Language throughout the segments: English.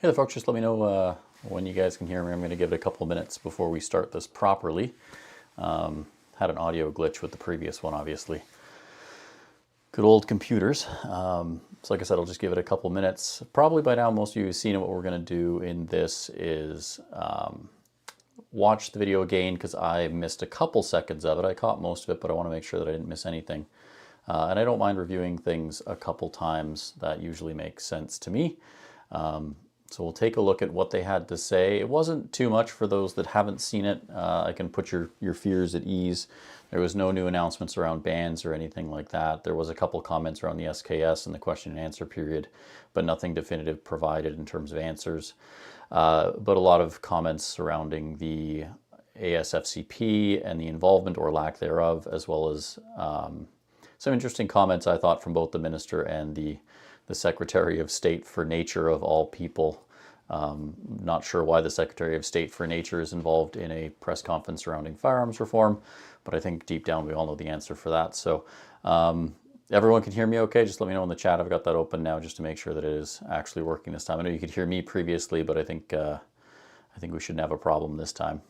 Hey there folks, just let me know when you guys can hear me. I'm going to give it a couple of minutes before we start this properly. Had an audio glitch with the previous one, obviously. Good old computers. So like I said, I'll just give it a couple minutes. Probably by now most of you have seen it. What we're going to do in this is watch the video again because I missed a couple seconds of it. I caught most of it, but I want to make sure that I didn't miss anything. And I don't mind reviewing things a couple times. That usually makes sense to me. So we'll take a look at what they had to say. It wasn't too much for those that haven't seen it. I can put your fears at ease. There was no new announcements around bans or anything like that. There was a couple comments around the SKS and the question and answer period, but nothing definitive provided in terms of answers. But a lot of comments surrounding the ASFCP and the involvement or lack thereof, as well as some interesting comments I thought from both the minister and the Secretary of State for Nature of all people. Not sure why the Secretary of State for Nature is involved in a press conference surrounding firearms reform, but I think deep down we all know the answer for that. So everyone can hear me okay? Just let me know in the chat. I've got that open now just to make sure that it is actually working this time. I know you could hear me previously, but I think we shouldn't have a problem this time.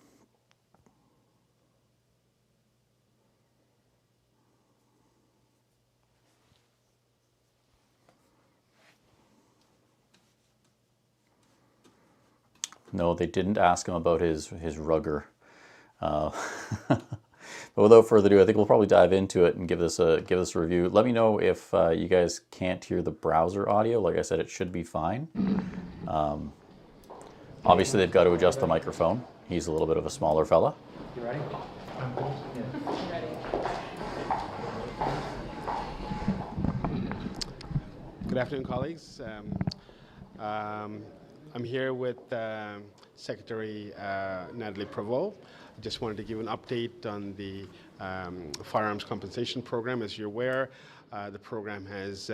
No, they didn't ask him about his rugger. But without further ado, I think we'll probably dive into it and give this a review. Let me know if you guys can't hear the browser audio. Like I said, it should be fine. Obviously, they've got to adjust the microphone. He's a little bit of a smaller fella. You ready? I'm good. Yeah. Ready. Good afternoon, colleagues. I'm here with Secretary Nathalie Provost. I just wanted to give an update on the firearms compensation program. As you're aware, the program has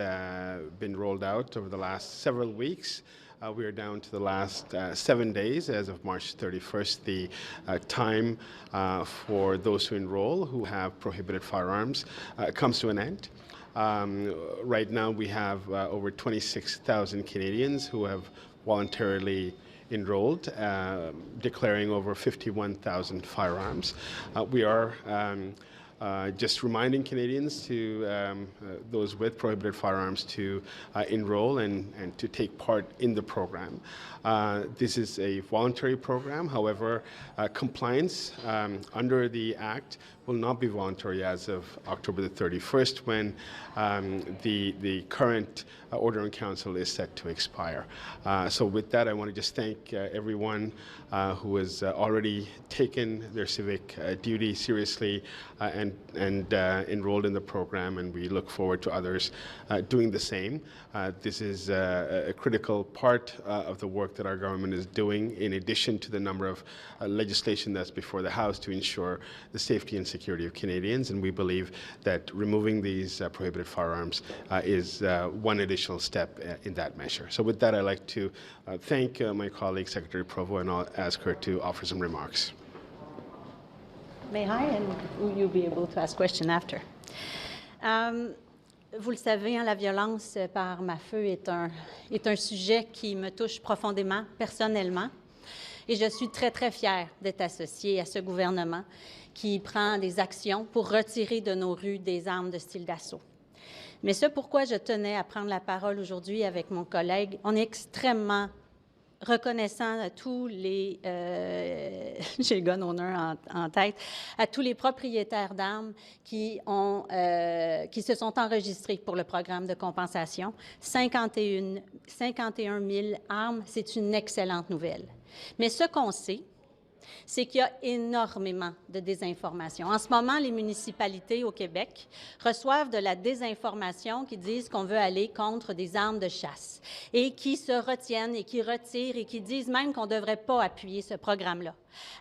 been rolled out over the last several weeks. We are down to the last 7 days as of March 31st. The time for those who enroll who have prohibited firearms comes to an end. Right now we have over 26,000 Canadians who have voluntarily enrolled, declaring over 51,000 firearms. We are just reminding Canadians to those with prohibited firearms to enroll and to take part in the program. This is a voluntary program. However, compliance under the Act will not be voluntary as of October the 31st when the current order in council is set to expire. So with that, I want to just thank everyone who has already taken their civic duty seriously and enrolled in the program, and we look forward to others doing the same. This is a critical part of the work that our government is doing, in addition to the number of legislation that's before the House to ensure the safety and security of Canadians, and we believe that removing these prohibited firearms is one additional step in that measure. So with that, I'd like to thank my colleague, Secretary Provost, and I'll ask her to offer some remarks. May I, and you'll be able to ask questions after. Vous le savez, la violence par ma feu est un sujet qui me touche profondément, personnellement. Et je suis très, très fière d'être associée à ce gouvernement qui prend des actions pour retirer de nos rues des armes de style d'assaut. Mais ce pourquoi je tenais à prendre la parole aujourd'hui avec mon collègue, on est extrêmement reconnaissant à tous les, j'ai le gun owner en tête, à tous les propriétaires d'armes qui se sont enregistrés pour le programme de compensation. 51 000 armes, c'est une excellente nouvelle. Mais ce qu'on sait, c'est qu'il y a énormément de désinformation. En ce moment, les municipalités au Québec reçoivent de la désinformation qui disent qu'on veut aller contre des armes de chasse et qui se retiennent et qui retirent et qui disent même qu'on ne devrait pas appuyer ce programme-là.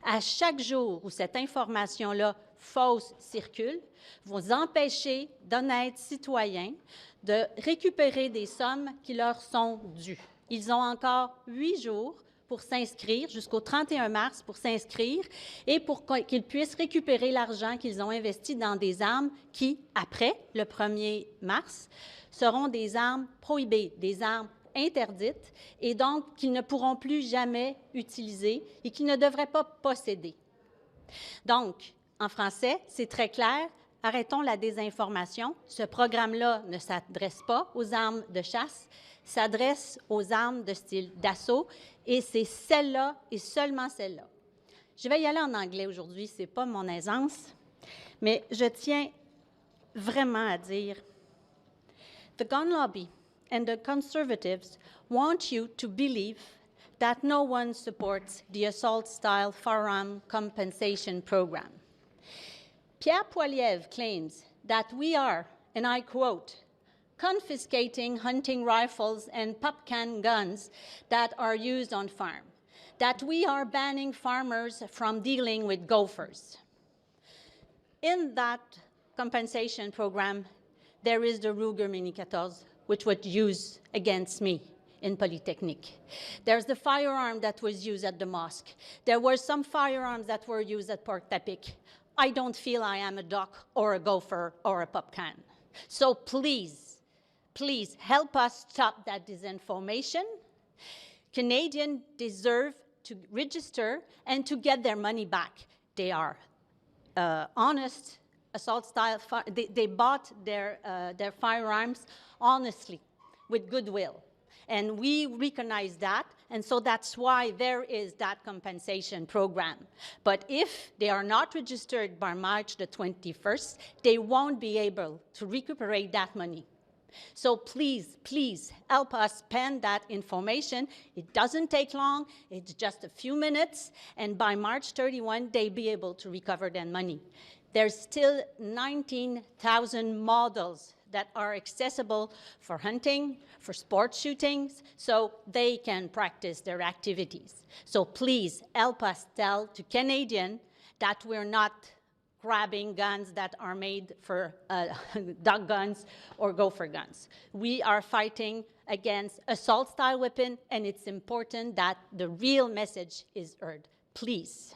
À chaque jour où cette information-là fausse circule, vous empêchez d'honnêtes citoyens de récupérer des sommes qui leur sont dues. Ils ont encore 8 jours pour s'inscrire, jusqu'au 31 mars pour s'inscrire et pour qu'ils puissent récupérer l'argent qu'ils ont investi dans des armes qui, après le 1er mars, seront des armes prohibées, des armes interdites et donc qu'ils ne pourront plus jamais utiliser et qu'ils ne devraient pas posséder. Donc, en français, c'est très clair, arrêtons la désinformation. Ce programme-là ne s'adresse pas aux armes de chasse, s'adresse aux armes de style d'assaut, et c'est celle-là et seulement celle-là. Je vais y aller en anglais aujourd'hui, ce n'est pas mon aisance, mais je tiens vraiment à dire, the gun lobby and the conservatives want you to believe that no one supports the assault-style firearm compensation program. Pierre Poilievre claims that we are, and I quote, confiscating hunting rifles and pop-can guns that are used on farm, that we are banning farmers from dealing with gophers. In that compensation program, there is the Ruger Mini 14, which was used against me in Polytechnique. There's the firearm that was used at the mosque. There were some firearms that were used at Port Tapic. I don't feel I am a duck or a gopher or a pup can. So please, please help us stop that disinformation. Canadians deserve to register and to get their money back. They are honest assault-style. They bought their firearms honestly, with goodwill. And we recognize that, and so that's why there is that compensation program. But if they are not registered by March the 21st, they won't be able to recuperate that money. So please, please help us spend that information. It doesn't take long, it's just a few minutes, and by March 31, they'll be able to recover their money. There's still 19,000 models that are accessible for hunting, for sport shootings, so they can practice their activities. So please help us tell to Canadians that we're not grabbing guns that are made for duck guns or gopher guns. We are fighting against assault-style weapon, and it's important that the real message is heard. Please.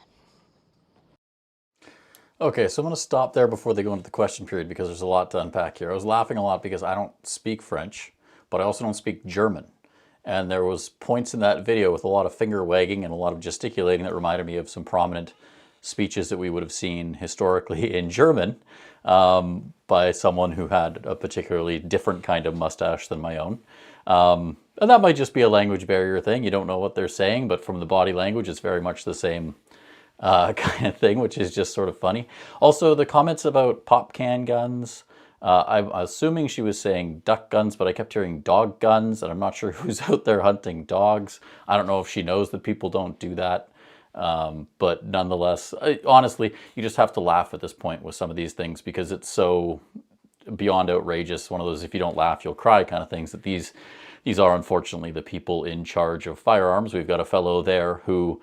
Okay, so I'm going to stop there before they go into the question period because there's a lot to unpack here. I was laughing a lot because I don't speak French, but I also don't speak German. And there was points in that video with a lot of finger wagging and a lot of gesticulating that reminded me of some prominent speeches that we would have seen historically in German by someone who had a particularly different kind of mustache than my own. And that might just be a language barrier thing. You don't know what they're saying, but from the body language, it's very much the same kind of thing, which is just sort of funny. Also, the comments about pop can guns, I'm assuming she was saying duck guns, but I kept hearing dog guns, and I'm not sure who's out there hunting dogs. I don't know if she knows that people don't do that. But nonetheless, honestly, you just have to laugh at this point with some of these things because it's so beyond outrageous. One of those, if you don't laugh, you'll cry kind of things, that these are unfortunately the people in charge of firearms. We've got a fellow there who,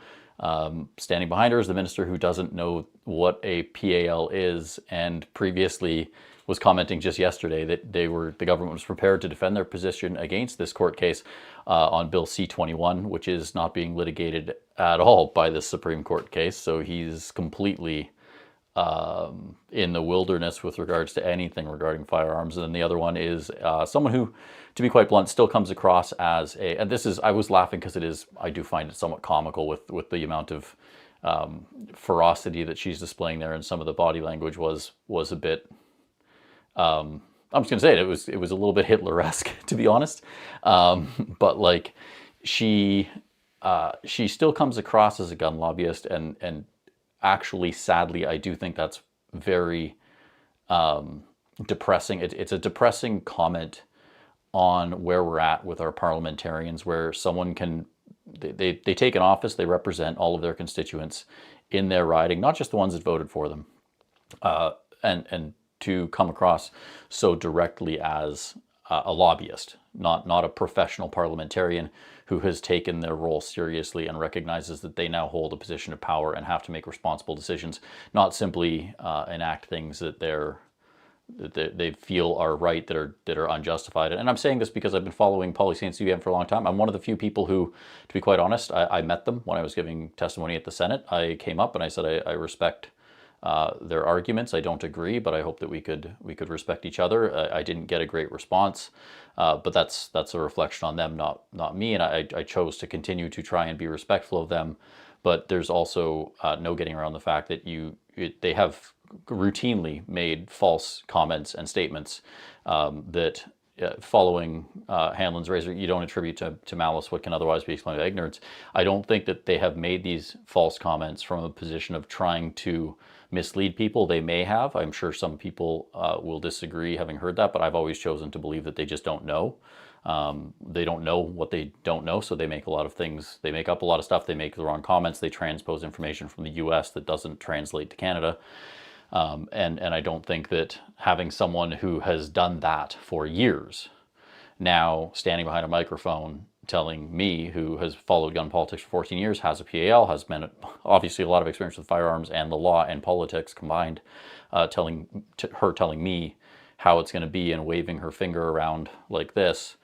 standing behind her is the minister who doesn't know what a PAL is, and previously was commenting just yesterday that the government was prepared to defend their position against this court case on Bill C-21, which is not being litigated at all by the Supreme Court case. So he's completely in the wilderness with regards to anything regarding firearms. And then the other one is someone who, to be quite blunt, still comes across as a, and this is, I was laughing because it is, I do find it somewhat comical with the amount of ferocity that she's displaying there, and some of the body language was a bit, I'm just gonna say it was a little bit Hitler-esque, to be honest. But like she still comes across as a gun lobbyist, and actually, sadly, I do think that's very depressing. It's a depressing comment on where we're at with our parliamentarians, where someone can, they take an office, they represent all of their constituents in their riding, not just the ones that voted for them, and to come across so directly as a lobbyist, not a professional parliamentarian who has taken their role seriously and recognizes that they now hold a position of power and have to make responsible decisions, not simply enact things that they feel are right, that are unjustified. And I'm saying this because I've been following policy and CBM for a long time. I'm one of the few people who, to be quite honest, I met them when I was giving testimony at the Senate. I came up and I said I respect their arguments. I don't agree, but I hope that we could respect each other. I didn't get a great response, but that's a reflection on them, not me. And I chose to continue to try and be respectful of them. But there's also no getting around the fact that they have routinely made false comments and statements that, following Hanlon's razor, you don't attribute to malice what can otherwise be explained by ignorance. I don't think that they have made these false comments from a position of trying to mislead people. They may have. I'm sure some people will disagree having heard that, but I've always chosen to believe that they just don't know. They don't know what they don't know, so they make a lot of things. They make up a lot of stuff. They make the wrong comments. They transpose information from the US that doesn't translate to Canada. And I don't think that having someone who has done that for years, now standing behind a microphone telling me, who has followed gun politics for 14 years, has a PAL, has been obviously a lot of experience with firearms and the law and politics combined, telling me how it's going to be and waving her finger around like this,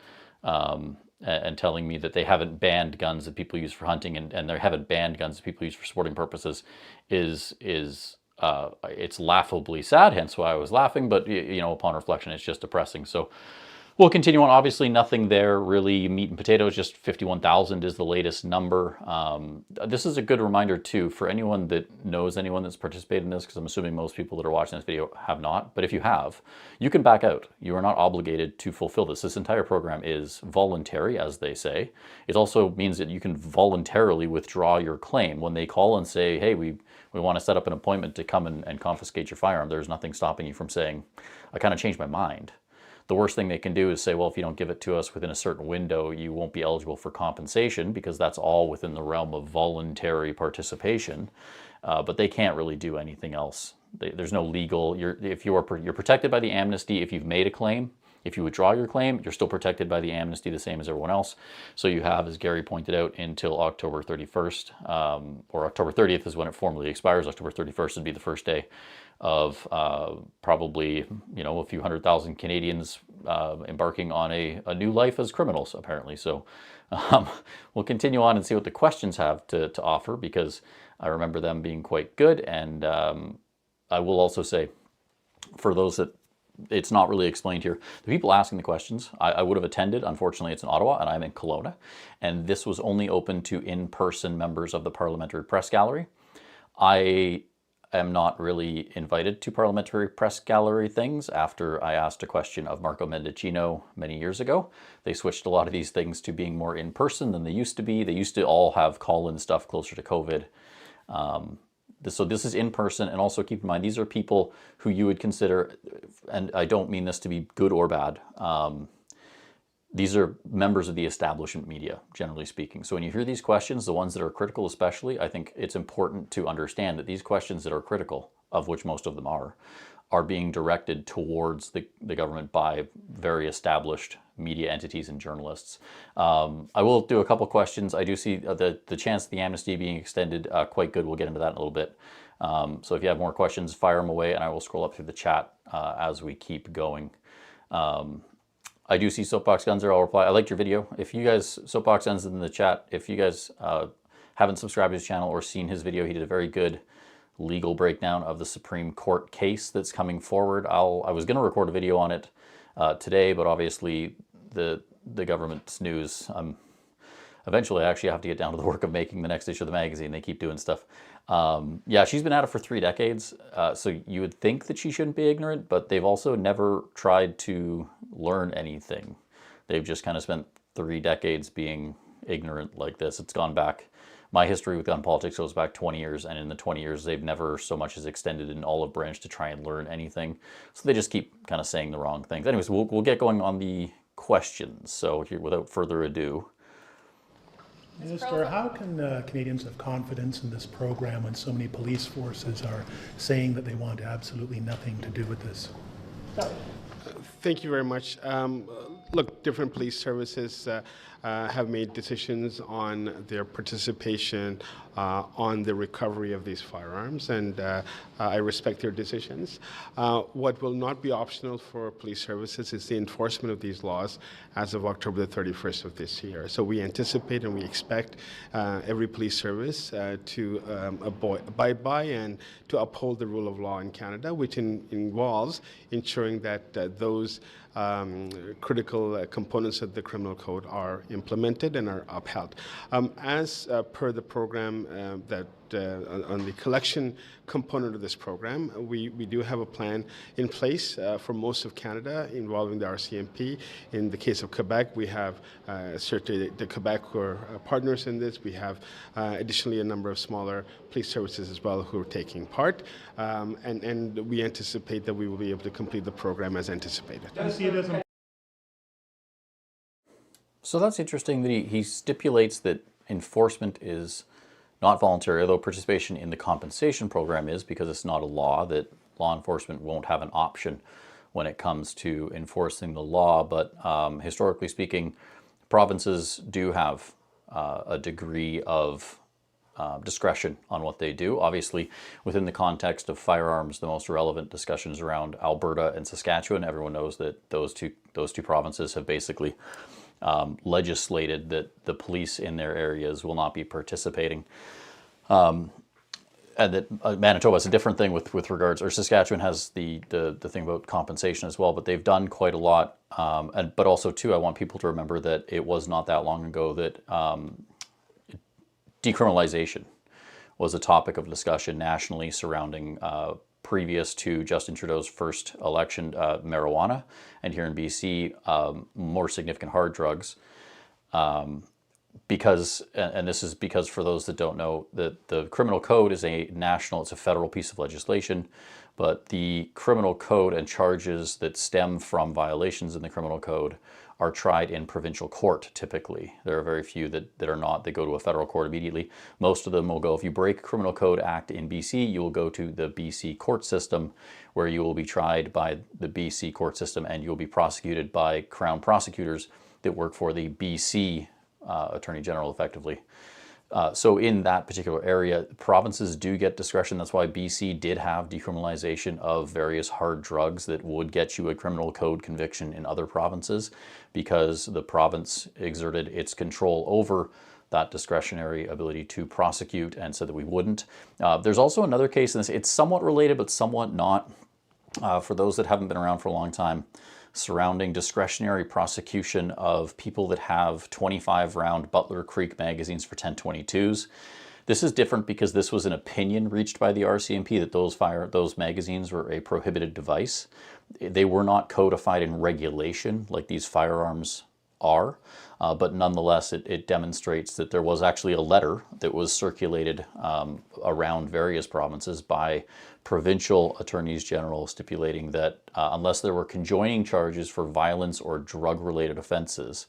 and telling me that they haven't banned guns that people use for hunting and they haven't banned guns that people use for sporting purposes is it's laughably sad, hence why I was laughing, but upon reflection, it's just depressing. So we'll continue on. Obviously, nothing there really meat and potatoes, just 51,000 is the latest number. This is a good reminder, too, for anyone that knows anyone that's participated in this, because I'm assuming most people that are watching this video have not. But if you have, you can back out. You are not obligated to fulfill this. This entire program is voluntary, as they say. It also means that you can voluntarily withdraw your claim. When they call and say, hey, we want to set up an appointment to come and confiscate your firearm, there's nothing stopping you from saying, I kind of changed my mind. The worst thing they can do is say, well, if you don't give it to us within a certain window, you won't be eligible for compensation, because that's all within the realm of voluntary participation. But they can't really do anything else. There's no legal, you're protected by the amnesty if you've made a claim. If you withdraw your claim, you're still protected by the amnesty the same as everyone else. So you have, as Gary pointed out, until October 31st, or October 30th is when it formally expires. October 31st would be the first day of probably, a few 100,000 Canadians embarking on a new life as criminals, apparently. So we'll continue on and see what the questions have to offer, because I remember them being quite good. And I will also say, for those that it's not really explained here, the people asking the questions, I would have attended. Unfortunately, it's in Ottawa and I'm in Kelowna. And this was only open to in-person members of the Parliamentary Press Gallery. I am not really invited to Parliamentary Press Gallery things after I asked a question of Marco Mendicino many years ago. They switched a lot of these things to being more in-person than they used to be. They used to all have call-in stuff closer to COVID. So this is in person, and also keep in mind, these are people who you would consider, and I don't mean this to be good or bad, these are members of the establishment media, generally speaking. So when you hear these questions, the ones that are critical especially, I think it's important to understand that these questions that are critical, of which most of them are being directed towards the government by very established media entities and journalists. I will do a couple questions. I do see the chance of the amnesty being extended quite good. We'll get into that in a little bit. So if you have more questions, fire them away, and I will scroll up through the chat as we keep going. I do see Soapbox Guns there. I'll reply. I liked your video. If you guys, Soapbox Guns in the chat, if you guys haven't subscribed to his channel or seen his video, he did a very good legal breakdown of the Supreme Court case that's coming forward. I was going to record a video on it today, but obviously the government's news, eventually I actually have to get down to the work of making the next issue of the magazine. They keep doing stuff. Yeah, she's been at it for 3 decades, so you would think that she shouldn't be ignorant, but they've also never tried to learn anything. They've just kind of spent 3 decades being ignorant like this. It's gone back. My history with gun politics goes back 20 years, and in the 20 years, they've never so much as extended an olive branch to try and learn anything. So they just keep kind of saying the wrong things. Anyways, we'll get going on the questions. So here, without further ado. Minister, how can Canadians have confidence in this program when so many police forces are saying that they want absolutely nothing to do with this? Thank you very much. Look, different police services have made decisions on their participation on the recovery of these firearms, and I respect their decisions. What will not be optional for police services is the enforcement of these laws as of October the 31st of this year. So we anticipate and we expect every police service to abide by and to uphold the rule of law in Canada, which involves ensuring that those critical components of the criminal code are implemented and are upheld. As per the program that on the collection component of this program, we do have a plan in place for most of Canada involving the RCMP. In the case of Quebec, we have certainly the Quebec who are partners in this. We have additionally a number of smaller police services as well who are taking part, and we anticipate that we will be able to complete the program as anticipated. So that's interesting that he stipulates that enforcement is not voluntary, although participation in the compensation program is, because it's not a law, that law enforcement won't have an option when it comes to enforcing the law. But historically speaking, provinces do have a degree of discretion on what they do. Obviously, within the context of firearms, the most relevant discussions around Alberta and Saskatchewan. Everyone knows that those two provinces have basically legislated that the police in their areas will not be participating. And that Manitoba is a different thing with regards, or Saskatchewan has the thing about compensation as well, but they've done quite a lot. But also too, I want people to remember that it was not that long ago that decriminalization was a topic of discussion nationally surrounding previous to Justin Trudeau's first election, marijuana, and here in BC, more significant hard drugs. Because, and this is because for those that don't know, that the criminal code is it's a federal piece of legislation, but the criminal code and charges that stem from violations in the criminal code are tried in provincial court typically. There are very few that are not, they go to a federal court immediately. Most of them will go, if you break Criminal Code Act in BC, you will go to the BC court system where you will be tried by the BC court system and you'll be prosecuted by Crown prosecutors that work for the BC Attorney General effectively. So in that particular area, provinces do get discretion. That's why BC did have decriminalization of various hard drugs that would get you a criminal code conviction in other provinces, because the province exerted its control over that discretionary ability to prosecute and said that we wouldn't. There's also another case in this, it's somewhat related but somewhat not, for those that haven't been around for a long time, surrounding discretionary prosecution of people that have 25-round Butler Creek magazines for 1022s. This is different because this was an opinion reached by the RCMP that those magazines were a prohibited device. They were not codified in regulation like these firearms are, but nonetheless it demonstrates that there was actually a letter that was circulated around various provinces by provincial attorneys general stipulating that unless there were conjoining charges for violence or drug-related offenses,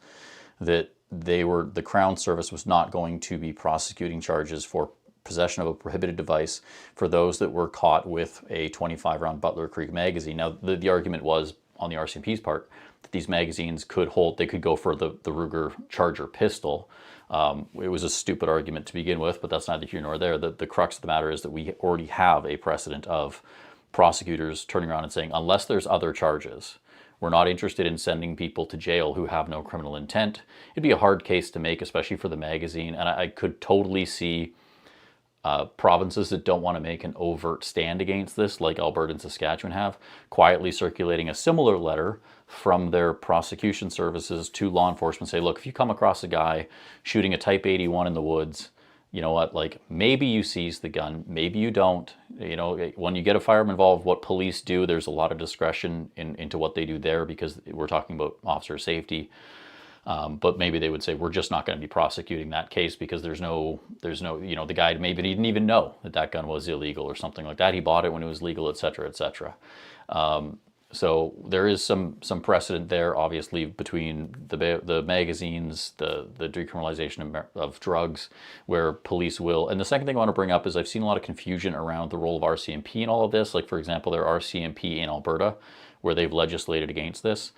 that the Crown Service was not going to be prosecuting charges for possession of a prohibited device for those that were caught with a 25-round Butler Creek magazine. Now, the argument was, on the RCMP's part, that these magazines could go for the Ruger Charger pistol. It was a stupid argument to begin with, but that's neither here nor there. The crux of the matter is that we already have a precedent of prosecutors turning around and saying, unless there's other charges, we're not interested in sending people to jail who have no criminal intent. It'd be a hard case to make, especially for the magazine, and I could totally see provinces that don't want to make an overt stand against this, like Alberta and Saskatchewan have, quietly circulating a similar letter from their prosecution services to law enforcement, say, look, if you come across a guy shooting a Type 81 in the woods, you know what, like, maybe you seize the gun, maybe you don't. You know, when you get a firearm involved, what police do, there's a lot of discretion into what they do there, because we're talking about officer safety. But maybe they would say, we're just not going to be prosecuting that case because there's no, you know, the guy maybe didn't even know that gun was illegal or something like that. He bought it when it was legal, et cetera, et cetera. So there is some precedent there, obviously, between the magazines, the decriminalization of drugs, where police will. And the second thing I want to bring up is I've seen a lot of confusion around the role of RCMP in all of this. Like, for example, there are RCMP in Alberta where they've legislated against this.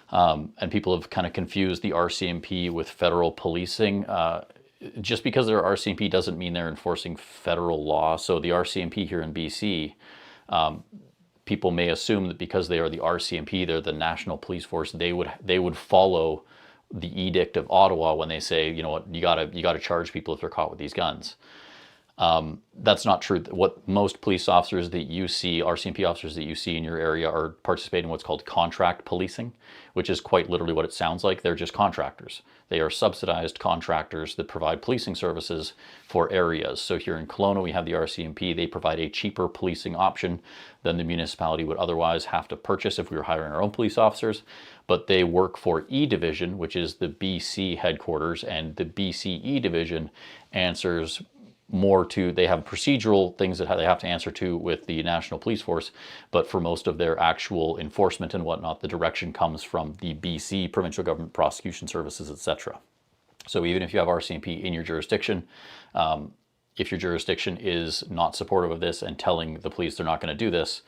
And people have kind of confused the RCMP with federal policing. just because they're RCMP doesn't mean they're enforcing federal law. So the RCMP here in BC, people may assume that because they are the RCMP, they're the National Police Force, they would follow the edict of Ottawa when they say, you know what, you gotta charge people if they're caught with these guns. That's not true. What most police officers that you see, RCMP officers that you see in your area, are participating in what's called contract policing, which is quite literally what it sounds like. They're just contractors. They are subsidized contractors that provide policing services for areas. So here in Kelowna, we have the RCMP. They provide a cheaper policing option than the municipality would otherwise have to purchase if we were hiring our own police officers. But they work for E Division, which is the BC headquarters, and the BCE Division answers more to, they have procedural things that they have to answer to with the National Police Force, but for most of their actual enforcement and whatnot, the direction comes from the BC Provincial Government Prosecution Services, etc. So even if you have RCMP in your jurisdiction, if your jurisdiction is not supportive of this and telling the police they're not going to do this,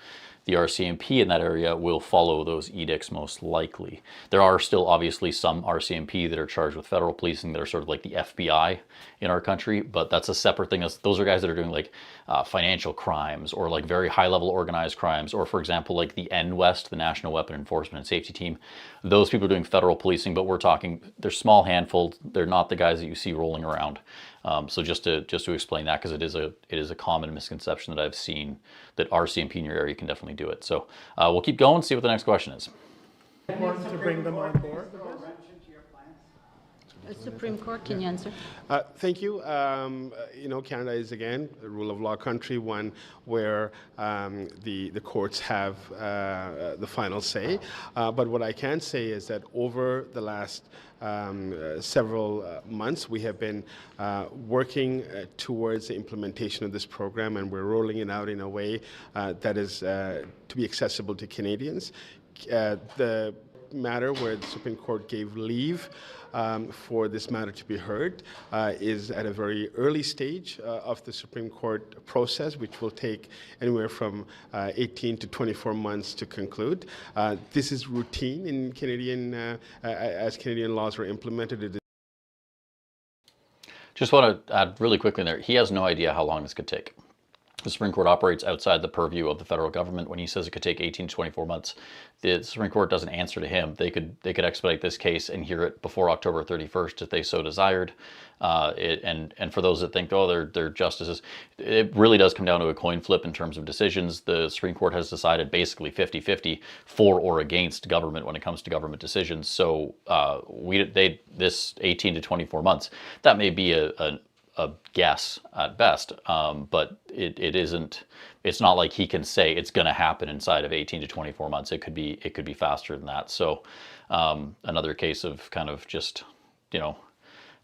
the RCMP in that area will follow those edicts most likely. There are still obviously some RCMP that are charged with federal policing that are sort of like the FBI in our country, but that's a separate thing. Those are guys that are doing like financial crimes or like very high level organized crimes, or for example, like the NWest, the National Weapon Enforcement and Safety Team. Those people are doing federal policing, but we're talking, they're small handful. They're not the guys that you see rolling around. So just to explain that, because it is a common misconception that I've seen, that RCMP in your area can definitely do it. So we'll keep going, see what the next question is. Important to bring them on board with this? The Supreme Court, can you answer? Thank you. You know, Canada is, again, a rule of law country, one where the courts have the final say. But what I can say is that over the last several months, we have been working towards the implementation of this program, and we're rolling it out in a way that is to be accessible to Canadians. The matter where the Supreme Court gave leave for this matter to be heard is at a very early stage of the Supreme Court process, which will take anywhere from 18 to 24 months to conclude. This is routine in Canadian, as Canadian laws were implemented. Just want to add really quickly there, he has no idea how long this could take. The Supreme Court operates outside the purview of the federal government. When he says it could take 18 to 24 months, the Supreme Court doesn't answer to him. They could expedite this case and hear it before October 31st if they so desired. And for those that think, oh, they're justices, it really does come down to a coin flip in terms of decisions. The Supreme Court has decided basically 50-50 for or against government when it comes to government decisions. So this 18 to 24 months, that may be a guess at best, but it isn't. It's not like he can say it's going to happen inside of 18 to 24 months. It could be faster than that. So another case of kind of just, you know,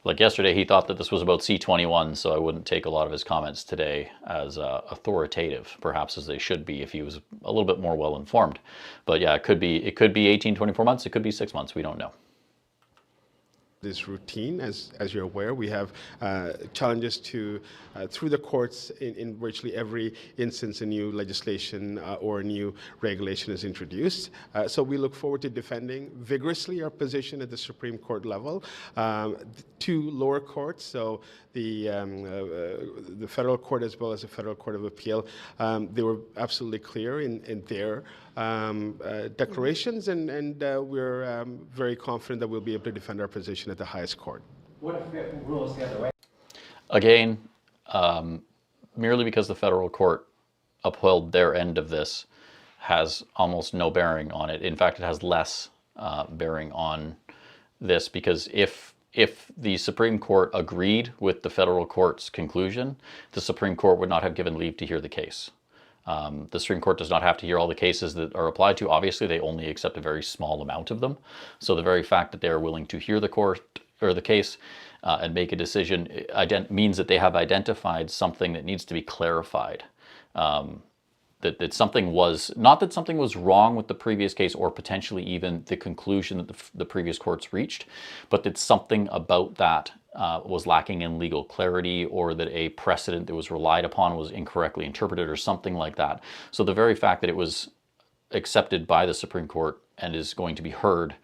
like yesterday he thought that this was about C-21, so I wouldn't take a lot of his comments today as authoritative, perhaps as they should be if he was a little bit more well informed. But yeah, it could be 18, 24 months. It could be 6 months. We don't know. This routine, as you're aware, we have challenges to through the courts in virtually every instance a new legislation or a new regulation is introduced. So we look forward to defending vigorously our position at the Supreme Court level. Two lower courts, so the federal court as well as the Federal Court of Appeal, they were absolutely clear in their declarations, and we're very confident that we'll be able to defend our position at the highest court. What if it rules the other way? Again, merely because the federal court upheld their end of this has almost no bearing on it. In fact, it has less bearing on this, because if the Supreme Court agreed with the federal court's conclusion, the Supreme Court would not have given leave to hear the case. The Supreme Court does not have to hear all the cases that are applied to. Obviously, they only accept a very small amount of them. So the very fact that they are willing to hear the court or the case and make a decision means that they have identified something that needs to be clarified. That something was, not that something was wrong with the previous case or potentially even the conclusion that the previous courts reached, but that something about that was lacking in legal clarity, or that a precedent that was relied upon was incorrectly interpreted or something like that. So the very fact that it was accepted by the Supreme Court and is going to be heard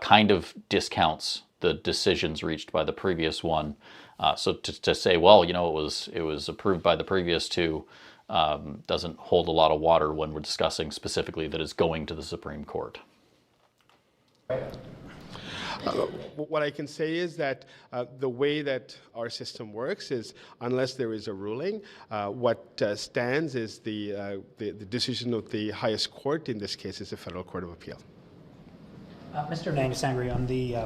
kind of discounts the decisions reached by the previous one So to say, well, you know, it was approved by the previous two, doesn't hold a lot of water when we're discussing specifically that it's going to the Supreme Court. What I can say is that the way that our system works is, unless there is a ruling, what stands is the decision of the highest court. In this case, is the Federal Court of Appeal. Mr. Anandasangaree, on the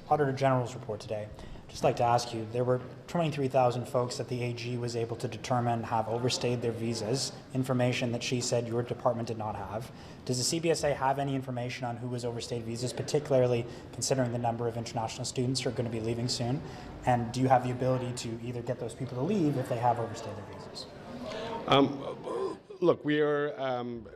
Auditor General's report today, just like to ask you, there were 23,000 folks that the AG was able to determine have overstayed their visas, information that she said your department did not have. Does the CBSA have any information on who has overstayed visas, particularly considering the number of international students who are going to be leaving soon? And do you have the ability to either get those people to leave if they have overstayed their visas? Look, we are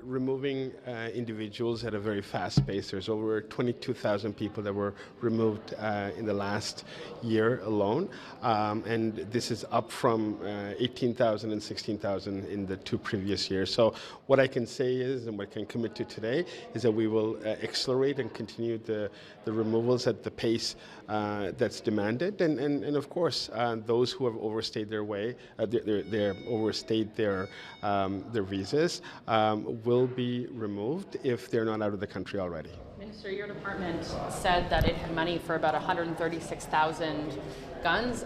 removing individuals at a very fast pace. There's over 22,000 people that were removed in the last year alone. And this is up from 18,000 and 16,000 in the 2 previous years. So what I can say is, and what I can commit to today, is that we will accelerate and continue the removals at the pace that's demanded. And of course, those who have overstayed their visas will be removed if they're not out of the country already. Minister, your department said that it had money for about 136,000 guns.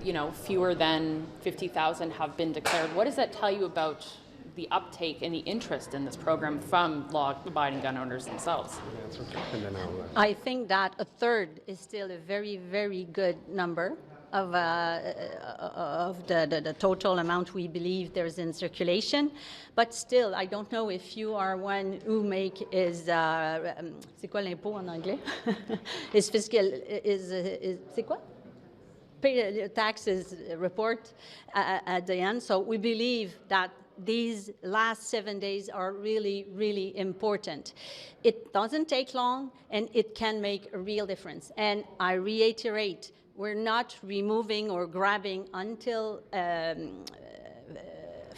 You know, fewer than 50,000 have been declared. What does that tell you about the uptake and the interest in this program from law-abiding gun owners themselves? I think that a third is still a very, very good number of the total amount we believe there's in circulation. But still, I don't know if you are one who make is, c'est quoi l'impôt en anglais? Is fiscal, c'est quoi? Pay taxes report at the end. So we believe that these last 7 days are really, really important. It doesn't take long, and it can make a real difference. And I reiterate, we're not removing or grabbing until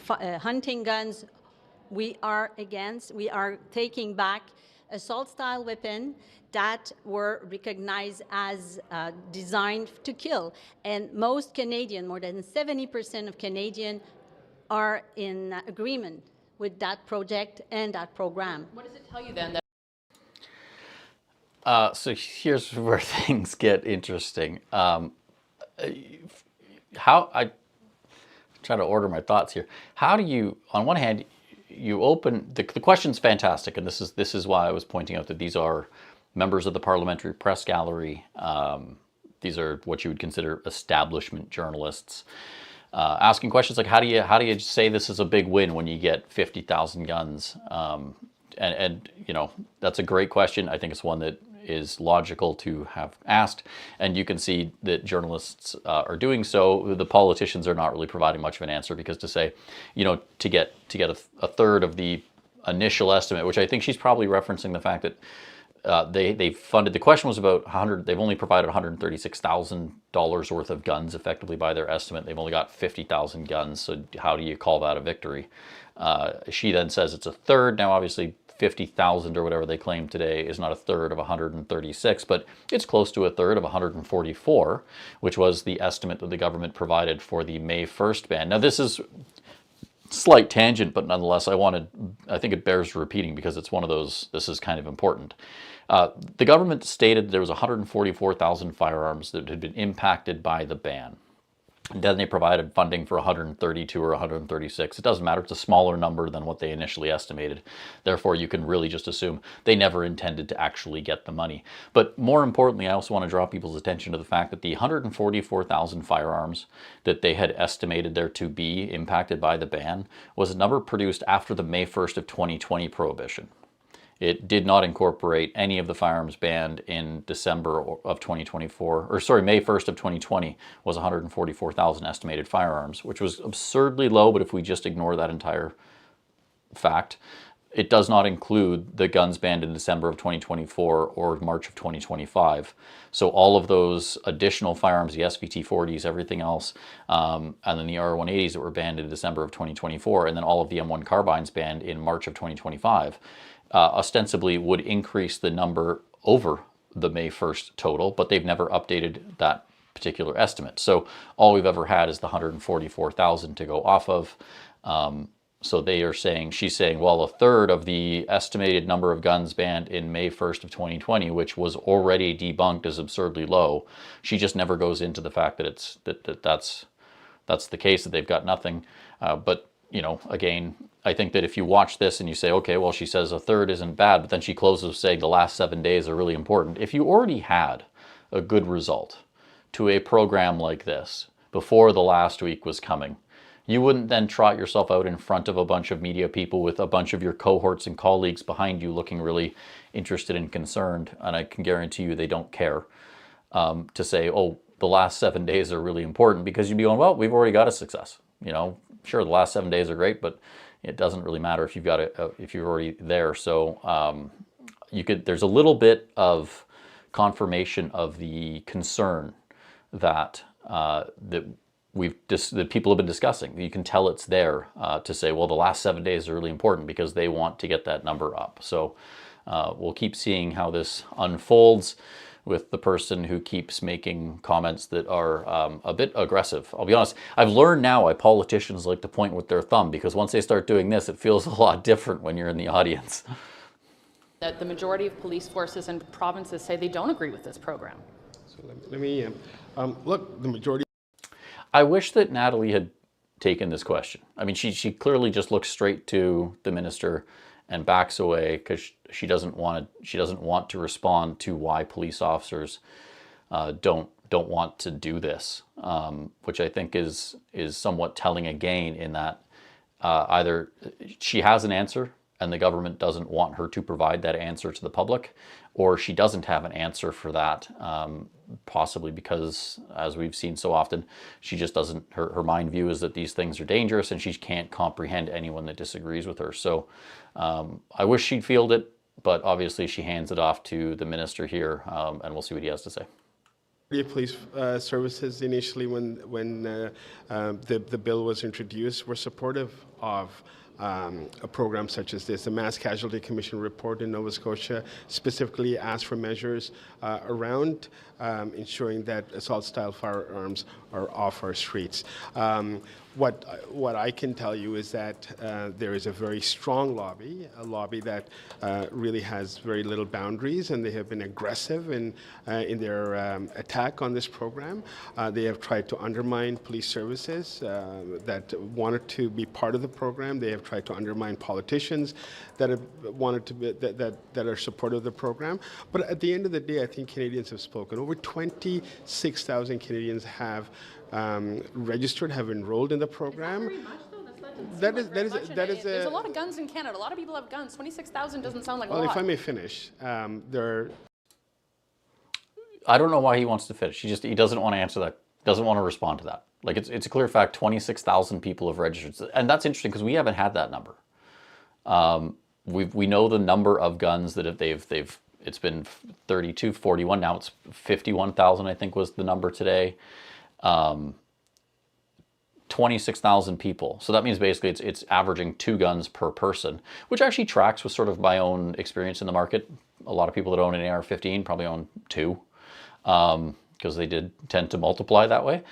hunting guns. We are taking back assault-style weapons that were recognized as designed to kill. And most Canadians, more than 70% of Canadians, are in agreement with that project and that program. What does it tell you then? So here's where things get interesting. How I try to order my thoughts here. How do you, on one hand, you open the question's fantastic, and this is why I was pointing out that these are members of the Parliamentary Press Gallery. These are what you would consider establishment journalists. Asking questions like, how do you say this is a big win when you get 50,000 guns? And you know, that's a great question. I think it's one that is logical to have asked, and you can see that journalists are doing so. The politicians are not really providing much of an answer, because to say, you know, to get a third of the initial estimate, which I think she's probably referencing the fact that they funded, the question was about they've only provided $136,000 worth of guns effectively by their estimate. They've only got 50,000 guns, so how do you call that a victory? She then says it's a third. Now obviously 50,000 or whatever they claim today is not a third of 136, but it's close to a third of 144, which was the estimate that the government provided for the May 1st ban. Now this is slight tangent, but nonetheless, I think it bears repeating because it's one of those, this is kind of important. The government stated there was 144,000 firearms that had been impacted by the ban. And then they provided funding for 132 or 136. It doesn't matter. It's a smaller number than what they initially estimated. Therefore, you can really just assume they never intended to actually get the money. But more importantly, I also want to draw people's attention to the fact that the 144,000 firearms that they had estimated there to be impacted by the ban was a number produced after the May 1st of 2020 prohibition. It did not incorporate any of the firearms banned in December of 2024, or sorry, May 1st of 2020 was 144,000 estimated firearms, which was absurdly low, but if we just ignore that entire fact, it does not include the guns banned in December of 2024 or March of 2025. So all of those additional firearms, the SVT-40s, everything else, and then the R180s that were banned in December of 2024, and then all of the M1 carbines banned in March of 2025, ostensibly would increase the number over the May 1st total, but they've never updated that particular estimate. So all we've ever had is the 144,000 to go off of. So they are saying, she's saying, well, a third of the estimated number of guns banned in May 1st of 2020, which was already debunked as absurdly low. She just never goes into the fact that that's the case, that they've got nothing. But, you know, again, I think that if you watch this and you say, okay, well, she says a third isn't bad, but then she closes saying the last 7 days are really important. If you already had a good result to a program like this before the last week was coming, you wouldn't then trot yourself out in front of a bunch of media people with a bunch of your cohorts and colleagues behind you looking really interested and concerned, and I can guarantee you they don't care, to say, oh, the last 7 days are really important, because you'd be going, well, we've already got a success. You know, sure, the last 7 days are great, but it doesn't really matter if you've got if you're already there. So there's a little bit of confirmation of the concern that that people have been discussing. You can tell it's there to say, well, the last 7 days are really important because they want to get that number up. So we'll keep seeing how this unfolds with the person who keeps making comments that are a bit aggressive. I'll be honest, I've learned now why politicians like to point with their thumb, because once they start doing this, it feels a lot different when you're in the audience. That the majority of police forces and provinces say they don't agree with this program. So let me look, the majority. I wish that Nathalie had taken this question. I mean, she clearly just looks straight to the minister and backs away because she doesn't want to respond to why police officers don't want to do this, which I think is somewhat telling again, in that either she has an answer and the government doesn't want her to provide that answer to the public, or she doesn't have an answer for that, possibly because, as we've seen so often, she just doesn't, her mind view is that these things are dangerous and she can't comprehend anyone that disagrees with her. So I wish she'd field it, but obviously she hands it off to the minister here, and we'll see what he has to say. Police services initially, when the bill was introduced, were supportive of a program such as this. The Mass Casualty Commission report in Nova Scotia specifically asked for measures around ensuring that assault-style firearms are off our streets. What I can tell you is that there is a very strong lobby, a lobby that really has very little boundaries, and they have been aggressive in their attack on this program. They have tried to undermine police services that wanted to be part of the program. They have tried to undermine politicians that have wanted to be, that are supportive of the program. But at the end of the day, I think Canadians have spoken. Over 26,000 Canadians have registered, have enrolled in the program. That is There's a lot of guns in Canada. A lot of people have guns. 26,000 doesn't sound like a lot. Well, if I may finish, there. I don't know why he wants to finish. He doesn't want to answer that. Doesn't want to respond to that. Like, it's a clear fact. 26,000 people have registered, and that's interesting because we haven't had that number. We know the number of guns that they've. It's been 32, 41. Now it's 51,000. I think was the number today. 26,000 people. So that means basically it's averaging 2 guns per person, which actually tracks with sort of my own experience in the market. A lot of people that own an AR-15 probably own 2, because they did tend to multiply that way.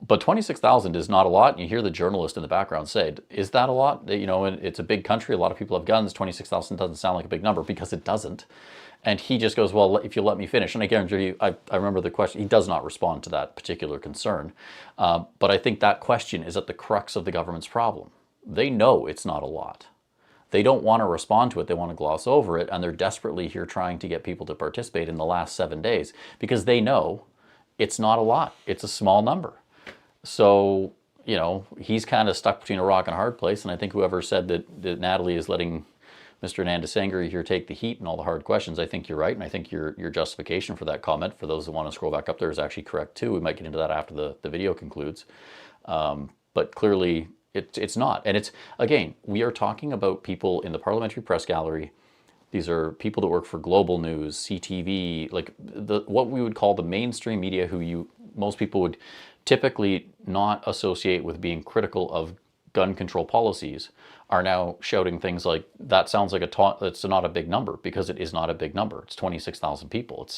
But 26,000 is not a lot. You hear the journalist in the background say, is that a lot? You know, it's a big country. A lot of people have guns. 26,000 doesn't sound like a big number, because it doesn't. And he just goes, well, if you let me finish. And I guarantee you, I remember the question. He does not respond to that particular concern. But I think that question is at the crux of the government's problem. They know it's not a lot. They don't want to respond to it. They want to gloss over it. And they're desperately here trying to get people to participate in the last 7 days, because they know it's not a lot. It's a small number. So, you know, he's kind of stuck between a rock and a hard place. And I think whoever said that Nathalie is letting Mr. Anandasangaree here take the heat and all the hard questions, I think you're right. And I think your justification for that comment, for those that want to scroll back up there, is actually correct too. We might get into that after the video concludes. But clearly it's not. And it's, again, we are talking about people in the Parliamentary Press Gallery. These are people that work for Global News, CTV, like what we would call the mainstream media, who most people would typically not associate with being critical of gun control policies, are now shouting things like, that sounds like it's not a big number, because it is not a big number. It's 26,000 people.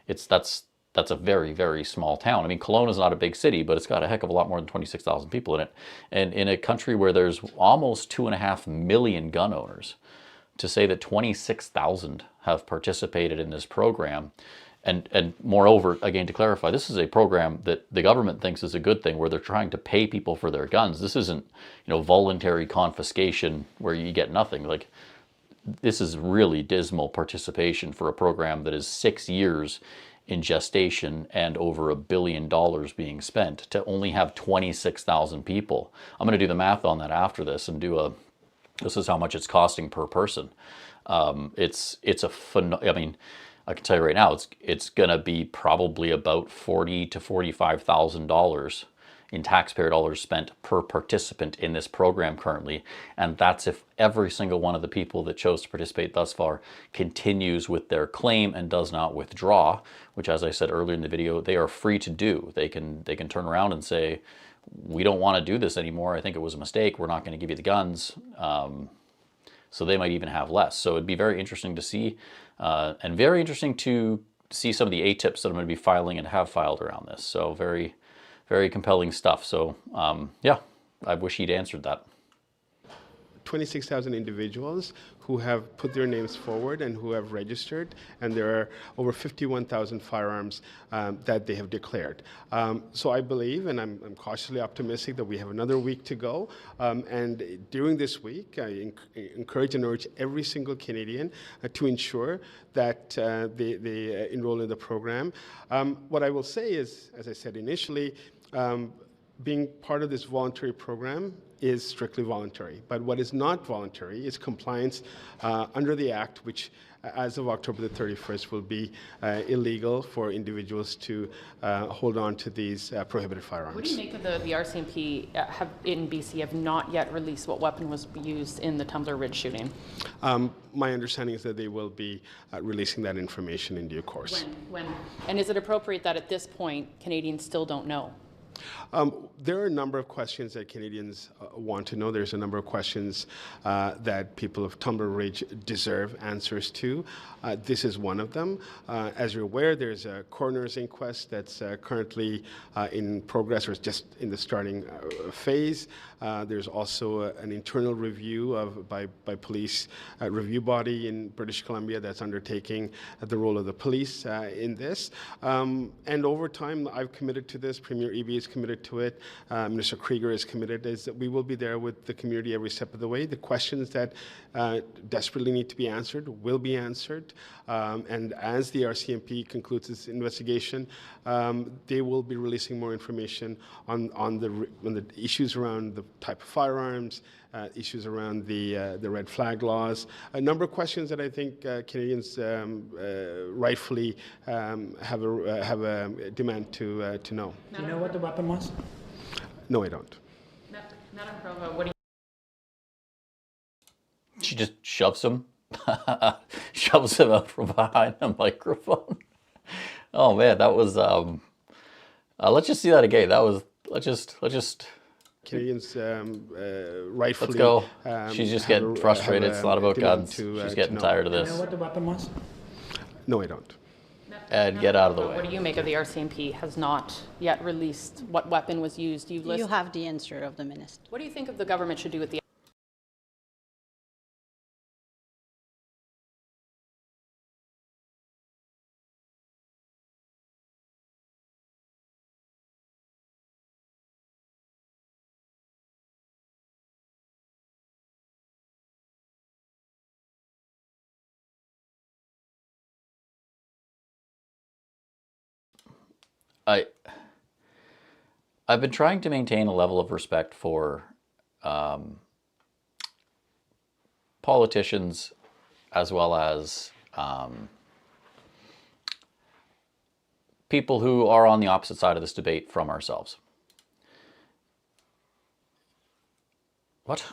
That's that's a very, very small town. I mean, Kelowna is not a big city, but it's got a heck of a lot more than 26,000 people in it. And in a country where there's almost 2.5 million gun owners, to say that 26,000 have participated in this program, and moreover, again, to clarify, this is a program that the government thinks is a good thing, where they're trying to pay people for their guns. This isn't, voluntary confiscation where you get nothing. Like, this is really dismal participation for a program that is 6 years in gestation and over $1 billion being spent, to only have 26,000 people. I'm going to do the math on that after this and this is how much it's costing per person. It's I mean, I can tell you right now, it's going to be probably about $40,000 to $45,000 in taxpayer dollars spent per participant in this program currently. And that's if every single one of the people that chose to participate thus far continues with their claim and does not withdraw, which, as I said earlier in the video, they are free to do. They can turn around and say, we don't want to do this anymore. I think it was a mistake. We're not going to give you the guns. So they might even have less. So it'd be very interesting to see, and very interesting to see some of the ATIPs that I'm going to be filing and have filed around this. So very, very compelling stuff. So yeah, I wish he'd answered that. 26,000 individuals who have put their names forward and who have registered, and there are over 51,000 firearms that they have declared. So I believe, and I'm cautiously optimistic, that we have another week to go. And during this week, I encourage and urge every single Canadian to ensure that they enroll in the program. What I will say is, as I said initially, being part of this voluntary program is strictly voluntary. But what is not voluntary is compliance under the Act, which as of October the 31st will be illegal for individuals to hold on to these prohibited firearms. What do you make of the RCMP in BC have not yet released what weapon was used in the Tumbler Ridge shooting? My understanding is that they will be releasing that information in due course. When? And is it appropriate that at this point Canadians still don't know? There are a number of questions that Canadians want to know. There's a number of questions that people of Tumbler Ridge deserve answers to. This is one of them. As you're aware, there's a coroner's inquest that's currently in progress, or just in the starting phase. There's also an internal review by police review body in British Columbia that's undertaking the role of the police in this. And over time, I've committed to this. Premier Eby is committed to it. Minister Krieger is committed. Is that we will be there with the community every step of the way. The questions that desperately need to be answered will be answered. And as the RCMP concludes its investigation, they will be releasing more information on the issues around the type of firearms, issues around the red flag laws, a number of questions that I think Canadians rightfully have a demand to know. Do you know what the weapon was? No, I don't. Madam Provost, what do you? She just shoves him out from behind a microphone. Oh man, that was. Let's just see that again. That was. Let's just. Canadians rightfully. Let's go. She's just getting frustrated. It's not about guns. She's getting tired of Do you this. know what the weapon was? No, I don't. And get out of the What way. do you make of the RCMP has not yet released what weapon was used? You have the answer of the minister. What do you think of the government should do with the I've been trying to maintain a level of respect for politicians as well as people who are on the opposite side of this debate from ourselves. What?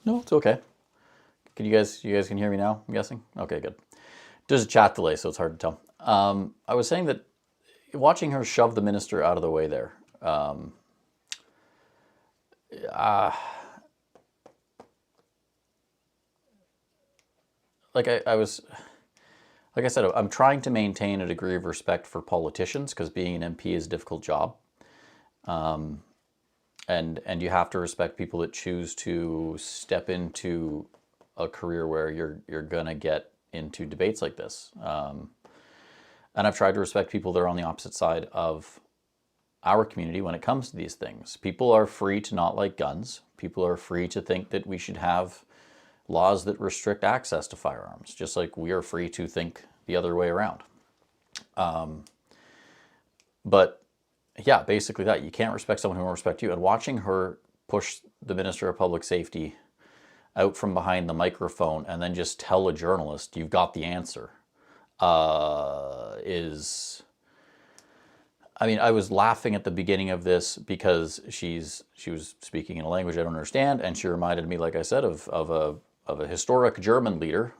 No, it's okay. Can you guys can hear me now, I'm guessing? Okay, good. There's a chat delay, so it's hard to tell. I was saying that watching her shove the minister out of the way there, like I was like I said, I'm trying to maintain a degree of respect for politicians because being an MP is a difficult job. And you have to respect people that choose to step into a career where you're gonna get into debates like this. And I've tried to respect people that are on the opposite side of our community when it comes to these things. People are free to not like guns. People are free to think that we should have laws that restrict access to firearms, just like we are free to think the other way around. But yeah, basically that. You can't respect someone who won't respect you. And watching her push the Minister of Public Safety out from behind the microphone and then just tell a journalist, you've got the answer, is... I mean, I was laughing at the beginning of this because she was speaking in a language I don't understand, and she reminded me, like I said, of a historic German leader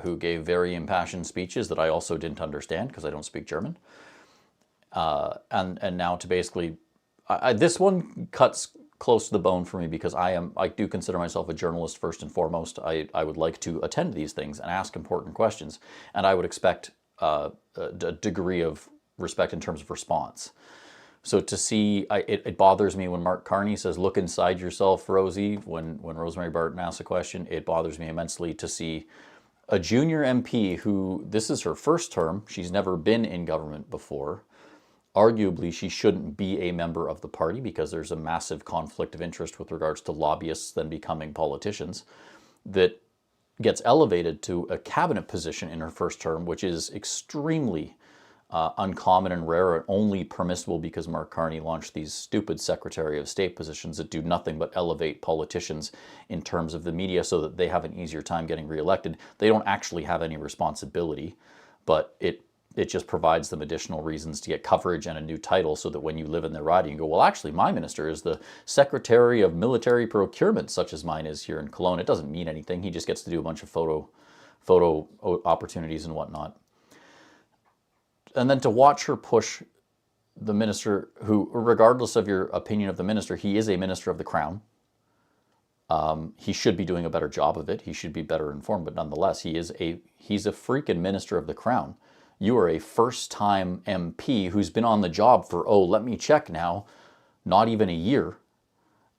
who gave very impassioned speeches that I also didn't understand because I don't speak German. And now to basically, this one cuts close to the bone for me because I do consider myself a journalist first and foremost. I would like to attend these things and ask important questions, and I would expect a degree of respect in terms of response. So to see, it bothers me when Mark Carney says, look inside yourself, Rosie, when Rosemary Barton asks a question. It bothers me immensely to see a junior MP who, this is her first term, she's never been in government before. Arguably, she shouldn't be a member of the party because there's a massive conflict of interest with regards to lobbyists then becoming politicians, that gets elevated to a cabinet position in her first term, which is extremely uncommon and rare and only permissible because Mark Carney launched these stupid Secretary of State positions that do nothing but elevate politicians in terms of the media so that they have an easier time getting reelected. They don't actually have any responsibility, but it just provides them additional reasons to get coverage and a new title so that when you live in their riding, you go, well, actually, my minister is the Secretary of Military Procurement, such as mine is here in Cologne. It doesn't mean anything. He just gets to do a bunch of photo opportunities and whatnot. And then to watch her push the minister who, regardless of your opinion of the minister, he is a minister of the Crown. He should be doing a better job of it. He should be better informed, but nonetheless, he's a freaking minister of the Crown. You are a first-time MP who's been on the job for, let me check now, not even a year,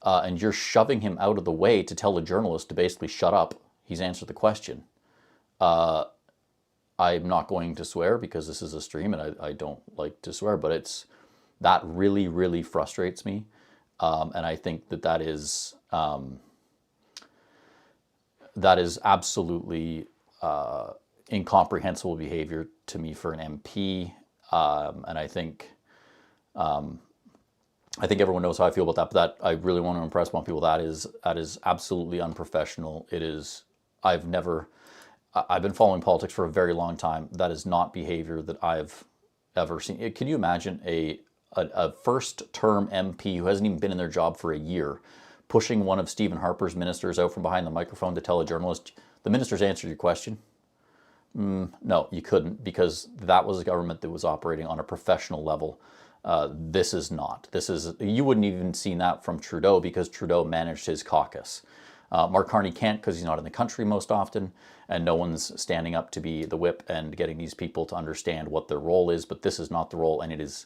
and you're shoving him out of the way to tell a journalist to basically shut up. He's answered the question. I'm not going to swear because this is a stream and I don't like to swear, but that really, really frustrates me. And I think that is absolutely incomprehensible behavior to me for an MP. And I think everyone knows how I feel about that, but I really want to impress upon people that is absolutely unprofessional. It is, I've been following politics for a very long time. That is not behavior that I've ever seen. Can you imagine a first-term MP who hasn't even been in their job for a year pushing one of Stephen Harper's ministers out from behind the microphone to tell a journalist, the minister's answered your question? No, you couldn't, because that was a government that was operating on a professional level. This is not. You wouldn't even seen that from Trudeau because Trudeau managed his caucus. Mark Carney can't because he's not in the country most often, and no one's standing up to be the whip and getting these people to understand what their role is, but this is not the role, and it is,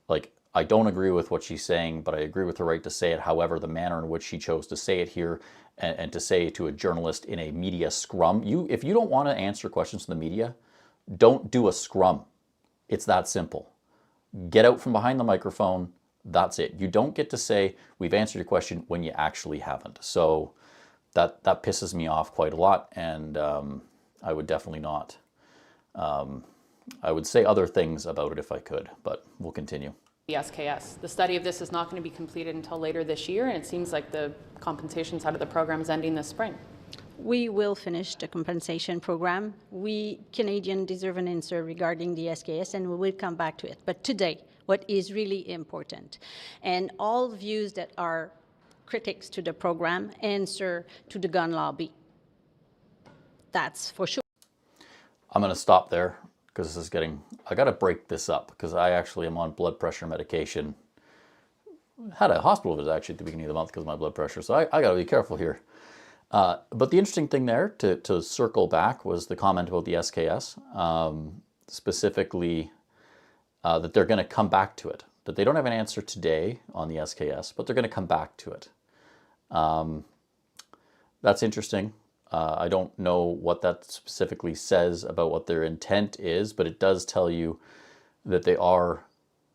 like, I don't agree with what she's saying, but I agree with her right to say it. However, the manner in which she chose to say it here and to say to a journalist in a media scrum, if you don't want to answer questions from the media, don't do a scrum. It's that simple. Get out from behind the microphone. That's it. You don't get to say, we've answered your question when you actually haven't. So that pisses me off quite a lot, and I would definitely not. I would say other things about it if I could, but we'll continue. The SKS. The study of this is not going to be completed until later this year, and it seems like the compensation side of the program is ending this spring. We will finish the compensation program. We Canadians deserve an answer regarding the SKS, and we will come back to it. But today, what is really important, and all views that are critics to the program answer to the gun lobby. That's for sure. I'm going to stop there because this is I got to break this up because I actually am on blood pressure medication. Had a hospital visit actually at the beginning of the month because of my blood pressure, so I got to be careful here. But the interesting thing there, to circle back, was the comment about the SKS, specifically that they're going to come back to it. That they don't have an answer today on the SKS, but they're going to come back to it. That's interesting. I don't know what that specifically says about what their intent is, but it does tell you that they are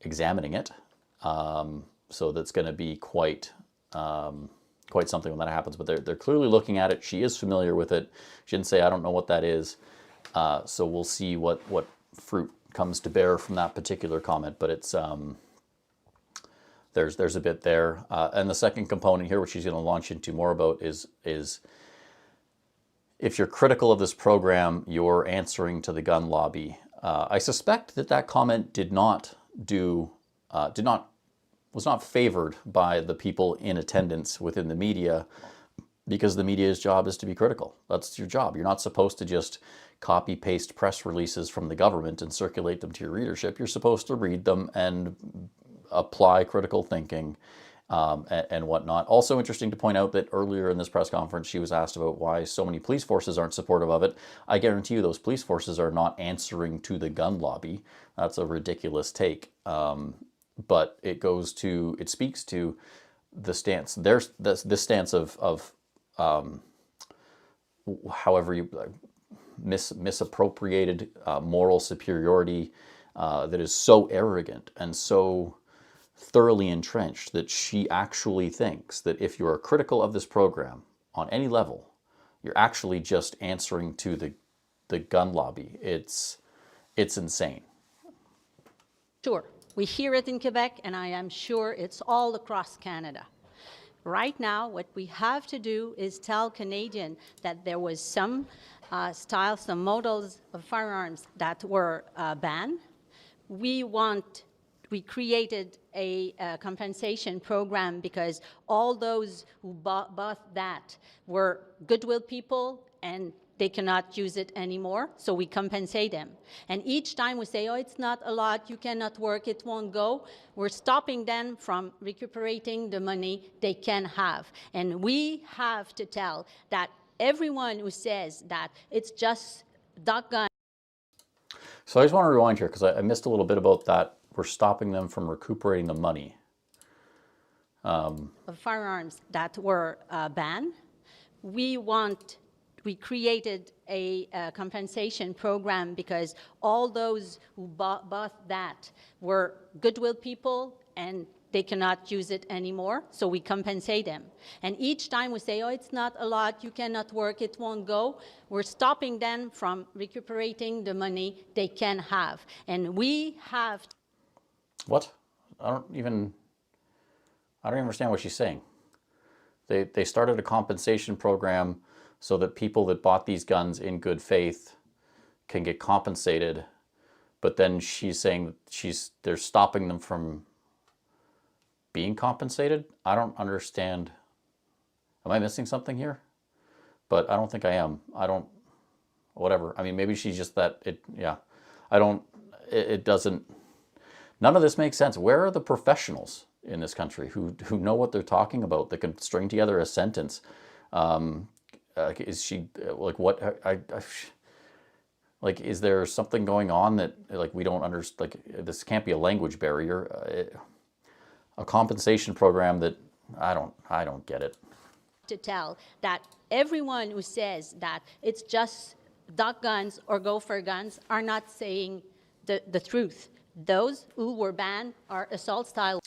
examining it. So that's going to be quite something when that happens. But they're clearly looking at it. She is familiar with it. She didn't say, I don't know what that is. So we'll see what fruit comes to bear from that particular comment. But it's there's a bit there. And the second component here, which she's going to launch into more about, is if you're critical of this program, you're answering to the gun lobby. I suspect that comment was not favored by the people in attendance within the media, because the media's job is to be critical. That's your job. You're not supposed to just copy paste press releases from the government and circulate them to your readership. You're supposed to read them and apply critical thinking and whatnot. Also interesting to point out that earlier in this press conference, she was asked about why so many police forces aren't supportive of it. I guarantee you those police forces are not answering to the gun lobby. That's a ridiculous take. But it speaks to the stance. There's this stance of however you misappropriated moral superiority that is so arrogant and so thoroughly entrenched that she actually thinks that if you are critical of this program on any level, you're actually just answering to the gun lobby. It's insane. Sure, we hear it in Quebec, and I am sure it's all across Canada. Right now, what we have to do is tell Canadians that there was some styles, some models of firearms that were banned. We created a compensation program because all those who bought that were goodwill people and they cannot use it anymore, so we compensate them. And each time we say, oh, it's not a lot, you cannot work, it won't go, we're stopping them from recuperating the money they can have. And we have to tell that everyone who says that it's just gun. So I just want to rewind here because I missed a little bit about that. We're stopping them from recuperating the money. Of firearms that were banned. We created a compensation program because all those who bought that were goodwill people and they cannot use it anymore, so we compensate them. And each time we say, oh, it's not a lot, you cannot work, it won't go, we're stopping them from recuperating the money they can have. And we have... What? I don't even understand what she's saying. They started a compensation program so that people that bought these guns in good faith can get compensated, but then she's saying they're stopping them from being compensated? I don't understand. Am I missing something here? But I don't think I am. Whatever. I mean, maybe she's just it doesn't, none of this makes sense. Where are the professionals in this country who know what they're talking about, that can string together a sentence? Is she, like, what, like, is there something going on that, like, we don't understand? Like, this can't be a language barrier. A compensation program that, I don't get it. To tell that everyone who says that it's just duck guns or gopher guns are not saying the truth. Those who were banned are assault style.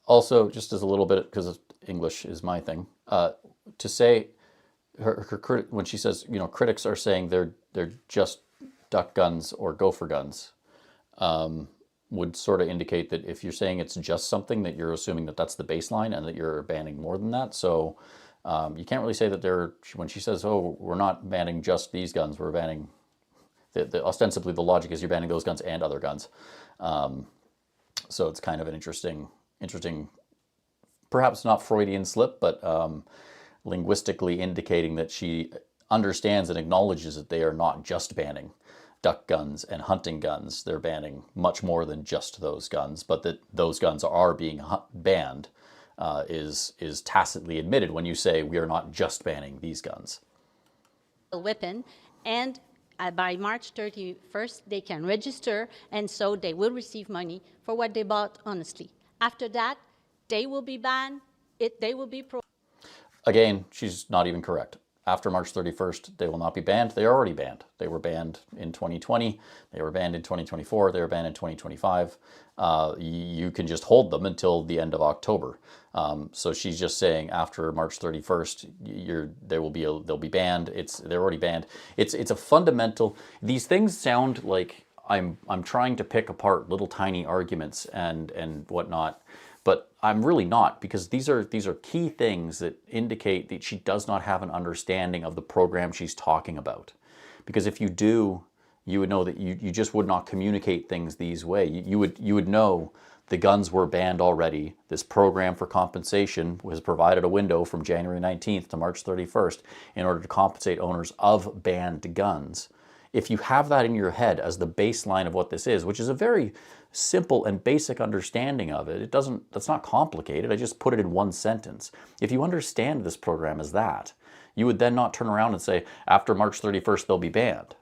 Also, just as a little bit, because English is my thing, to say when she says, critics are saying they're just duck guns or gopher guns, would sort of indicate that if you're saying it's just something, that you're assuming that that's the baseline and that you're banning more than that. So you can't really say that when she says, oh, we're not banning just these guns, we're banning, ostensibly the logic is you're banning those guns and other guns. So it's kind of an interesting, perhaps not Freudian slip, but linguistically indicating that she understands and acknowledges that they are not just banning duck guns and hunting guns. They're banning much more than just those guns, but that those guns are being banned is tacitly admitted when you say we are not just banning these guns. Weapon, and by March 31st, they can register, and so they will receive money for what they bought honestly. After that, they will be banned. They will be Again, she's not even correct. After March 31st, they will not be banned. They are already banned. They were banned in 2020. They were banned in 2024. They were banned in 2025. You can just hold them until the end of October. So she's just saying after March 31st, they'll be banned. They're already banned. It's a fundamental. These things sound like I'm trying to pick apart little tiny arguments and whatnot. But I'm really not, because these are key things that indicate that she does not have an understanding of the program she's talking about. Because if you do, you would know that you just would not communicate things these way. You would know the guns were banned already. This program for compensation was provided a window from January 19th to March 31st in order to compensate owners of banned guns. If you have that in your head as the baseline of what this is, which is a very simple and basic understanding of it, that's not complicated. I just put it in one sentence. If you understand this program as that, you would then not turn around and say, after March 31st, they'll be banned.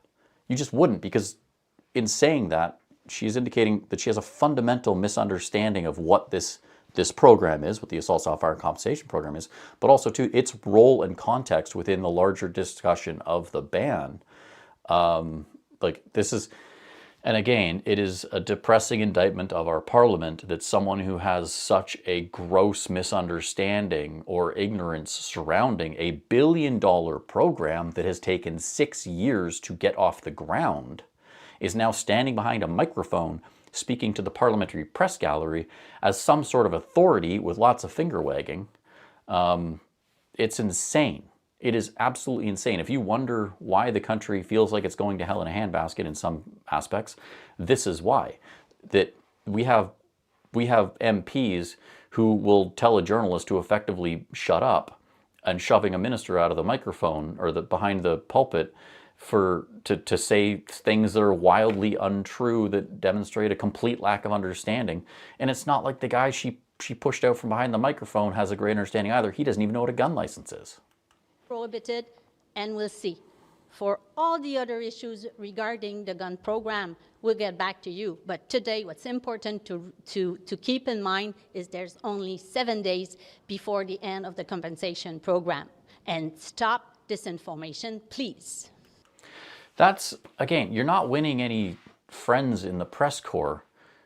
You just wouldn't, because in saying that, she's indicating that she has a fundamental misunderstanding of what this program is, what the Assault Style Firearm Compensation Program is, but also too its role and context within the larger discussion of the ban. And again, it is a depressing indictment of our parliament that someone who has such a gross misunderstanding or ignorance surrounding a $1 billion program that has taken 6 years to get off the ground is now standing behind a microphone speaking to the parliamentary press gallery as some sort of authority with lots of finger wagging. It's insane. It is absolutely insane. If you wonder why the country feels like it's going to hell in a handbasket in some aspects, this is why. That we have MPs who will tell a journalist to effectively shut up and shoving a minister out of the microphone or behind the pulpit to say things that are wildly untrue that demonstrate a complete lack of understanding. And it's not like the guy she pushed out from behind the microphone has a great understanding either. He doesn't even know what a gun license is. prohibited, and we'll see. For all the other issues regarding the gun program, we'll get back to you. But today, what's important to keep in mind is there's only 7 days before the end of the compensation program. And stop disinformation, please. That's, again, you're not winning any friends in the press corps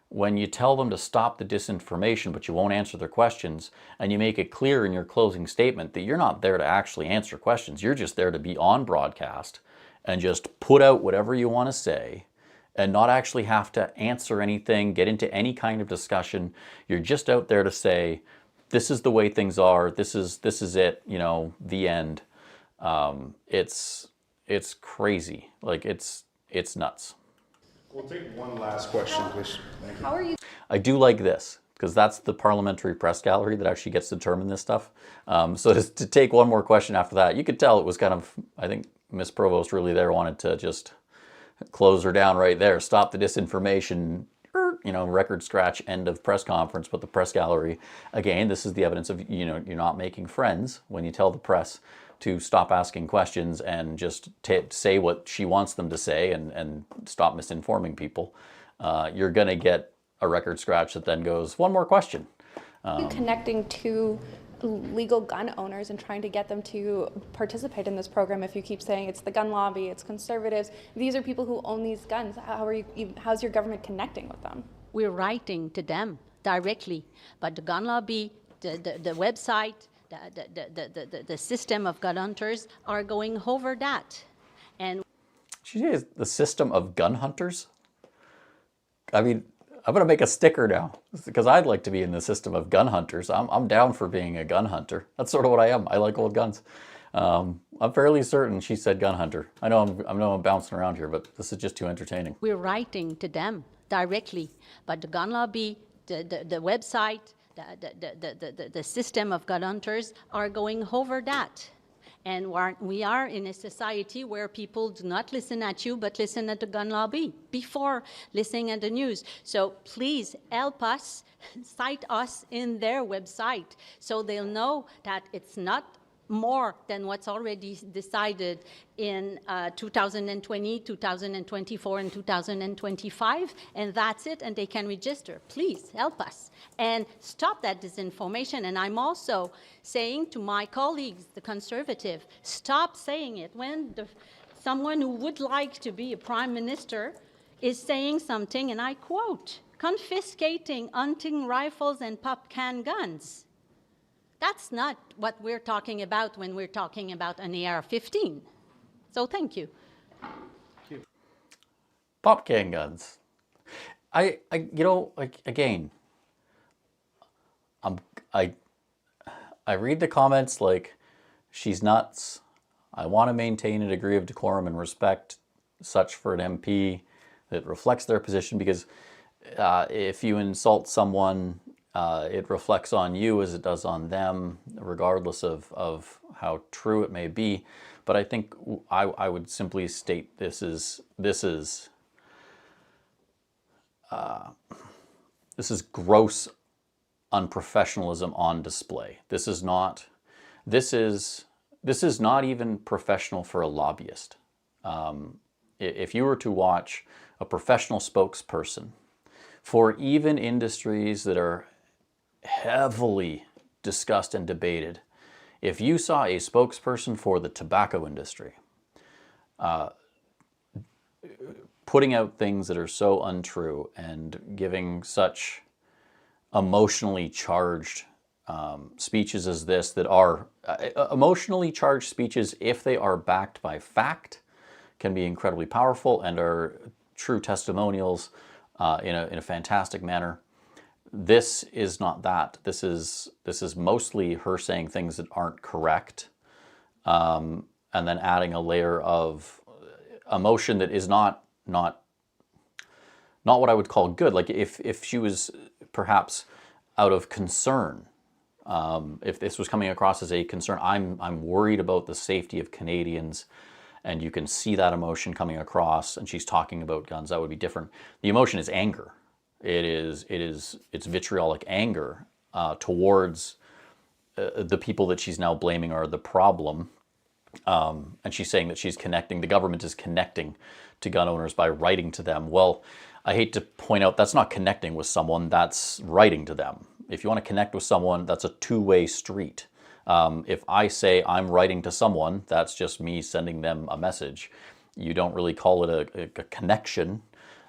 when you tell them to stop the disinformation, but you won't answer their questions, and you make it clear in your closing statement that you're not there to actually answer questions. You're just there to be on broadcast and just put out whatever you want to say and not actually have to answer anything, get into any kind of discussion. You're just out there to say, this is the way things are, this is it, the end. It's crazy. Like, it's nuts. We'll take one last question, please. How are you? I do like this, because that's the parliamentary press gallery that actually gets to determine this stuff. So to take one more question after that, you could tell it was kind of, I think Ms. Provost really there wanted to just close her down right there, stop the disinformation, record scratch, end of press conference. But the press gallery, again, this is the evidence of, you're not making friends when you tell the press to stop asking questions and just say what she wants them to say and stop misinforming people. You're going to get a record scratch that then goes, one more question. Connecting to legal gun owners and trying to get them to participate in this program, if you keep saying it's the gun lobby, it's conservatives, these are people who own these guns. How's your government connecting with them? We're writing to them directly, but the gun lobby, the website, the system of gun hunters are going over that. And She says the system of gun hunters? I mean, I'm going to make a sticker now because I'd like to be in the system of gun hunters. I'm down for being a gun hunter. That's sort of what I am. I like old guns. I'm fairly certain she said gun hunter. I know I'm bouncing around here, but this is just too entertaining. we're writing to them directly, but the gun lobby, the website, the system of gun hunters are going over that. And we are in a society where people do not listen at you, but listen at the gun lobby before listening at the news. So please help us, cite us in their website so they'll know that it's not more than what's already decided in 2020, 2024, and 2025, and that's it, and they can register. Please help us and stop that disinformation. And I'm also saying to my colleagues, the conservative, stop saying it when someone who would like to be a prime minister is saying something, and I quote, confiscating hunting rifles and pop can guns. That's not what we're talking about when we're talking about an AR-15. So thank you. Pop can guns. I you know, like, again, I read the comments like, she's nuts. I want to maintain a degree of decorum and respect such for an MP that reflects their position, because if you insult someone, it reflects on you as it does on them, regardless of how true it may be. But I think I would simply state this is gross unprofessionalism on display. This is not even professional for a lobbyist. If you were to watch a professional spokesperson for even industries that are heavily discussed and debated, if you saw a spokesperson for the tobacco industry putting out things that are so untrue and giving such emotionally charged speeches as this, that are emotionally charged speeches, if they are backed by fact, can be incredibly powerful and are true testimonials in a fantastic manner. This is not that. This is mostly her saying things that aren't correct, and then adding a layer of emotion that is not what I would call good. Like if she was perhaps out of concern, if this was coming across as a concern, I'm worried about the safety of Canadians, and you can see that emotion coming across, and she's talking about guns, that would be different. The emotion is anger. It's vitriolic anger towards the people that she's now blaming are the problem. And she's saying that she's connecting, the government is connecting to gun owners by writing to them. Well, I hate to point out, that's not connecting with someone, that's writing to them. If you want to connect with someone, that's a two-way street. If I say I'm writing to someone, that's just me sending them a message. You don't really call it a connection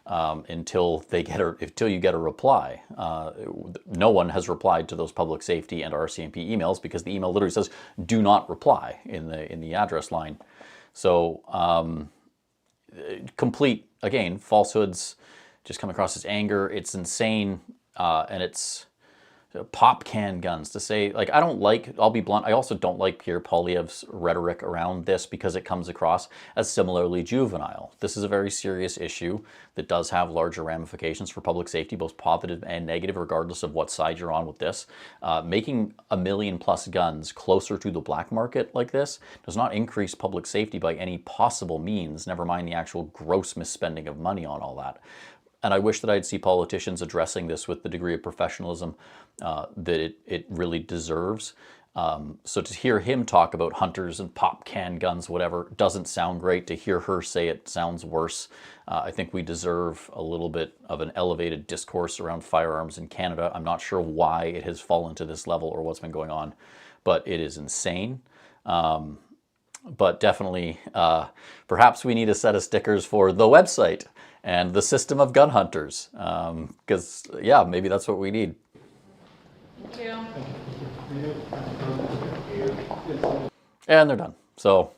until you get a reply. No one has replied to those public safety and RCMP emails, because the email literally says "do not reply" in the address line. So complete, again, falsehoods just come across as anger. It's insane, and it's pop can guns to say, like, I'll be blunt, I also don't like Pierre Poilievre's rhetoric around this, because it comes across as similarly juvenile. This is a very serious issue that does have larger ramifications for public safety, both positive and negative, regardless of what side you're on with this. Making 1 million+ guns closer to the black market like this does not increase public safety by any possible means, never mind the actual gross misspending of money on all that. And I wish that I'd see politicians addressing this with the degree of professionalism that it really deserves. So to hear him talk about hunters and pop can guns, whatever, doesn't sound great. To hear her say it sounds worse. I think we deserve a little bit of an elevated discourse around firearms in Canada. I'm not sure why it has fallen to this level or what's been going on, but it is insane. But definitely, perhaps we need a set of stickers for the website and the system of gun hunters, because, yeah, maybe that's what we need. Thank you. And they're done. So,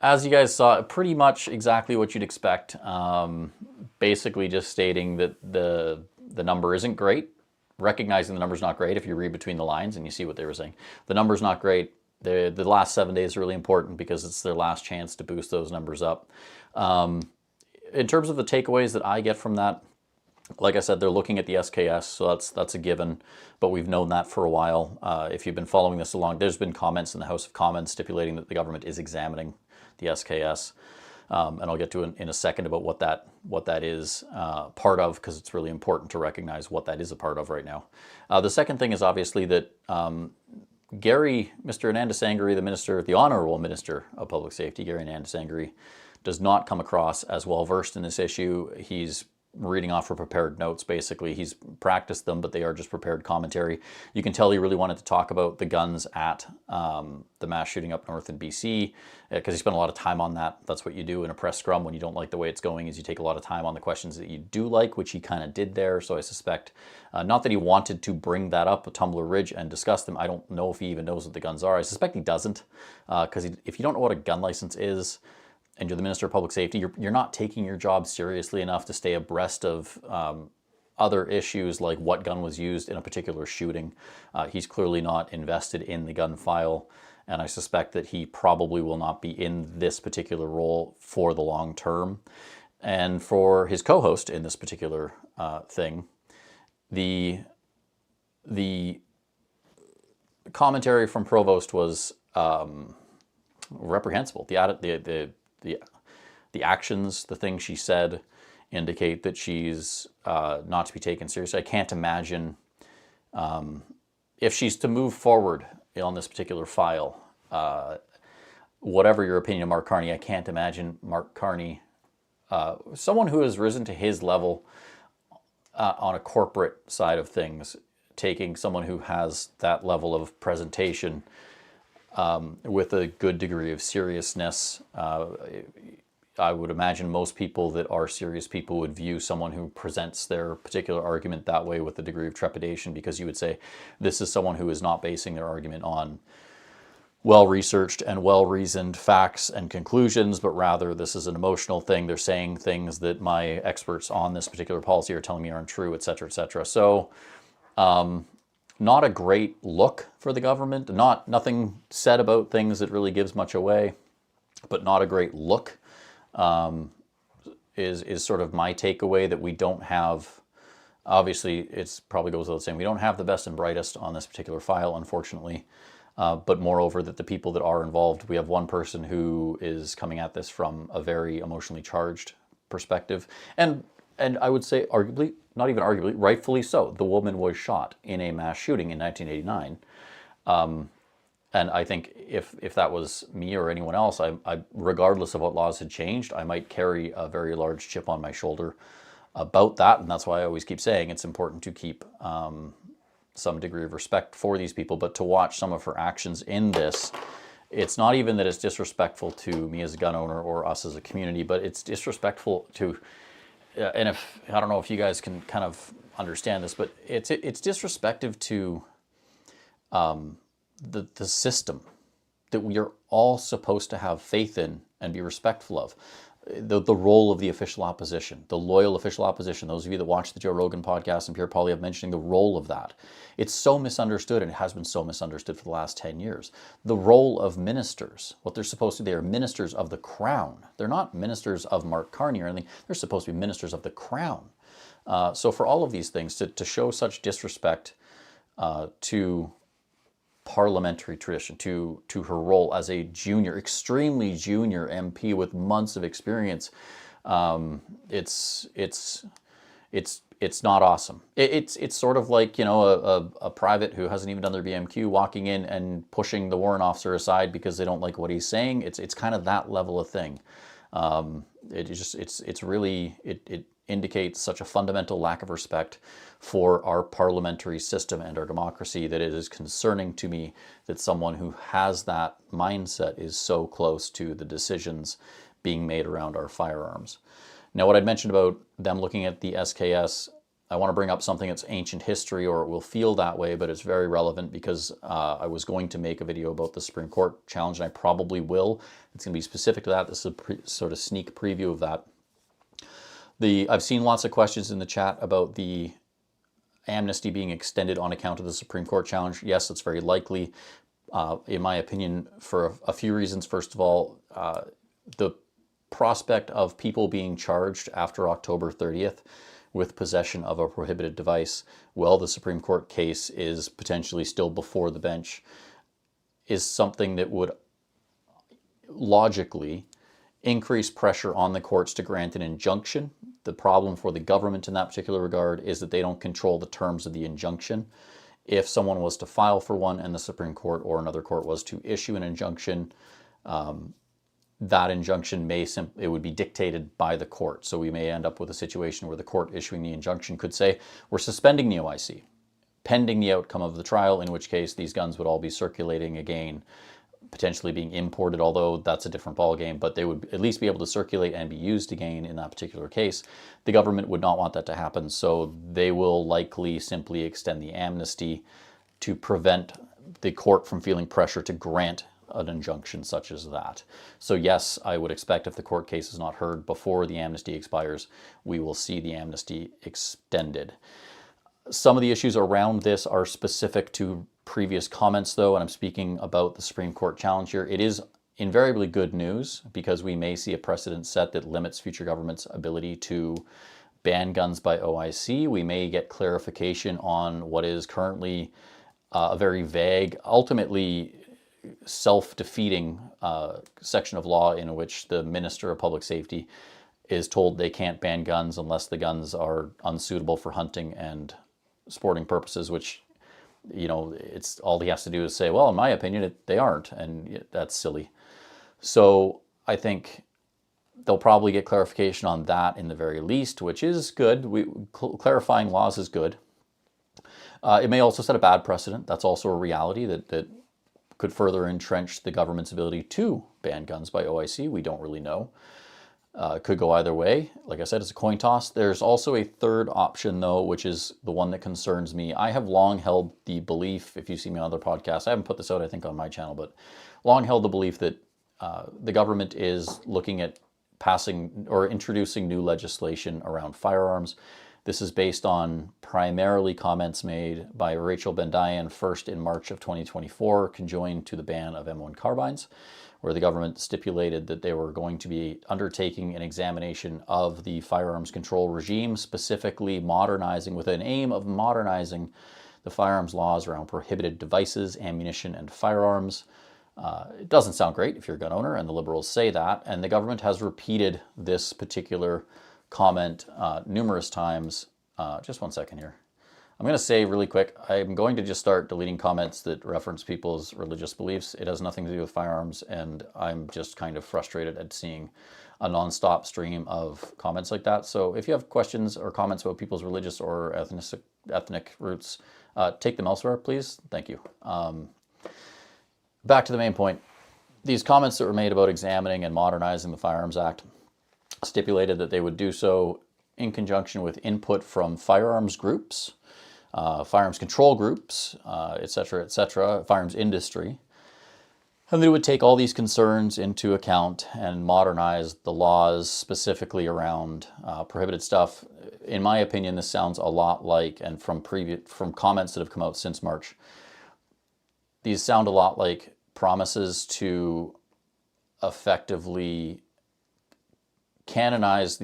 as you guys saw, pretty much exactly what you'd expect. Basically just stating that the number isn't great, recognizing the number's not great if you read between the lines and you see what they were saying. The number's not great. The last 7 days are really important because it's their last chance to boost those numbers up. In terms of the takeaways that I get from that, Like I said, they're looking at the SKS, so that's a given, but we've known that for a while. If you've been following this along, there's been comments in the House of Commons stipulating that the government is examining the SKS, and I'll get to in a second about what that is part of, because it's really important to recognize what that is a part of right now. The second thing is obviously that Mr. Anandasangaree, the minister, the Honourable Minister of Public Safety, Gary Anandasangaree, does not come across as well versed in this issue. He's reading off for prepared notes, basically. He's practiced them, but they are just prepared commentary. You can tell he really wanted to talk about the guns at the mass shooting up north in BC, because he spent a lot of time on that. That's what you do in a press scrum when you don't like the way it's going, is you take a lot of time on the questions that you do like, which he kind of did there. So I suspect, not that he wanted to bring that up at Tumbler Ridge and discuss them. I don't know if he even knows what the guns are. I suspect he doesn't, because if you don't know what a gun license is, and you're the Minister of Public Safety, you're not taking your job seriously enough to stay abreast of other issues like what gun was used in a particular shooting. He's clearly not invested in the gun file, and I suspect that he probably will not be in this particular role for the long term. And for his co-host in this particular thing, the commentary from Provost was reprehensible. The actions, the things she said, indicate that she's not to be taken seriously. I can't imagine if she's to move forward on this particular file, whatever your opinion of Mark Carney, I can't imagine Mark Carney, someone who has risen to his level on a corporate side of things, taking someone who has that level of presentation with a good degree of seriousness. I would imagine most people that are serious people would view someone who presents their particular argument that way with a degree of trepidation, because you would say this is someone who is not basing their argument on well-researched and well-reasoned facts and conclusions, but rather this is an emotional thing. They're saying things that my experts on this particular policy are telling me aren't true, et cetera, et cetera. So, not a great look for the government. Nothing said about things that really gives much away, but not a great look is sort of my takeaway, that we don't have, obviously it's probably goes without saying, we don't have the best and brightest on this particular file, unfortunately. But moreover, that the people that are involved, we have one person who is coming at this from a very emotionally charged perspective. And I would say arguably, not even arguably, rightfully so. The woman was shot in a mass shooting in 1989. And I think if that was me or anyone else, I regardless of what laws had changed, I might carry a very large chip on my shoulder about that. And that's why I always keep saying it's important to keep some degree of respect for these people. But to watch some of her actions in this, it's not even that it's disrespectful to me as a gun owner or us as a community, but it's disrespectful to, and if, I don't know if you guys can kind of understand this, but it's disrespectful to the system that we are all supposed to have faith in and be respectful of. The role of the official opposition, the loyal official opposition. Those of you that watch the Joe Rogan podcast and Pierre Poilievre mentioning the role of that. It's so misunderstood, and it has been so misunderstood for the last 10 years. The role of ministers, what they're supposed to be, they are ministers of the crown. They're not ministers of Mark Carney or anything. They're supposed to be ministers of the crown. So for all of these things, to show such disrespect to parliamentary tradition, to her role as a junior, extremely junior MP with months of experience, it's not awesome. It's sort of like, you know, a private who hasn't even done their BMQ walking in and pushing the warrant officer aside because they don't like what he's saying. It's kind of that level of thing. It really indicates such a fundamental lack of respect for our parliamentary system and our democracy that it is concerning to me that someone who has that mindset is so close to the decisions being made around our firearms. Now, what I'd mentioned about them looking at the SKS, I want to bring up something that's ancient history, or it will feel that way, but it's very relevant because I was going to make a video about the Supreme Court challenge, and I probably will. It's going to be specific to that. This is a sort of sneak preview of that. I've seen lots of questions in the chat about the amnesty being extended on account of the Supreme Court challenge. Yes, it's very likely, in my opinion, for a few reasons. First of all, the prospect of people being charged after October 30th with possession of a prohibited device while the Supreme Court case is potentially still before the bench is something that would logically increase pressure on the courts to grant an injunction. The problem for the government in that particular regard is that they don't control the terms of the injunction. If someone was to file for one and the Supreme Court or another court was to issue an injunction, that injunction it would be dictated by the court. So we may end up with a situation where the court issuing the injunction could say, we're suspending the OIC, pending the outcome of the trial, in which case these guns would all be circulating again, potentially being imported, although that's a different ballgame, but they would at least be able to circulate and be used again in that particular case. The government would not want that to happen, so they will likely simply extend the amnesty to prevent the court from feeling pressure to grant an injunction such as that. So yes, I would expect if the court case is not heard before the amnesty expires, we will see the amnesty extended. Some of the issues around this are specific to previous comments though, and I'm speaking about the Supreme Court challenge here. It is invariably good news because we may see a precedent set that limits future governments' ability to ban guns by OIC. We may get clarification on what is currently a very vague, ultimately self-defeating section of law in which the Minister of Public Safety is told they can't ban guns unless the guns are unsuitable for hunting and sporting purposes, which, you know, it's all he has to do is say, well, in my opinion, they aren't, and that's silly. So I think they'll probably get clarification on that in the very least, which is good. Clarifying laws is good. It may also set a bad precedent. That's also a reality that could further entrench the government's ability to ban guns by OIC. We don't really know. It could go either way. Like I said, it's a coin toss. There's also a third option, though, which is the one that concerns me. I have long held the belief, if you see me on other podcasts, I haven't put this out, I think, on my channel, but long held the belief that the government is looking at passing or introducing new legislation around firearms. This is based on primarily comments made by Rachel Bendayan first in March of 2024, conjoined to the ban of M1 carbines, where the government stipulated that they were going to be undertaking an examination of the firearms control regime, specifically modernizing, with an aim of modernizing the firearms laws around prohibited devices, ammunition, and firearms. It doesn't sound great if you're a gun owner, and the Liberals say that, and the government has repeated this particular comment numerous times. Just one second here. I'm going to say really quick, I'm going to just start deleting comments that reference people's religious beliefs. It has nothing to do with firearms, and I'm just kind of frustrated at seeing a non-stop stream of comments like that. So if you have questions or comments about people's religious or ethnic roots, take them elsewhere, please. Thank you. Back to the main point. These comments that were made about examining and modernizing the Firearms Act stipulated that they would do so in conjunction with input from firearms groups, firearms control groups, etc., firearms industry. And they would take all these concerns into account and modernize the laws specifically around prohibited stuff. In my opinion, this sounds a lot like, and from comments that have come out since March, these sound a lot like promises to effectively canonize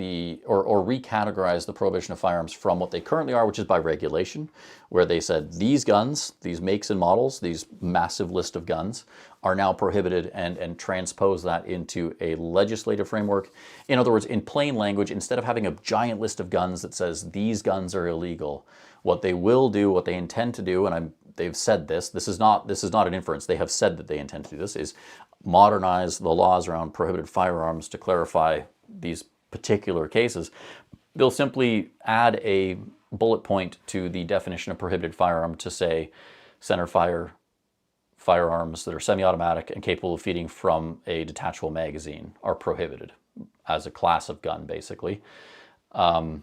or recategorize the prohibition of firearms from what they currently are, which is by regulation, where they said these guns, these makes and models, these massive list of guns are now prohibited, and transpose that into a legislative framework. In other words, in plain language, instead of having a giant list of guns that says these guns are illegal, what they will do, what they intend to do, and they've said this is not an inference, they have said that they intend to do this, is modernize the laws around prohibited firearms to clarify these particular cases. They'll simply add a bullet point to the definition of prohibited firearm to say center fire firearms that are semi-automatic and capable of feeding from a detachable magazine are prohibited as a class of gun, basically. And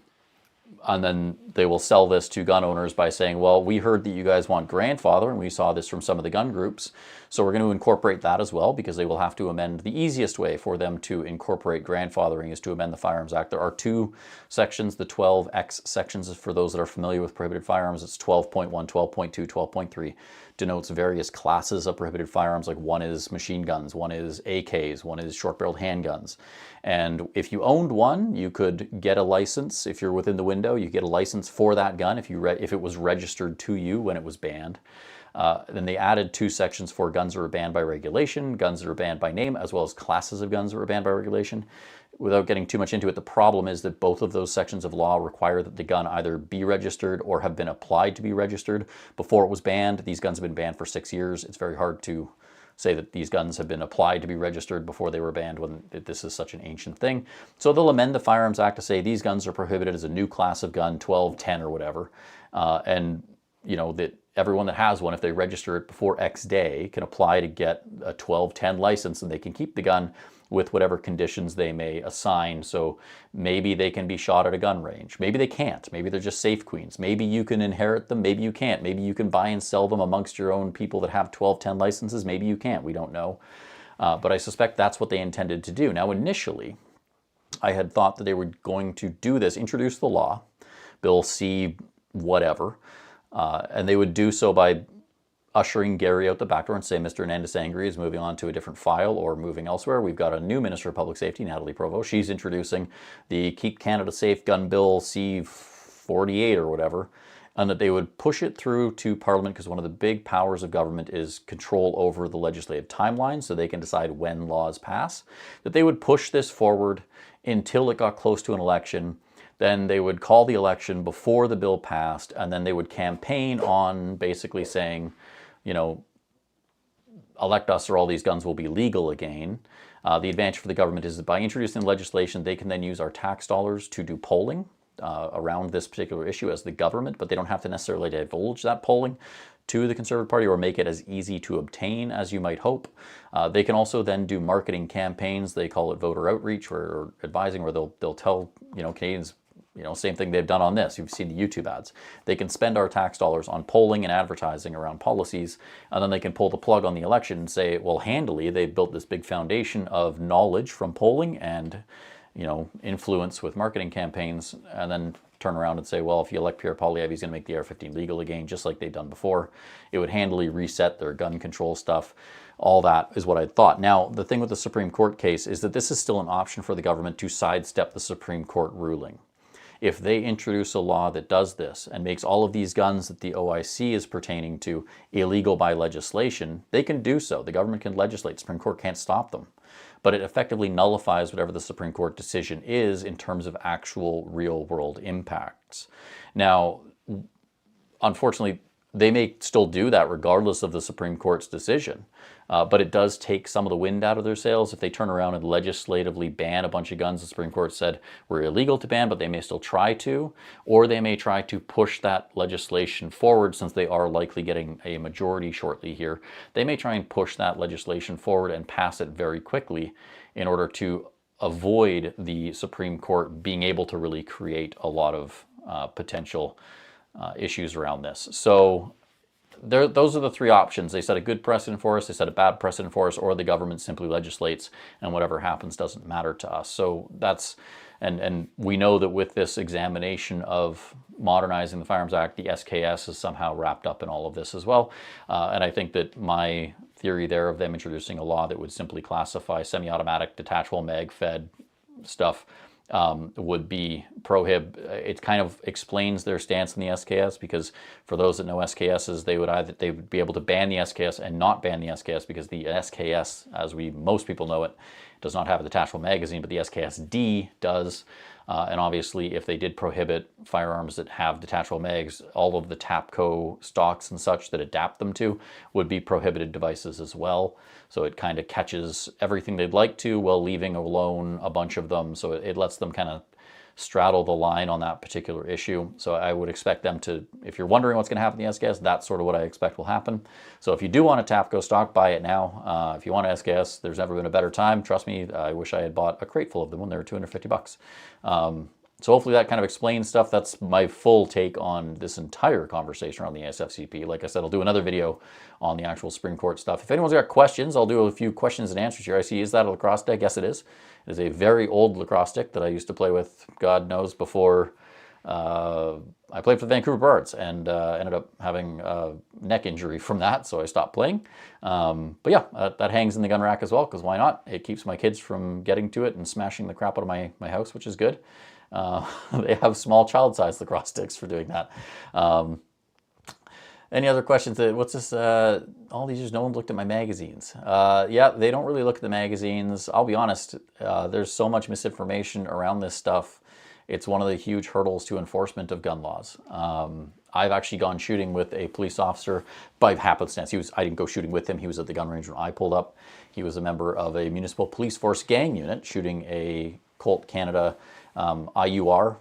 then they will sell this to gun owners by saying, well, we heard that you guys want grandfather, and we saw this from some of the gun groups, So we're going to incorporate that as well, because they will have to amend. The easiest way for them to incorporate grandfathering is to amend the Firearms Act. There are two sections, the 12X sections, for those that are familiar with prohibited firearms. It's 12.1, 12.2, 12.3. Denotes various classes of prohibited firearms, like one is machine guns, one is AKs, one is short-barreled handguns. And if you owned one, you could get a license. If you're within the window, you get a license for that gun if it was registered to you when it was banned. Then they added two sections for guns that are banned by regulation, guns that are banned by name, as well as classes of guns that are banned by regulation. Without getting too much into it, the problem is that both of those sections of law require that the gun either be registered or have been applied to be registered before it was banned. These guns have been banned for 6 years. It's very hard to say that these guns have been applied to be registered before they were banned when this is such an ancient thing. So they'll amend the Firearms Act to say these guns are prohibited as a new class of gun, 1210 or whatever, and that everyone that has one, if they register it before X day, can apply to get a 1210 license, and they can keep the gun with whatever conditions they may assign. So maybe they can be shot at a gun range. Maybe they can't. Maybe they're just safe queens. Maybe you can inherit them. Maybe you can't. Maybe you can buy and sell them amongst your own people that have 1210 licenses. Maybe you can't. We don't know. But I suspect that's what they intended to do. Now, initially, I had thought that they were going to do this, introduce the law, Bill C whatever, and they would do so by ushering Gary out the back door and say, Mr. Anandasangaree is moving on to a different file or moving elsewhere. We've got a new Minister of Public Safety, Nathalie Provost. She's introducing the Keep Canada Safe Gun Bill C-48 or whatever, and that they would push it through to Parliament, because one of the big powers of government is control over the legislative timeline, so they can decide when laws pass, that they would push this forward until it got close to an election. Then they would call the election before the bill passed, and then they would campaign on basically saying, elect us or all these guns will be legal again. The advantage for the government is that by introducing legislation, they can then use our tax dollars to do polling around this particular issue as the government, but they don't have to necessarily divulge that polling to the Conservative Party or make it as easy to obtain as you might hope. They can also then do marketing campaigns. They call it voter outreach or advising, where they'll tell Canadians, same thing they've done on this. You've seen the YouTube ads. They can spend our tax dollars on polling and advertising around policies, and then they can pull the plug on the election and say, well, handily, they've built this big foundation of knowledge from polling and, influence with marketing campaigns, and then turn around and say, well, if you elect Pierre Poilievre, he's going to make the AR-15 legal again, just like they've done before. It would handily reset their gun control stuff. All that is what I thought. Now, the thing with the Supreme Court case is that this is still an option for the government to sidestep the Supreme Court ruling. If they introduce a law that does this and makes all of these guns that the OIC is pertaining to illegal by legislation, they can do so. The government can legislate. The Supreme Court can't stop them. But it effectively nullifies whatever the Supreme Court decision is in terms of actual real-world impacts. Now, unfortunately, they may still do that regardless of the Supreme Court's decision. But it does take some of the wind out of their sails if they turn around and legislatively ban a bunch of guns the Supreme Court said were illegal to ban, but they may still try to, or they may try to push that legislation forward, since they are likely getting a majority shortly here. They may try and push that legislation forward and pass it very quickly in order to avoid the Supreme Court being able to really create a lot of potential issues around this. So those are the three options. They set a good precedent for us, they set a bad precedent for us, or the government simply legislates and whatever happens doesn't matter to us. So that's, and we know that with this examination of modernizing the Firearms Act, the SKS is somehow wrapped up in all of this as well. And I think that my theory there of them introducing a law that would simply classify semi-automatic, detachable, mag-fed stuff would be prohib. It kind of explains their stance in the SKS, because for those that know SKSs, they would be able to ban the SKS and not ban the SKS, because the SKS, as most people know it, does not have a detachable magazine, but the SKSD does. And obviously, if they did prohibit firearms that have detachable mags, all of the TAPCO stocks and such that adapt them to would be prohibited devices as well. So it kind of catches everything they'd like to while leaving alone a bunch of them. So it lets them kind of straddle the line on that particular issue. So I would expect them to, if you're wondering what's going to happen in the SKS, that's sort of what I expect will happen. So if you do want a TAPCO stock, buy it now. If you want an SKS, there's never been a better time. Trust me, I wish I had bought a crate full of them when they were $250. So hopefully that kind of explains stuff. That's my full take on this entire conversation around the ASFCP. Like I said, I'll do another video on the actual Supreme Court stuff. If anyone's got questions, I'll do a few questions and answers here. I see, is that a lacrosse stick? Yes, it is. It is a very old lacrosse stick that I used to play with, God knows, before I played for the Vancouver Birds, and ended up having a neck injury from that, so I stopped playing. But yeah, that hangs in the gun rack as well, because why not? It keeps my kids from getting to it and smashing the crap out of my house, which is good. They have small child-sized lacrosse sticks for doing that. Any other questions? What's this? All these years, no one looked at my magazines. Yeah, they don't really look at the magazines. I'll be honest, there's so much misinformation around this stuff. It's one of the huge hurdles to enforcement of gun laws. I've actually gone shooting with a police officer by happenstance. I didn't go shooting with him. He was at the gun range when I pulled up. He was a member of a municipal police force gang unit shooting a Colt Canada IUR,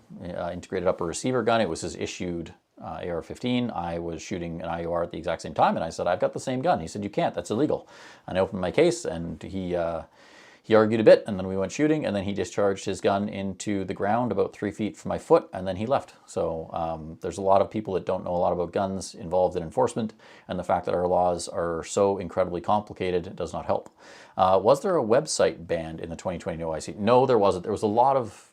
integrated upper receiver gun. It was his issued AR-15. I was shooting an IUR at the exact same time, and I said, I've got the same gun. He said, you can't, that's illegal. And I opened my case, and he argued a bit, and then we went shooting, and then he discharged his gun into the ground about 3 feet from my foot, and then he left. So there's a lot of people that don't know a lot about guns involved in enforcement, and the fact that our laws are so incredibly complicated does not help. Was there a website banned in the 2020 OIC? No, there wasn't. There was a lot of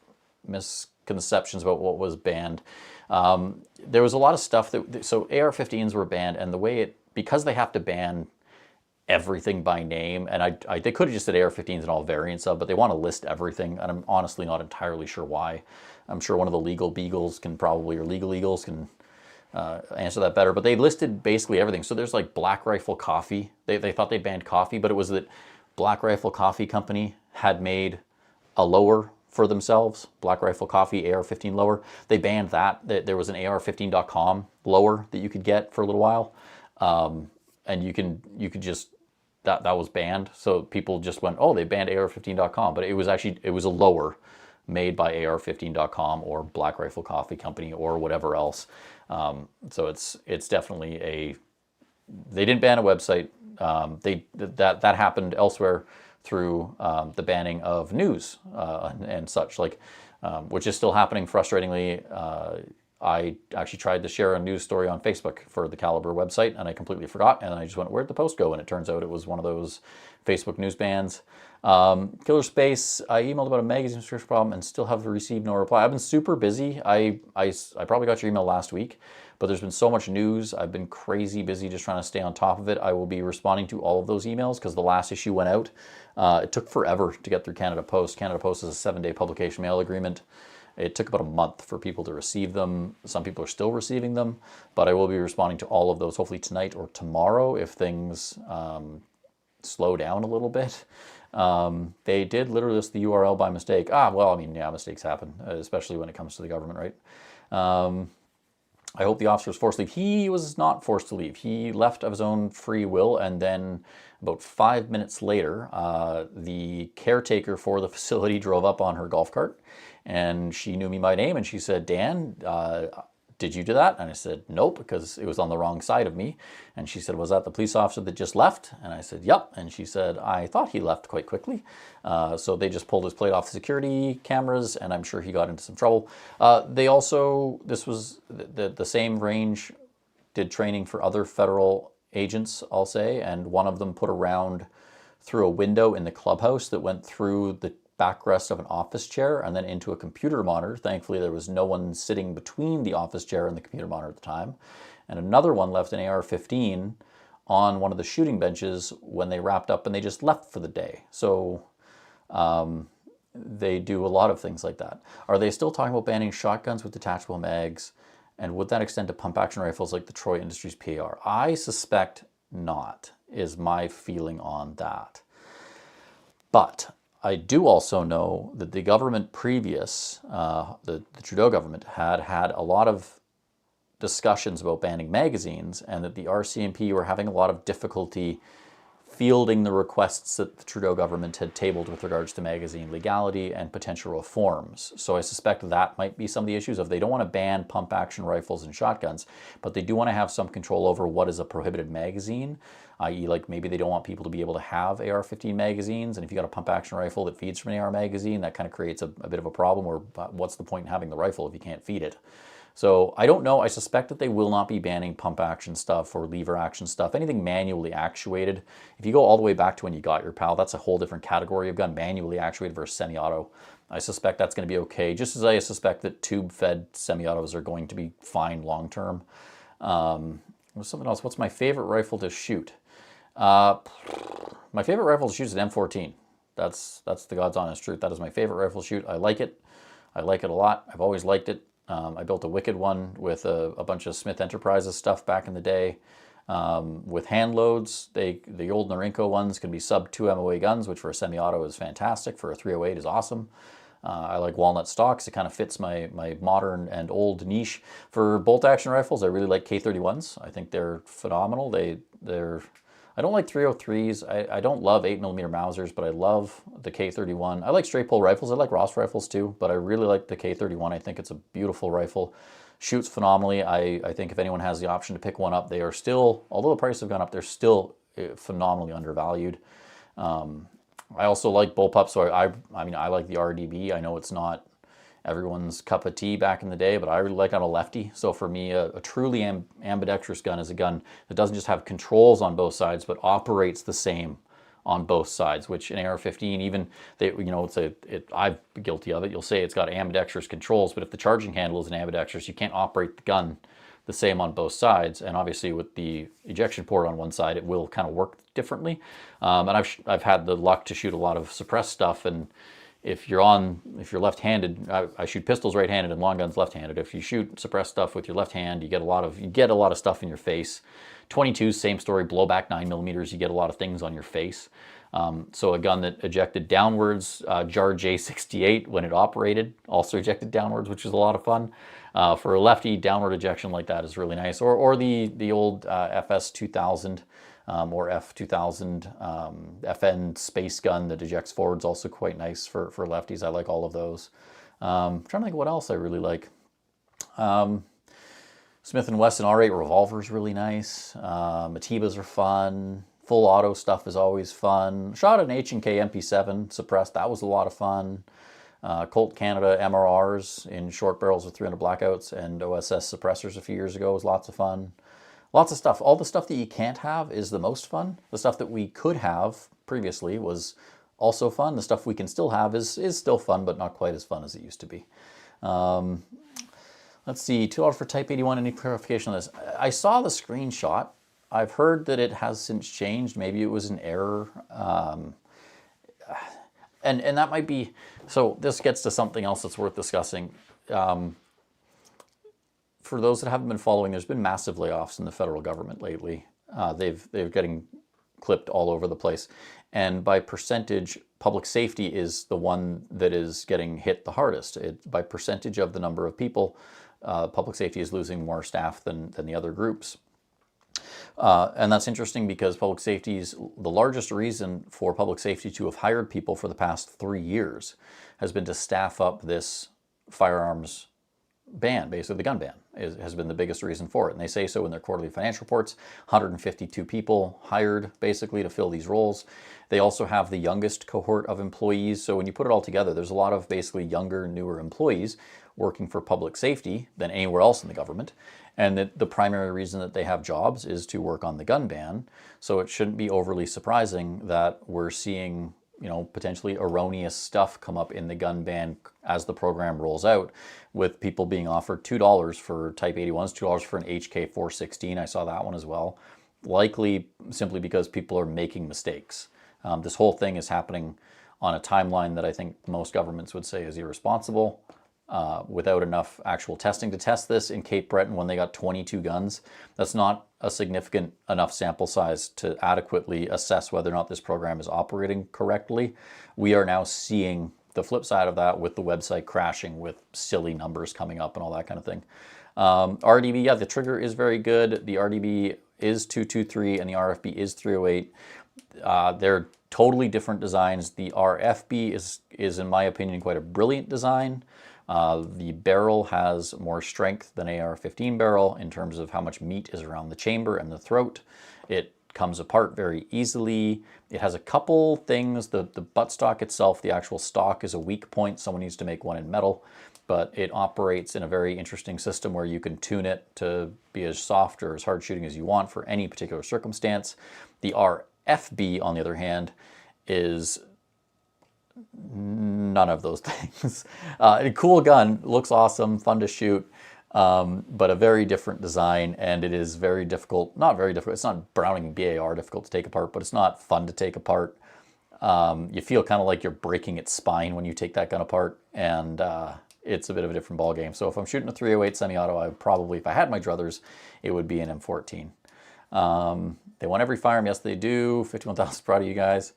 misconceptions about what was banned. There was a lot of stuff so AR-15s were banned, and the way because they have to ban everything by name, and they could have just said AR-15s and all variants of, but they want to list everything, and I'm honestly not entirely sure why. I'm sure one of the legal beagles can probably, or legal eagles can answer that better, but they listed basically everything. So there's like Black Rifle Coffee. They thought they banned coffee, but it was that Black Rifle Coffee Company had made a lower for themselves, Black Rifle Coffee AR-15 lower. They banned that. There was an AR-15.com lower that you could get for a little while, and you could just that was banned. So people just went, oh, they banned AR-15.com, but it was a lower made by AR-15.com or Black Rifle Coffee Company or whatever else. So it's definitely they didn't ban a website. That happened elsewhere through the banning of news and such, which is still happening frustratingly. I actually tried to share a news story on Facebook for the Caliber website, and I completely forgot, and I just went, where'd the post go? And it turns out it was one of those Facebook news bans. Killer Space, I emailed about a magazine subscription problem and still have received no reply. I've been super busy. I probably got your email last week, but there's been so much news. I've been crazy busy just trying to stay on top of it. I will be responding to all of those emails because the last issue went out. It took forever to get through Canada Post. Canada Post is a 7-day publication mail agreement. It took about a month for people to receive them. Some people are still receiving them, but I will be responding to all of those hopefully tonight or tomorrow if things slow down a little bit. They did literally list the URL by mistake. Well, I mean, yeah, mistakes happen, especially when it comes to the government, right? I hope the officer was forced to leave. He was not forced to leave. He left of his own free will, and then about 5 minutes later, the caretaker for the facility drove up on her golf cart, and she knew me by name, and she said, Dan, did you do that? And I said, nope, because it was on the wrong side of me. And she said, was that the police officer that just left? And I said, yep. And she said, I thought he left quite quickly. So they just pulled his plate off the security cameras, and I'm sure he got into some trouble. They also, this was the same range, did training for other federal agents, I'll say, and one of them put a round through a window in the clubhouse that went through the backrest of an office chair and then into a computer monitor. Thankfully, there was no one sitting between the office chair and the computer monitor at the time. And another one left an AR-15 on one of the shooting benches when they wrapped up, and they just left for the day. So they do a lot of things like that. Are they still talking about banning shotguns with detachable mags? And would that extend to pump action rifles like the Troy Industries PAR? I suspect not, is my feeling on that. But I do also know that the government previous, the Trudeau government, had a lot of discussions about banning magazines, and that the RCMP were having a lot of difficulty fielding the requests that the Trudeau government had tabled with regards to magazine legality and potential reforms. So I suspect that might be some of the issues of they don't want to ban pump action rifles and shotguns, but they do want to have some control over what is a prohibited magazine, i.e. like maybe they don't want people to be able to have AR-15 magazines, and if you got a pump action rifle that feeds from an AR magazine, that kind of creates a bit of a problem, or what's the point in having the rifle if you can't feed it? So I don't know. I suspect that they will not be banning pump action stuff or lever action stuff, anything manually actuated. If you go all the way back to when you got your PAL, that's a whole different category of gun, manually actuated versus semi-auto. I suspect that's going to be okay, just as I suspect that tube-fed semi-autos are going to be fine long-term. There's something else. What's my favorite rifle to shoot? My favorite rifle to shoot is an M14. That's the God's honest truth. That is my favorite rifle to shoot. I like it. I like it a lot. I've always liked it. I built a Wicked one with a bunch of Smith Enterprises stuff back in the day. With hand loads, the old Norinco ones can be sub 2 MOA guns, which for a semi-auto is fantastic. For a 308 is awesome. I like walnut stocks. It kind of fits my modern and old niche. For bolt action rifles, I really like K31s. I think they're phenomenal. I don't like 303s. I don't love 8mm Mausers, but I love the K31. I like straight pull rifles. I like Ross rifles too, but I really like the K31. I think it's a beautiful rifle. Shoots phenomenally. I think if anyone has the option to pick one up, they are still, although the prices have gone up, they're still phenomenally undervalued. I also like bullpup, so I mean, I like the RDB. I know it's not everyone's cup of tea back in the day, but I really like. I'm a lefty, so for me a truly ambidextrous gun is a gun that doesn't just have controls on both sides but operates the same on both sides, which in AR-15 even I've been guilty of it. You'll say it's got ambidextrous controls, but if the charging handle is an ambidextrous, you can't operate the gun the same on both sides, and obviously with the ejection port on one side it will kind of work differently. And I've had the luck to shoot a lot of suppressed stuff, and if you're left-handed, I shoot pistols right-handed and long guns left-handed. If you shoot suppressed stuff with your left hand, you get a lot of stuff in your face. 22s, same story, blowback 9mm, you get a lot of things on your face. So a gun that ejected downwards, JAR J68 when it operated, also ejected downwards, which is a lot of fun. For a lefty, downward ejection like that is really nice. Or the old FS 2000. Or F2000 FN space gun that ejects forward is also quite nice for lefties. I like all of those. I'm trying to think what else I really like. Smith & Wesson R8 revolver is really nice. Matibas are fun. Full auto stuff is always fun. Shot an H&K MP7 suppressed. That was a lot of fun. Colt Canada MRRs in short barrels with 300 blackouts and OSS suppressors a few years ago was lots of fun. Lots of stuff. All the stuff that you can't have is the most fun. The stuff that we could have previously was also fun. The stuff we can still have is still fun, but not quite as fun as it used to be. Let's see, $2 for Type 81. Any clarification on this? I saw the screenshot. I've heard that it has since changed. Maybe it was an error. And that might be... So this gets to something else that's worth discussing. For those that haven't been following, there's been massive layoffs in the federal government lately. They're getting clipped all over the place. And by percentage, public safety is the one that is getting hit the hardest. By percentage of the number of people, public safety is losing more staff than the other groups. And that's interesting because public safety is the largest reason for public safety to have hired people for the past 3 years has been to staff up this firearms ban. Basically the gun ban has been the biggest reason for it, and they say so in their quarterly financial reports. 152 people hired basically to fill these roles. They also have the youngest cohort of employees, so when you put it all together, there's a lot of basically younger, newer employees working for public safety than anywhere else in the government, and that the primary reason that they have jobs is to work on the gun ban. So it shouldn't be overly surprising that we're seeing potentially erroneous stuff come up in the gun ban as the program rolls out, with people being offered $2 for Type 81s, $2 for an HK 416. I saw that one as well. Likely simply because people are making mistakes. This whole thing is happening on a timeline that I think most governments would say is irresponsible. Without enough actual testing to test this. In Cape Breton, when they got 22 guns, that's not a significant enough sample size to adequately assess whether or not this program is operating correctly. We are now seeing the flip side of that with the website crashing, with silly numbers coming up and all that kind of thing. RDB, yeah, the trigger is very good. The RDB is 223 and the RFB is 308. They're totally different designs. The RFB is in my opinion, quite a brilliant design. The barrel has more strength than AR-15 barrel in terms of how much meat is around the chamber and the throat. It comes apart very easily. It has a couple things. The buttstock itself, the actual stock, is a weak point. Someone needs to make one in metal, but it operates in a very interesting system where you can tune it to be as soft or as hard shooting as you want for any particular circumstance. The RFB, on the other hand, is none of those things. A cool gun, looks awesome, fun to shoot, but a very different design, and it is very difficult, not very difficult, it's not Browning BAR difficult to take apart, but it's not fun to take apart. You feel kind of like you're breaking its spine when you take that gun apart, and it's a bit of a different ball game. So if I'm shooting a 308 semi-auto, I would probably, if I had my druthers, it would be an M14. They want every firearm, yes they do. 51,000, proud of you guys.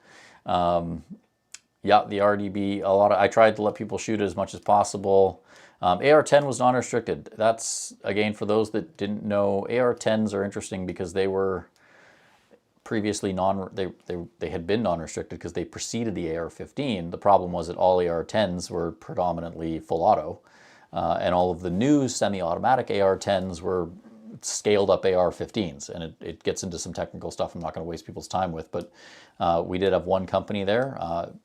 Yeah, the RDB, I tried to let people shoot it as much as possible. AR-10 was non-restricted. That's, again, for those that didn't know, AR-10s are interesting because they were previously they had been non-restricted because they preceded the AR-15. The problem was that all AR-10s were predominantly full auto, and all of the new semi-automatic AR-10s were scaled up AR-15s, and it gets into some technical stuff I'm not going to waste people's time with, but we did have one company there,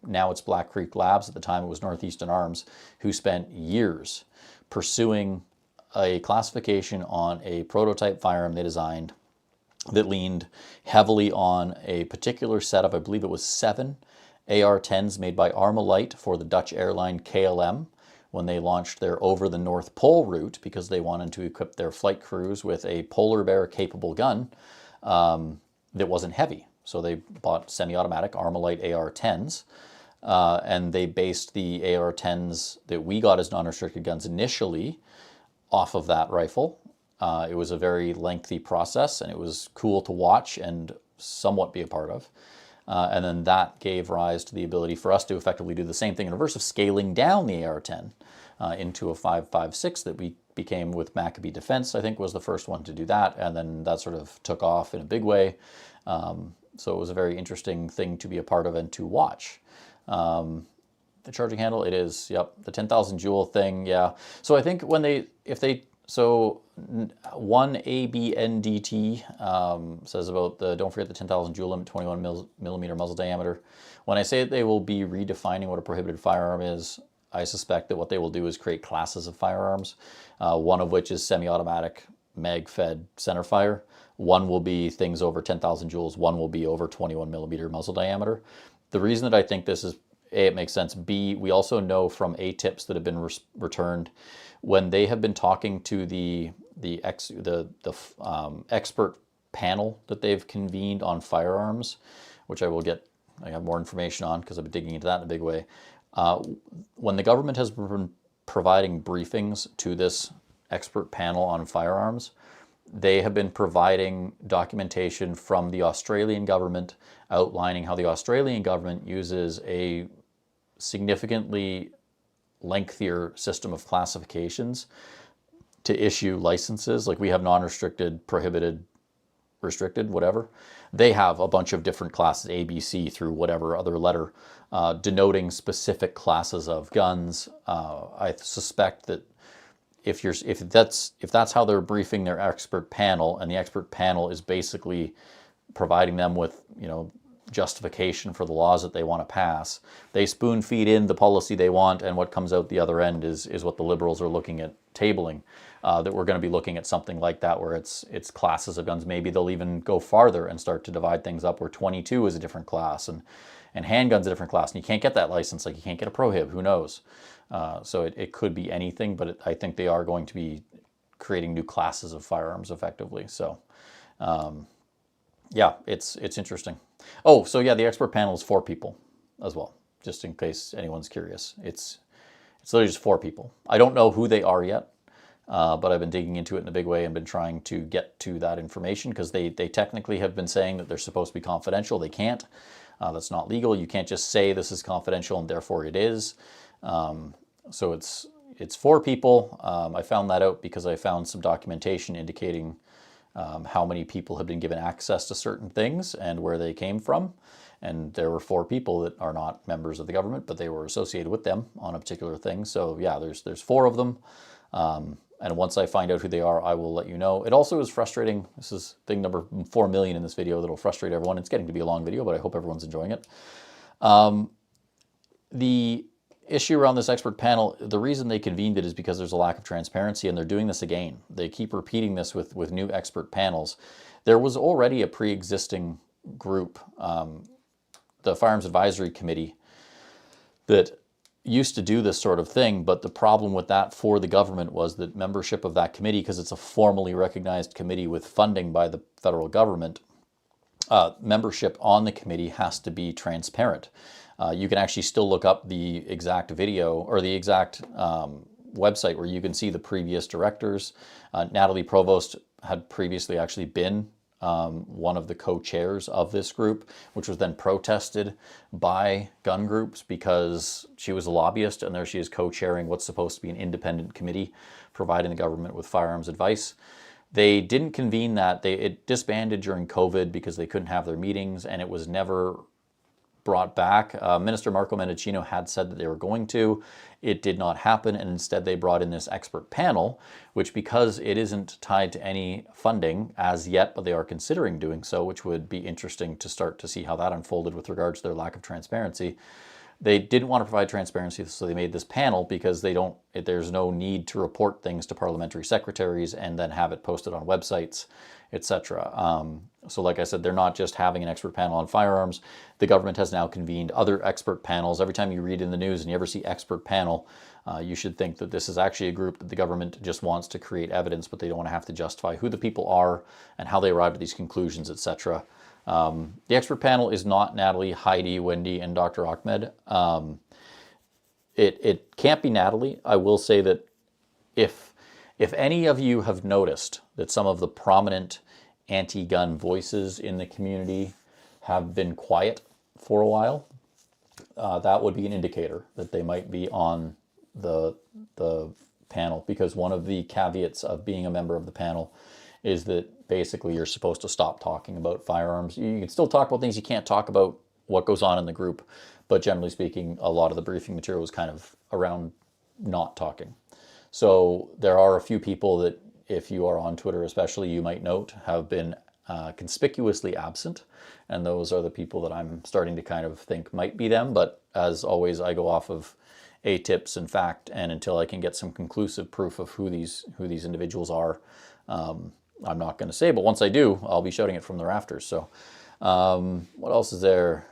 now it's Black Creek Labs, at the time it was Northeastern Arms, who spent years pursuing a classification on a prototype firearm they designed that leaned heavily on a particular set of, I believe it was 7 AR-10s made by Armalite for the Dutch airline KLM, when they launched their Over the North Pole route, because they wanted to equip their flight crews with a polar bear capable gun that wasn't heavy. So they bought semi-automatic Armalite AR-10s, and they based the AR-10s that we got as non-restricted guns initially off of that rifle. It was a very lengthy process, and it was cool to watch and somewhat be a part of. And then that gave rise to the ability for us to effectively do the same thing in reverse of scaling down the AR-10 into a 5.56 that we became with Maccabee Defense, I think was the first one to do that. And then that sort of took off in a big way. So it was a very interesting thing to be a part of and to watch. The charging handle, it is, yep, the 10,000 joule thing, yeah. So I think so one ABNDT says about don't forget the 10,000 joule limit, 21 millimeter muzzle diameter. When I say that they will be redefining what a prohibited firearm is, I suspect that what they will do is create classes of firearms, one of which is semi-automatic mag-fed centerfire. One will be things over 10,000 joules, one will be over 21 millimeter muzzle diameter. The reason that I think this is, A, it makes sense, B, we also know from ATIPs that have been returned, when they have been talking to the expert panel that they've convened on firearms, which I have more information on because I've been digging into that in a big way. When the government has been providing briefings to this expert panel on firearms, they have been providing documentation from the Australian government outlining how the Australian government uses a significantly lengthier system of classifications to issue licenses. Like we have non-restricted, prohibited, restricted, whatever. They have a bunch of different classes, A, B, C, through whatever other letter, denoting specific classes of guns. I suspect that if that's how they're briefing their expert panel, and the expert panel is basically providing them with, justification for the laws that they want to pass, they spoon feed in the policy they want, and what comes out the other end is what the Liberals are looking at tabling. That we're going to be looking at something like that, where it's classes of guns. Maybe they'll even go farther and start to divide things up, where 22 is a different class and handguns a different class, and you can't get that license, like you can't get a prohib, who knows. So it could be anything, but I think they are going to be creating new classes of firearms effectively. So yeah, it's interesting. Oh, so yeah, the expert panel is 4 people as well, just in case anyone's curious. It's literally just 4 people. I don't know who they are yet, but I've been digging into it in a big way and been trying to get to that information, because they technically have been saying that they're supposed to be confidential. They can't. That's not legal. You can't just say this is confidential and therefore it is. So it's 4 people. I found that out because I found some documentation indicating how many people have been given access to certain things and where they came from. And there were 4 people that are not members of the government, but they were associated with them on a particular thing. So yeah, there's 4 of them. And once I find out who they are, I will let you know. It also is frustrating. This is thing number 4 million in this video that'll frustrate everyone. It's getting to be a long video, but I hope everyone's enjoying it. The issue around this expert panel, the reason they convened it is because there's a lack of transparency, and they're doing this again. They keep repeating this with new expert panels. There was already a pre-existing group, the Firearms Advisory Committee, that used to do this sort of thing, but the problem with that for the government was that membership of that committee, because it's a formally recognized committee with funding by the federal government, membership on the committee has to be transparent. You can actually still look up the exact video or the exact website where you can see the previous directors. Nathalie Provost had previously actually been one of the co-chairs of this group, which was then protested by gun groups because she was a lobbyist, and there she is co-chairing what's supposed to be an independent committee providing the government with firearms advice. They didn't convene that. It disbanded during COVID because they couldn't have their meetings, and it was never brought back. Minister Marco Mendicino had said that they were going to. It did not happen, and instead they brought in this expert panel, which, because it isn't tied to any funding as yet, but they are considering doing so, which would be interesting to start to see how that unfolded with regards to their lack of transparency. They didn't want to provide transparency, so they made this panel because there's no need to report things to parliamentary secretaries and then have it posted on websites, etc. So like I said, they're not just having an expert panel on firearms. The government has now convened other expert panels. Every time you read in the news and you ever see expert panel, you should think that this is actually a group that the government just wants to create evidence, but they don't want to have to justify who the people are and how they arrived at these conclusions, etc. The expert panel is not Nathalie, Heidi, Wendy, and Dr. Ahmed. It can't be Nathalie. I will say that if any of you have noticed that some of the prominent anti-gun voices in the community have been quiet for a while, that would be an indicator that they might be on the panel, because one of the caveats of being a member of the panel is that basically you're supposed to stop talking about firearms. You can still talk about things. You can't talk about what goes on in the group, but generally speaking, a lot of the briefing material was kind of around not talking. So there are a few people that, if you are on Twitter especially, you might note have been conspicuously absent, and those are the people that I'm starting to kind of think might be them. But as always, I go off of tips and fact, and until I can get some conclusive proof of who these individuals are, I'm not going to say. But once I do, I'll be shouting it from the rafters. So what else is there?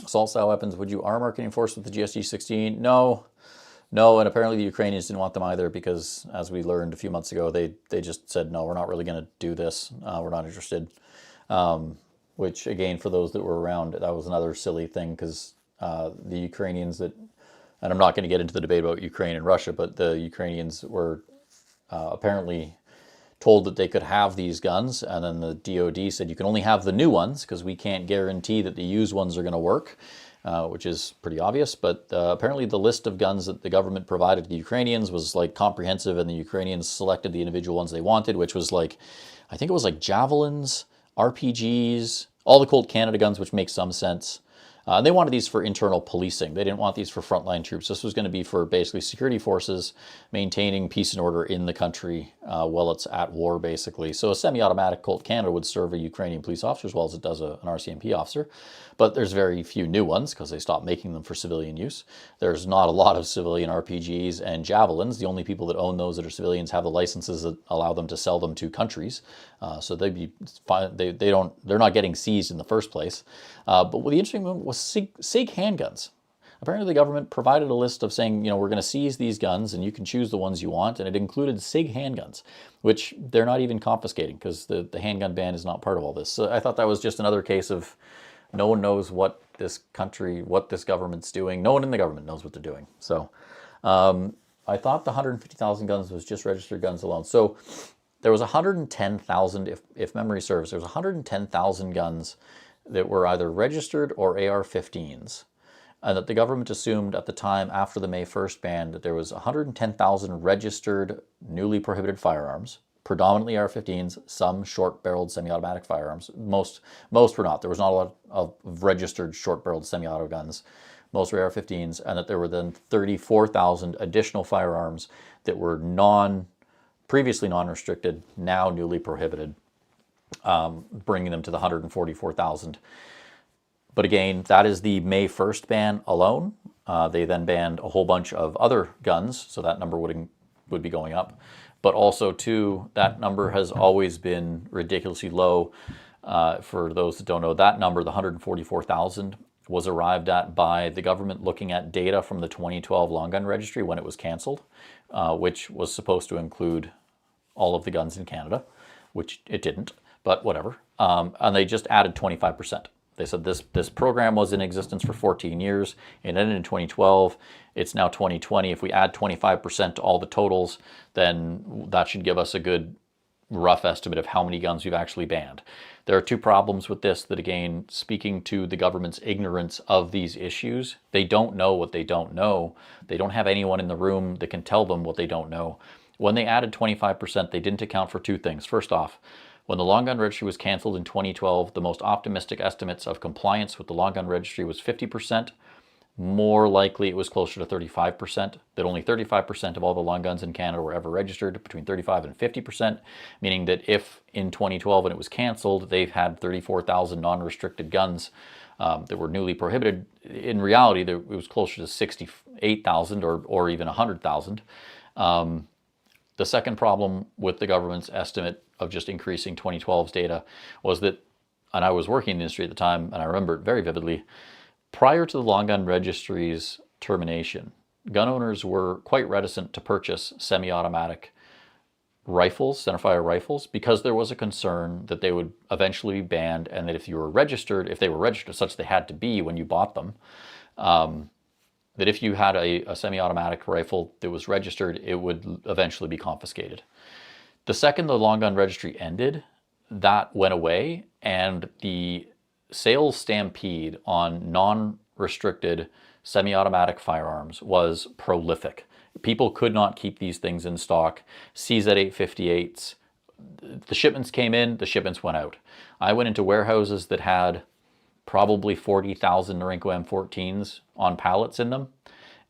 Assault-style weapons, would you arm marketing force with the GSG-16? No, and apparently the Ukrainians didn't want them either, because as we learned a few months ago, they just said, no, we're not really going to do this. We're not interested. Which, again, for those that were around, that was another silly thing, because the Ukrainians that, and I'm not going to get into the debate about Ukraine and Russia, but the Ukrainians were apparently told that they could have these guns, and then the DOD said you can only have the new ones because we can't guarantee that the used ones are going to work, which is pretty obvious. But apparently the list of guns that the government provided to the Ukrainians was like comprehensive, and the Ukrainians selected the individual ones they wanted, which was like, I think it was like javelins, RPGs, all the Colt Canada guns, which makes some sense. And they wanted these for internal policing. They didn't want these for frontline troops. This was going to be for basically security forces maintaining peace and order in the country while it's at war, basically. So a semi-automatic Colt Canada would serve a Ukrainian police officer as well as it does an RCMP officer. But there's very few new ones because they stopped making them for civilian use. There's not a lot of civilian RPGs and javelins. The only people that own those that are civilians have the licenses that allow them to sell them to countries. So they'd be fine. They're not getting seized in the first place. But the interesting one was SIG handguns. Apparently the government provided a list of saying, we're going to seize these guns and you can choose the ones you want, and it included SIG handguns, which they're not even confiscating because the handgun ban is not part of all this. So I thought that was just another case of no one knows what this government's doing. No one in the government knows what they're doing. So I thought the 150,000 guns was just registered guns alone. So there was 110,000, if memory serves, there was 110,000 guns that were either registered or AR-15s, and that the government assumed at the time after the May 1st ban that there was 110,000 registered newly prohibited firearms, predominantly AR-15s, some short-barreled semi-automatic firearms. Most were not. There was not a lot of registered short-barreled semi-auto guns. Most were AR-15s, and that there were then 34,000 additional firearms that were previously non-restricted, now newly prohibited, bringing them to the 144,000. But again, that is the May 1st ban alone. They then banned a whole bunch of other guns, so that number would be going up. But also, too, that number has always been ridiculously low. For those that don't know, that number, the 144,000, was arrived at by the government looking at data from the 2012 long gun registry when it was canceled, which was supposed to include all of the guns in Canada, which it didn't, but whatever. And they just added 25%. They said this program was in existence for 14 years. It ended in 2012. It's now 2020. If we add 25% to all the totals, then that should give us a good rough estimate of how many guns we've actually banned. There are two problems with this that, again, speaking to the government's ignorance of these issues, they don't know what they don't know. They don't have anyone in the room that can tell them what they don't know. When they added 25%, they didn't account for two things. First off, when the long gun registry was canceled in 2012, the most optimistic estimates of compliance with the long gun registry was 50%. More likely it was closer to 35%, that only 35% of all the long guns in Canada were ever registered, between 35 and 50%, meaning that if in 2012 when it was canceled, they've had 34,000 non-restricted guns that were newly prohibited. In reality, it was closer to 68,000 or even 100,000. The second problem with the government's estimate of just increasing 2012's data was that, and I was working in the industry at the time, and I remember it very vividly, prior to the long gun registry's termination, gun owners were quite reticent to purchase semi-automatic rifles, centerfire rifles, because there was a concern that they would eventually be banned, and that if they were registered such they had to be when you bought them, that if you had a semi-automatic rifle that was registered, it would eventually be confiscated. The second the long gun registry ended, that went away, and the sales stampede on non-restricted semi-automatic firearms was prolific. People could not keep these things in stock. CZ858s, the shipments came in, the shipments went out. I went into warehouses that had probably 40,000 Norinco M14s on pallets in them,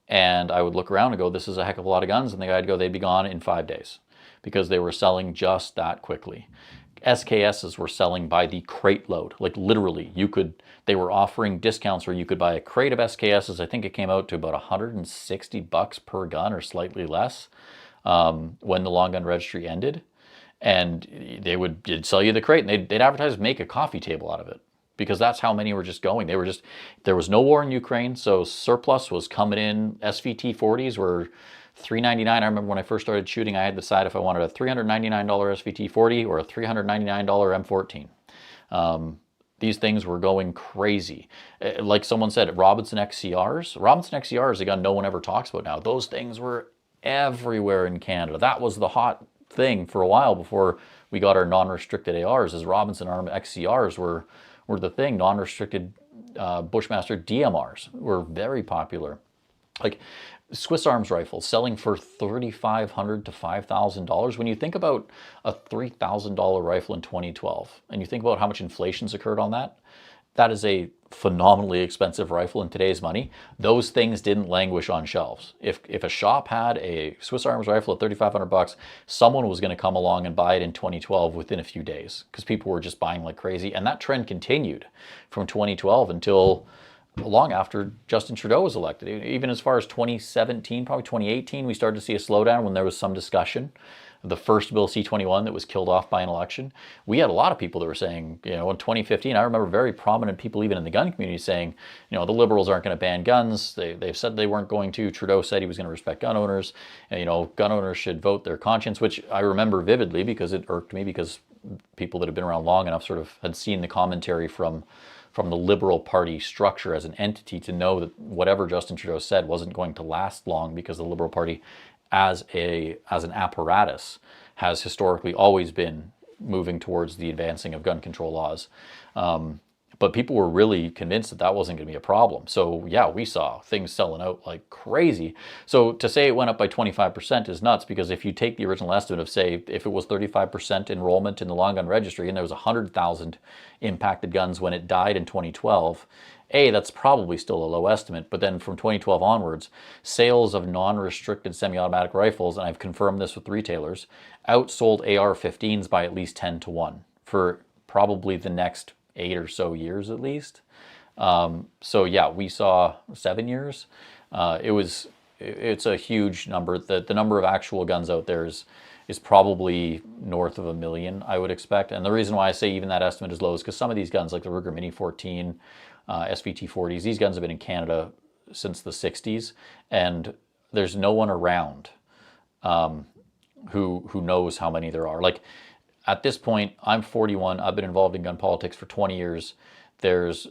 and I would look around and go, this is a heck of a lot of guns, and the guy'd go, they'd be gone in 5 days, because they were selling just that quickly. SKSs were selling by the crate load, like literally. They were offering discounts where you could buy a crate of SKSs. I think it came out to about $160 per gun or slightly less when the long gun registry ended. And they'd sell you the crate, and they'd advertise, make a coffee table out of it, because that's how many were just going. There was no war in Ukraine, so surplus was coming in. SVT 40s were $399. I remember when I first started shooting, I had to decide if I wanted a $399 SVT 40 or a $399 M14. These things were going crazy. Like someone said, Robinson XCRs. Robinson XCR is a gun no one ever talks about now. Those things were everywhere in Canada. That was the hot thing for a while before we got our non-restricted ARs, as Robinson Arm XCRs were the thing. Non-restricted Bushmaster DMRs were very popular. Like Swiss Arms rifles selling for $3,500 to $5,000. When you think about a $3,000 rifle in 2012, and you think about how much inflation's occurred on that, that is a phenomenally expensive rifle in today's money. Those things didn't languish on shelves. If a shop had a Swiss Arms rifle at $3,500, someone was going to come along and buy it in 2012 within a few days, because people were just buying like crazy. And that trend continued from 2012 until long after Justin Trudeau was elected. Even as far as 2017, probably 2018, we started to see a slowdown when there was some discussion. The first Bill C-21 that was killed off by an election. We had a lot of people that were saying, in 2015, I remember very prominent people even in the gun community saying, the Liberals aren't going to ban guns. They've said they weren't going to. Trudeau said he was going to respect gun owners. And, gun owners should vote their conscience, which I remember vividly because it irked me, because people that have been around long enough sort of had seen the commentary from the Liberal Party structure as an entity to know that whatever Justin Trudeau said wasn't going to last long, because the Liberal Party as an apparatus has historically always been moving towards the advancing of gun control laws. But people were really convinced that that wasn't going to be a problem. So yeah, we saw things selling out like crazy. So to say it went up by 25% is nuts, because if you take the original estimate of, say, if it was 35% enrollment in the long gun registry and there was 100,000 impacted guns when it died in 2012, that's probably still a low estimate. But then from 2012 onwards, sales of non-restricted semi-automatic rifles, and I've confirmed this with retailers, outsold AR-15s by at least 10 to 1 for probably the next 8 or so years at least. So yeah, we saw 7 years. It's a huge number. The number of actual guns out there is probably north of 1 million, I would expect. And the reason why I say even that estimate is low is because some of these guns, like the Ruger Mini 14, SVT-40s, these guns have been in Canada since the 60s, and there's no one around who knows how many there are. Like, at this point, I'm 41. I've been involved in gun politics for 20 years. There's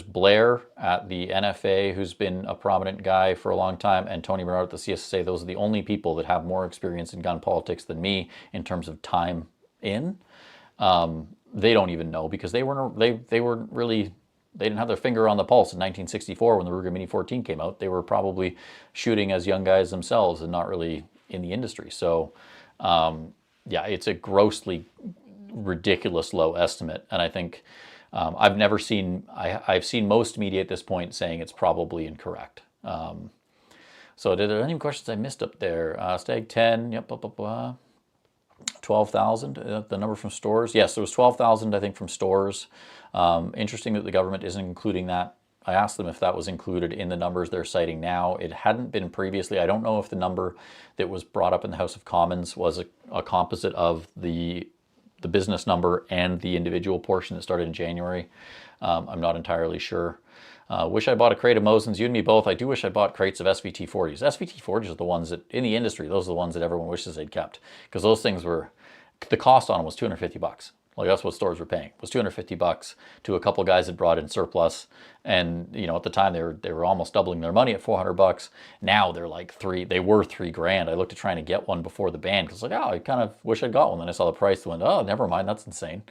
Blair at the NFA, who's been a prominent guy for a long time, and Tony Bernard at the CSSA. Those are the only people that have more experience in gun politics than me in terms of time in. They don't even know, because they didn't have their finger on the pulse in 1964 when the Ruger Mini 14 came out. They were probably shooting as young guys themselves and not really in the industry. So yeah, it's a grossly ridiculous low estimate. And I think I've seen most media at this point saying it's probably incorrect. So are there any questions I missed up there? Stag 10, yep, 12,000, the number from stores. Yes, there was 12,000, I think, from stores. Interesting that the government isn't including that. I asked them if that was included in the numbers they're citing now. It hadn't been previously. I don't know if the number that was brought up in the House of Commons was a composite of the business number and the individual portion that started in January. I'm not entirely sure. Wish I bought a crate of Mosins. You and me both. I do wish I bought crates of SVT-40s. SVT-40s are the ones that, in the industry, those are the ones that everyone wishes they'd kept, because those things were, the cost on them was $250. Like, that's what stores were paying, was $250 to a couple guys that brought in surplus. And, you know, at the time they were almost doubling their money at $400. Now they're like they were $3,000. I looked at trying to get one before the ban, because like, oh, I kind of wish I'd got one. Then I saw the price and went, oh, never mind, that's insane.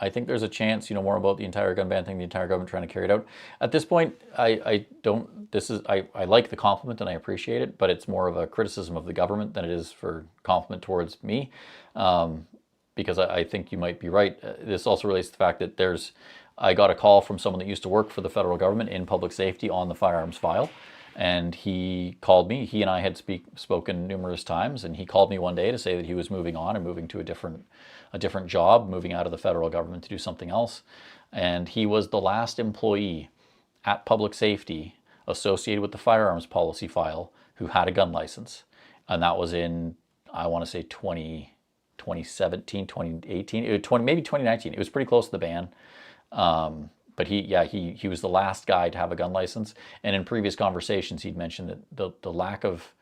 I think there's a chance, you know, more about the entire gun ban thing, the entire government trying to carry it out. At this point, I like the compliment and I appreciate it, but it's more of a criticism of the government than it is for compliment towards me. Because I think you might be right. This also relates to the fact that I got a call from someone that used to work for the federal government in public safety on the firearms file. And he called me. He and I had spoken numerous times, and he called me one day to say that he was moving on and moving to a different job, moving out of the federal government to do something else. And he was the last employee at public safety associated with the firearms policy file who had a gun license. And that was in, I want to say 2017, 2018, maybe 2019. It was pretty close to the ban. But he was the last guy to have a gun license. And in previous conversations, he'd mentioned that the lack of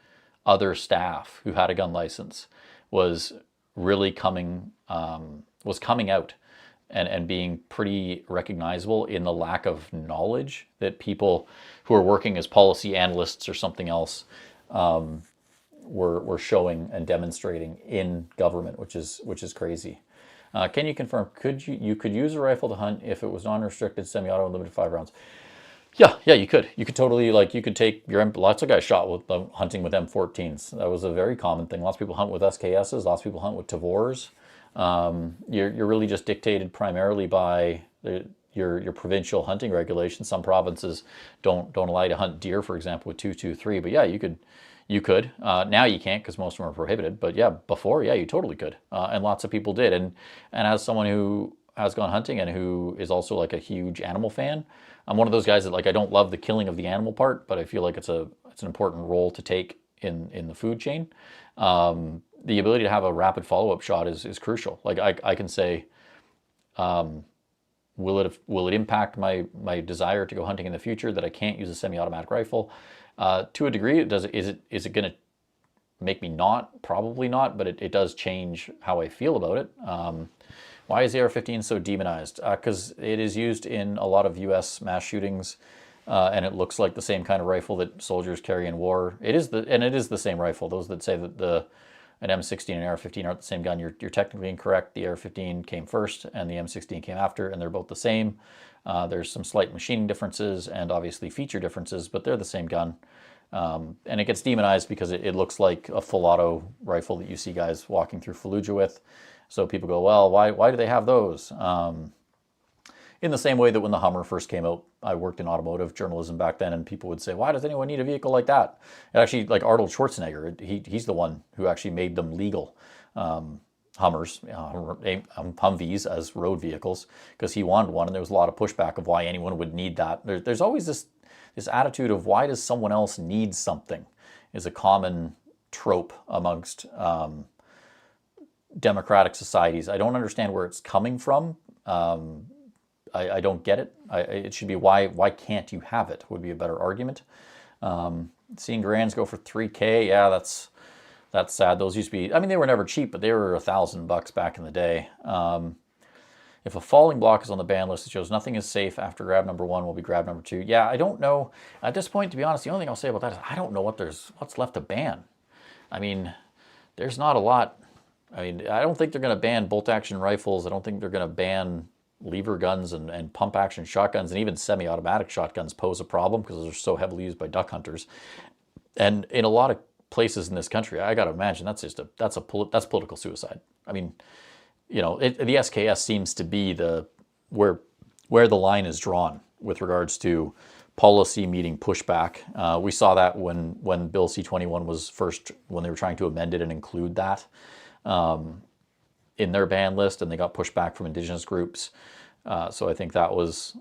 other staff who had a gun license was really coming out and being pretty recognizable in the lack of knowledge that people who are working as policy analysts or something else were showing and demonstrating in government, which is crazy. Can you confirm, you could use a rifle to hunt if it was non-restricted, semi-auto, and limited 5 rounds? Yeah, you could. You could totally, like, you could take lots of guys shot with hunting with M14s. That was a very common thing. Lots of people hunt with SKSs. Lots of people hunt with Tavors. You're really just dictated primarily by your provincial hunting regulations. Some provinces don't allow you to hunt deer, for example, with 223. But yeah, you could. Now you can't because most of them are prohibited. But yeah, before, yeah, you totally could. And lots of people did. And as someone who has gone hunting and who is also like a huge animal fan, I'm one of those guys that, like, I don't love the killing of the animal part, but I feel like it's an important role to take in the food chain. The ability to have a rapid follow-up shot is crucial. Like, I can say, will it impact my desire to go hunting in the future that I can't use a semi-automatic rifle? To a degree, is it going to make me not? Probably not, but it does change how I feel about it. Why is the AR-15 so demonized? Because it is used in a lot of U.S. mass shootings, and it looks like the same kind of rifle that soldiers carry in war. It is the same rifle. Those that say that an M16 and AR-15 aren't the same gun, you're technically incorrect. The AR-15 came first and the M16 came after, and they're both the same. There's some slight machining differences and obviously feature differences, but they're the same gun. And it gets demonized because it looks like a full auto rifle that you see guys walking through Fallujah with. So people go, well, why do they have those? In the same way that when the Hummer first came out, I worked in automotive journalism back then, and people would say, why does anyone need a vehicle like that? And actually, like Arnold Schwarzenegger, he's the one who actually made them legal. Hummers, Humvees as road vehicles, because he wanted one, and there was a lot of pushback of why anyone would need that. There's always this attitude of why does someone else need something is a common trope amongst democratic societies. I don't understand where it's coming from. I don't get it. It should be why can't you have it would be a better argument. Seeing Garands go for $3K, yeah, that's sad. Those used to be, I mean, they were never cheap, but they were $1,000 back in the day. If a falling block is on the ban list, it shows nothing is safe after grab number 1 will be grab number 2. Yeah, I don't know. At this point, to be honest, the only thing I'll say about that is I don't know what's left to ban. I mean, there's not a lot. I mean, I don't think they're going to ban bolt-action rifles. I don't think they're going to ban lever guns and pump-action shotguns, and even semi-automatic shotguns pose a problem because they're so heavily used by duck hunters. And in a lot of places in this country, I got to imagine that's political suicide. I mean, you know, the SKS seems to be where the line is drawn with regards to policy meeting pushback. We saw that when Bill C-21 was first, when they were trying to amend it and include that in their ban list, and they got pushback from Indigenous groups. So I think that was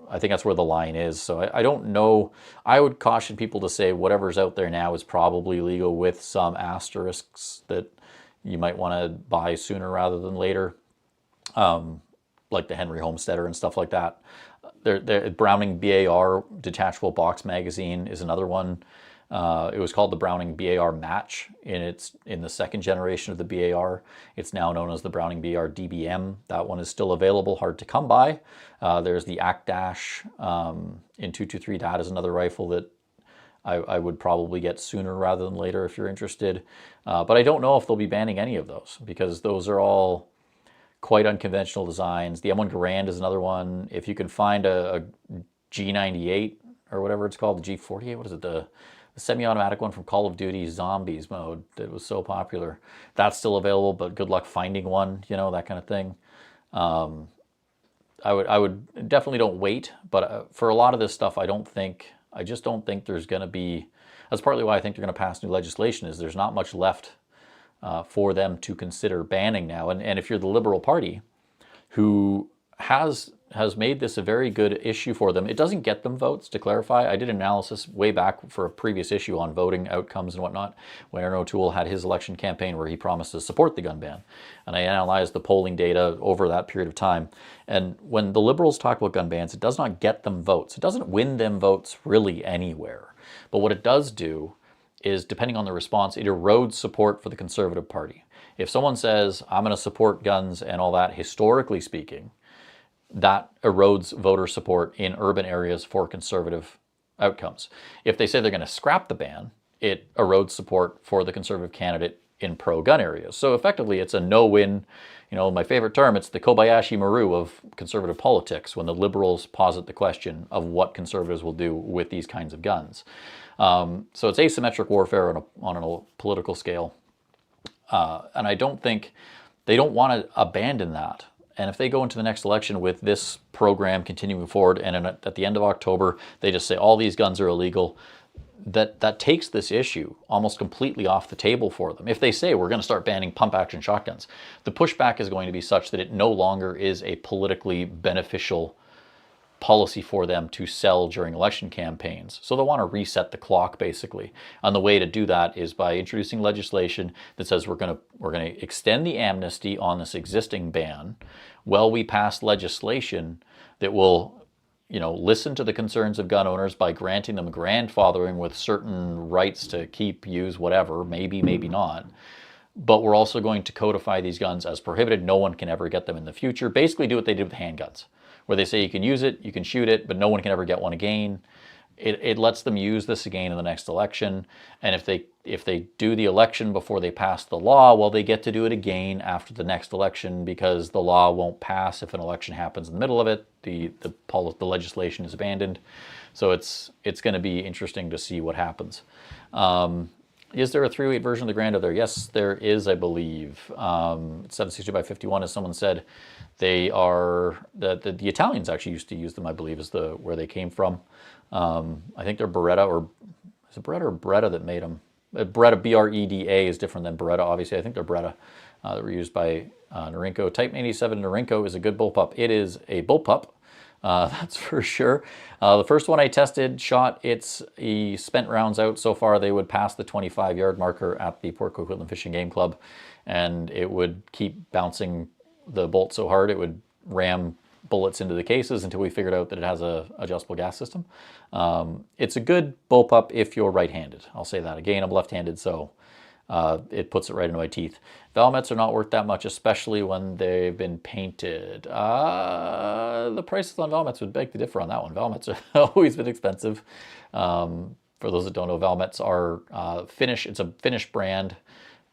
I think that's where the line is. So I don't know. I would caution people to say whatever's out there now is probably legal with some asterisks that you might want to buy sooner rather than later, like the Henry Homesteader and stuff like that. Browning BAR detachable box magazine is another one. It was called the Browning BAR Match in the second generation of the BAR. It's now known as the Browning BAR DBM. That one is still available, hard to come by. There's the ACT-Dash in 223. That is another rifle that I would probably get sooner rather than later if you're interested. But I don't know if they'll be banning any of those because those are all quite unconventional designs. The M1 Garand is another one. If you can find a G98 or whatever it's called, the G48, what is it? The semi-automatic one from Call of Duty Zombies mode that was so popular. That's still available, but good luck finding one, you know, that kind of thing. I would definitely don't wait, but for a lot of this stuff, I just don't think there's going to be, that's partly why I think they're going to pass new legislation, is there's not much left for them to consider banning now. And if you're the Liberal Party, who has made this a very good issue for them, it doesn't get them votes, to clarify. I did an analysis way back for a previous issue on voting outcomes and whatnot, when Aaron O'Toole had his election campaign where he promised to support the gun ban. And I analyzed the polling data over that period of time. And when the Liberals talk about gun bans, it does not get them votes. It doesn't win them votes really anywhere. But what it does do is, depending on the response, it erodes support for the Conservative Party. If someone says, I'm going to support guns and all that, historically speaking, that erodes voter support in urban areas for conservative outcomes. If they say they're going to scrap the ban, it erodes support for the conservative candidate in pro-gun areas. So effectively, it's a no-win. You know, my favorite term, it's the Kobayashi Maru of conservative politics, when the Liberals posit the question of what conservatives will do with these kinds of guns. So it's asymmetric warfare on a political scale. And I don't think they don't want to abandon that. And if they go into the next election with this program continuing forward, and at the end of October, they just say all these guns are illegal, that takes this issue almost completely off the table for them. If they say we're going to start banning pump-action shotguns, the pushback is going to be such that it no longer is a politically beneficial policy for them to sell during election campaigns. So they want to reset the clock, basically. And the way to do that is by introducing legislation that says we're going to extend the amnesty on this existing ban while we pass legislation that will, you know, listen to the concerns of gun owners by granting them grandfathering with certain rights to keep, use, whatever, maybe, maybe not. But we're also going to codify these guns as prohibited. No one can ever get them in the future. Basically do what they did with handguns, where they say you can use it, you can shoot it, but no one can ever get one again. it lets them use this again in the next election. And if they do the election before they pass the law, well, they get to do it again after the next election, because the law won't pass if an election happens in the middle of it. The legislation is abandoned. So it's going to be interesting to see what happens. Is there a 308 version of the grant out there? Yes, there is, I believe. 760 by 51, as someone said. They are, the Italians actually used to use them, I believe, is where they came from. I think they're Beretta, or is it Beretta or Breda that made them? Beretta, B-R-E-D-A, is different than Beretta, obviously. I think they're Beretta that were used by Norinco. Type 87 Norinco is a good bullpup. It is a bullpup, that's for sure. The first one I tested, shot its spent rounds out. So far, they would pass the 25-yard marker at the Port Coquitlam Fishing Game Club, and it would keep bouncing the bolt so hard it would ram bullets into the cases until we figured out that it has a adjustable gas system. It's a good bullpup if you're right-handed. I'll say that. Again, I'm left-handed, so it puts it right into my teeth. Valmets are not worth that much, especially when they've been painted. The prices on Valmets would beg to differ on that one. Valmets have always been expensive. For those that don't know, Valmets are Finnish. It's a Finnish brand,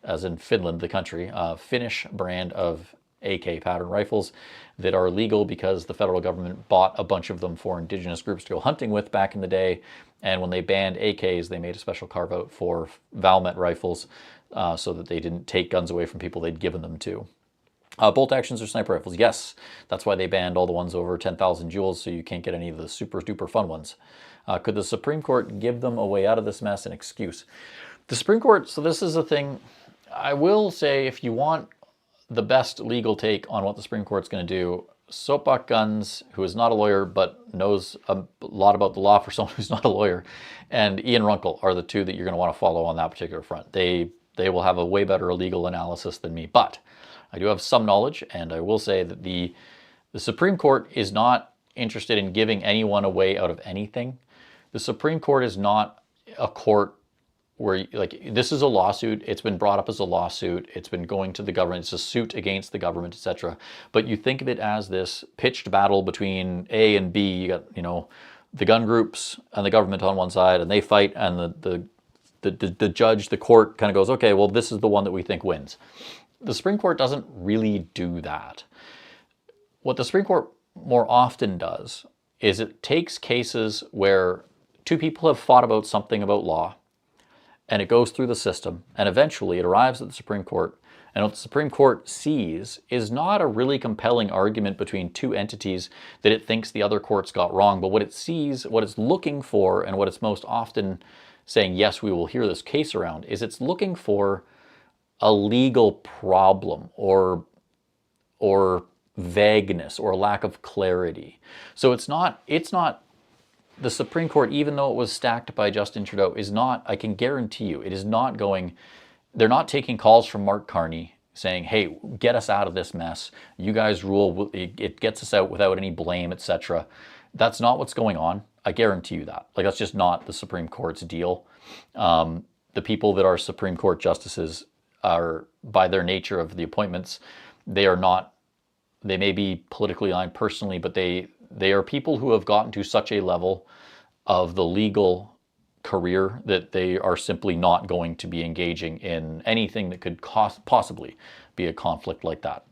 as in Finland, the country. Finnish brand of AK pattern rifles that are legal because the federal government bought a bunch of them for indigenous groups to go hunting with back in the day. And when they banned AKs, they made a special carve out for Valmet rifles so that they didn't take guns away from people they'd given them to. Bolt actions or sniper rifles, yes. That's why they banned all the ones over 10,000 joules, so you can't get any of the super duper fun ones. Could the Supreme Court give them a way out of this mess, an excuse? The Supreme Court, so this is a thing, I will say, if you want the best legal take on what the Supreme Court's going to do, Soapbox Guns, who is not a lawyer but knows a lot about the law for someone who's not a lawyer, and Ian Runkle are the two that you're going to want to follow on that particular front. They will have a way better legal analysis than me, but I do have some knowledge, and I will say that the Supreme Court is not interested in giving anyone a way out of anything. The Supreme Court is not a court where, like, this is a lawsuit, it's been brought up as a lawsuit, it's been going to the government, it's a suit against the government, etc. But you think of it as this pitched battle between A and B. You got, the gun groups and the government on one side, and they fight, and the judge, the court kind of goes, okay, well, this is the one that we think wins. The Supreme Court doesn't really do that. What the Supreme Court more often does is it takes cases where two people have fought about something about law, and it goes through the system, and eventually it arrives at the Supreme Court. And what the Supreme Court sees is not a really compelling argument between two entities that it thinks the other courts got wrong, but what it sees, what it's looking for, and what it's most often saying, yes, we will hear this case around, is it's looking for a legal problem or vagueness or lack of clarity. So it's not the Supreme Court, even though it was stacked by Justin Trudeau, is not, I can guarantee you, it is not going, they're not taking calls from Mark Carney saying, hey, get us out of this mess. You guys rule, it gets us out without any blame, etc. That's not what's going on. I guarantee you that. Like, that's just not the Supreme Court's deal. The people that are Supreme Court justices are, by their nature of the appointments, they are not, they may be politically aligned personally, but they are people who have gotten to such a level of the legal career that they are simply not going to be engaging in anything that could possibly be a conflict like that.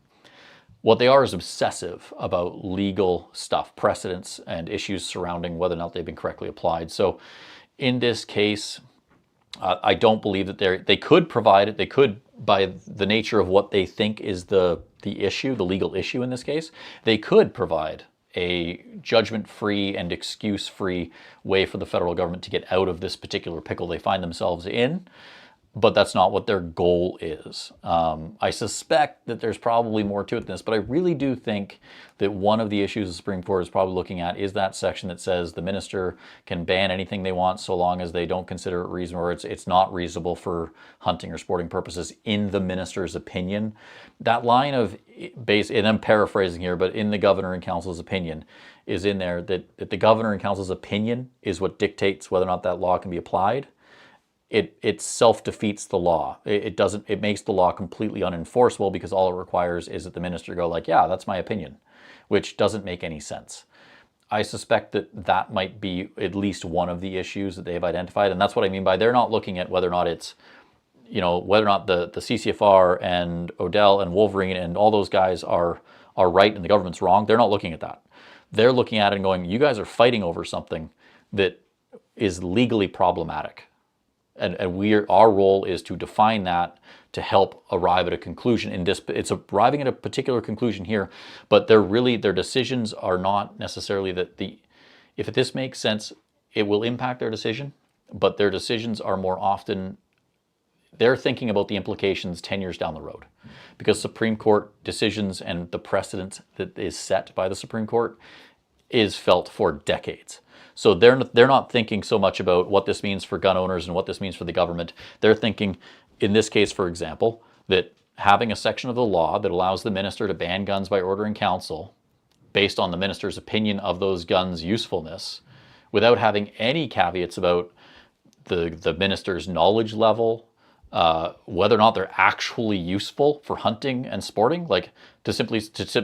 What they are is obsessive about legal stuff, precedents, and issues surrounding whether or not they've been correctly applied. So in this case, I don't believe that they could provide it. They could, by the nature of what they think is the issue, the legal issue in this case, they could provide a judgment-free and excuse-free way for the federal government to get out of this particular pickle they find themselves in, but that's not what their goal is. I suspect that there's probably more to it than this, but I really do think that one of the issues the Supreme Court is probably looking at is that section that says the minister can ban anything they want so long as they don't consider it reasonable, or it's not reasonable for hunting or sporting purposes in the minister's opinion. That line of base, and I'm paraphrasing here, but in the governor and council's opinion is in there that the governor and council's opinion is what dictates whether or not that law can be applied. It self-defeats the law. It makes the law completely unenforceable because all it requires is that the minister go like, yeah, that's my opinion, which doesn't make any sense. I suspect that that might be at least one of the issues that they've identified. And that's what I mean by they're not looking at whether or not it's, whether or not the CCFR and Odell and Wolverine and all those guys are right and the government's wrong. They're not looking at that. They're looking at it and going, you guys are fighting over something that is legally problematic. And our role is to define that to help arrive at a conclusion. It's arriving at a particular conclusion here, but their decisions are not necessarily if this makes sense, it will impact their decision, but their decisions are more often, they're thinking about the implications 10 years down the road, because Supreme Court decisions and the precedent that is set by the Supreme Court is felt for decades. So they're not thinking so much about what this means for gun owners and what this means for the government. They're thinking, in this case, for example, that having a section of the law that allows the minister to ban guns by order in council based on the minister's opinion of those guns' usefulness, without having any caveats about the minister's knowledge level, whether or not they're actually useful for hunting and sporting, like to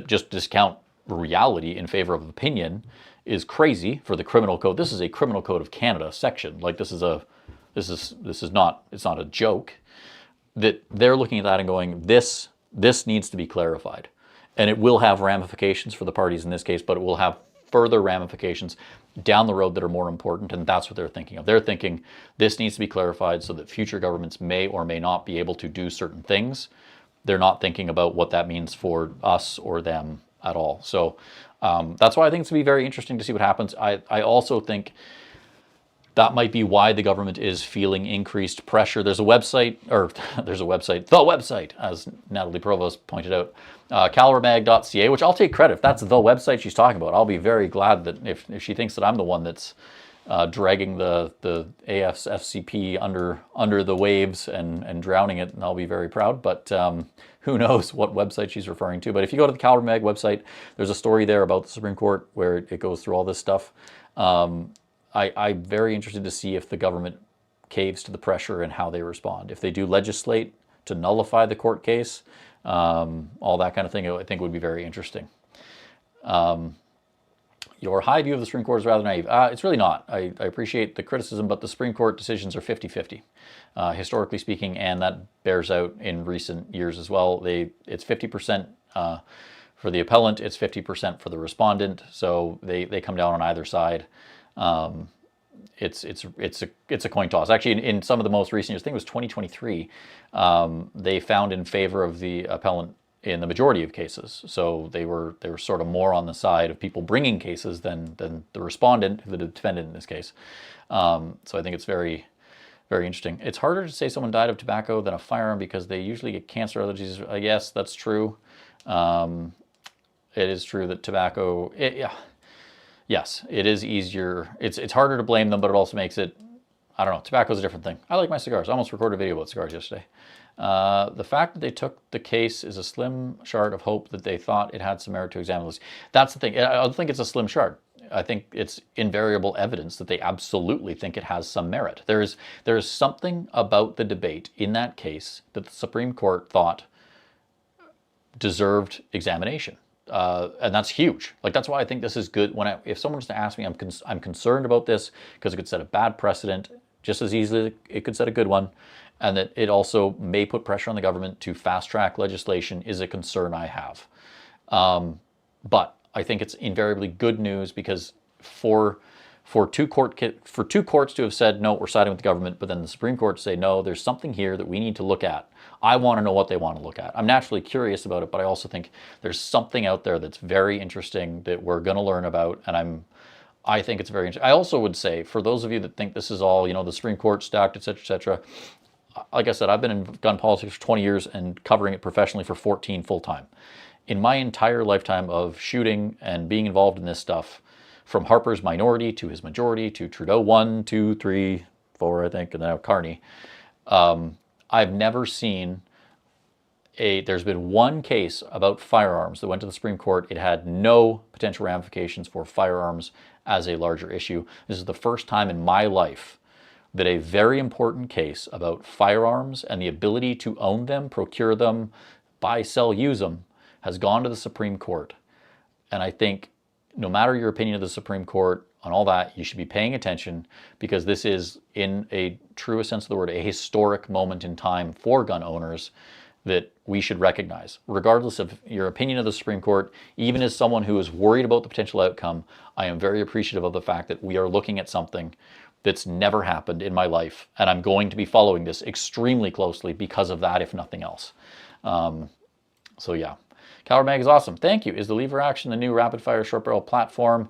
just discount reality in favor of opinion is crazy for the criminal code. This is a criminal code of Canada section. Like it's not a joke. That they're looking at that and going, this needs to be clarified. And it will have ramifications for the parties in this case, but it will have further ramifications down the road that are more important, and that's what they're thinking of. They're thinking this needs to be clarified so that future governments may or may not be able to do certain things. They're not thinking about what that means for us or them at all. So that's why I think it's going to be very interesting to see what happens. I also think that might be why the government is feeling increased pressure. The website, as Nathalie Provost pointed out, calormag.ca, which I'll take credit. If that's the website she's talking about, I'll be very glad that if she thinks that I'm the one that's dragging the ASFCP under the waves and drowning it, and I'll be very proud. But who knows what website she's referring to. But if you go to the Calormag website, there's a story there about the Supreme Court where it goes through all this stuff. I'm very interested to see if the government caves to the pressure and how they respond. If they do legislate to nullify the court case, all that kind of thing, I think would be very interesting. Your high view of the Supreme Court is rather naive. It's really not. I appreciate the criticism, but the Supreme Court decisions are 50-50, historically speaking, and that bears out in recent years as well. It's 50% for the appellant, it's 50% for the respondent, so they come down on either side. It's a coin toss. Actually, in some of the most recent years, I think it was 2023, they found in favor of the appellant in the majority of cases. So they were sort of more on the side of people bringing cases than the respondent, the defendant in this case. So I think it's very, very interesting. It's harder to say someone died of tobacco than a firearm because they usually get cancer or other diseases. Yes, that's true. It is true that tobacco, yes, it is easier. It's harder to blame them, but it also makes it, I don't know, tobacco's a different thing. I like my cigars. I almost recorded a video about cigars yesterday. The fact that they took the case is a slim shard of hope that they thought it had some merit to examine this. That's the thing. I don't think it's a slim shard. I think it's invariable evidence that they absolutely think it has some merit. There is something about the debate in that case that the Supreme Court thought deserved examination. And that's huge. Like, that's why I think this is good. If someone was to ask me, I'm concerned about this because it could set a bad precedent just as easily it could set a good one, and that it also may put pressure on the government to fast track legislation is a concern I have. But I think it's invariably good news because for two courts to have said, no, we're siding with the government, but then the Supreme Court to say, no, there's something here that we need to look at. I want to know what they want to look at. I'm naturally curious about it, but I also think there's something out there that's very interesting that we're going to learn about, and I think it's very interesting. I also would say, for those of you that think this is all, the Supreme Court stacked, et cetera, like I said, I've been in gun politics for 20 years and covering it professionally for 14 full-time. In my entire lifetime of shooting and being involved in this stuff, from Harper's minority to his majority to Trudeau 1, 2, 3, 4, I think, and now Carney, I've never seen there's been one case about firearms that went to the Supreme Court. It had no potential ramifications for firearms as a larger issue. This is the first time in my life that a very important case about firearms and the ability to own them, procure them, buy, sell, use them, has gone to the Supreme Court. And I think no matter your opinion of the Supreme Court on all that, you should be paying attention, because this is, in a truest sense of the word, a historic moment in time for gun owners that we should recognize. Regardless of your opinion of the Supreme Court, even as someone who is worried about the potential outcome, I am very appreciative of the fact that we are looking at something that's never happened in my life, and I'm going to be following this extremely closely because of that, if nothing else. So yeah, Caliber Mag is awesome. Thank you. Is the lever action the new rapid fire short barrel platform?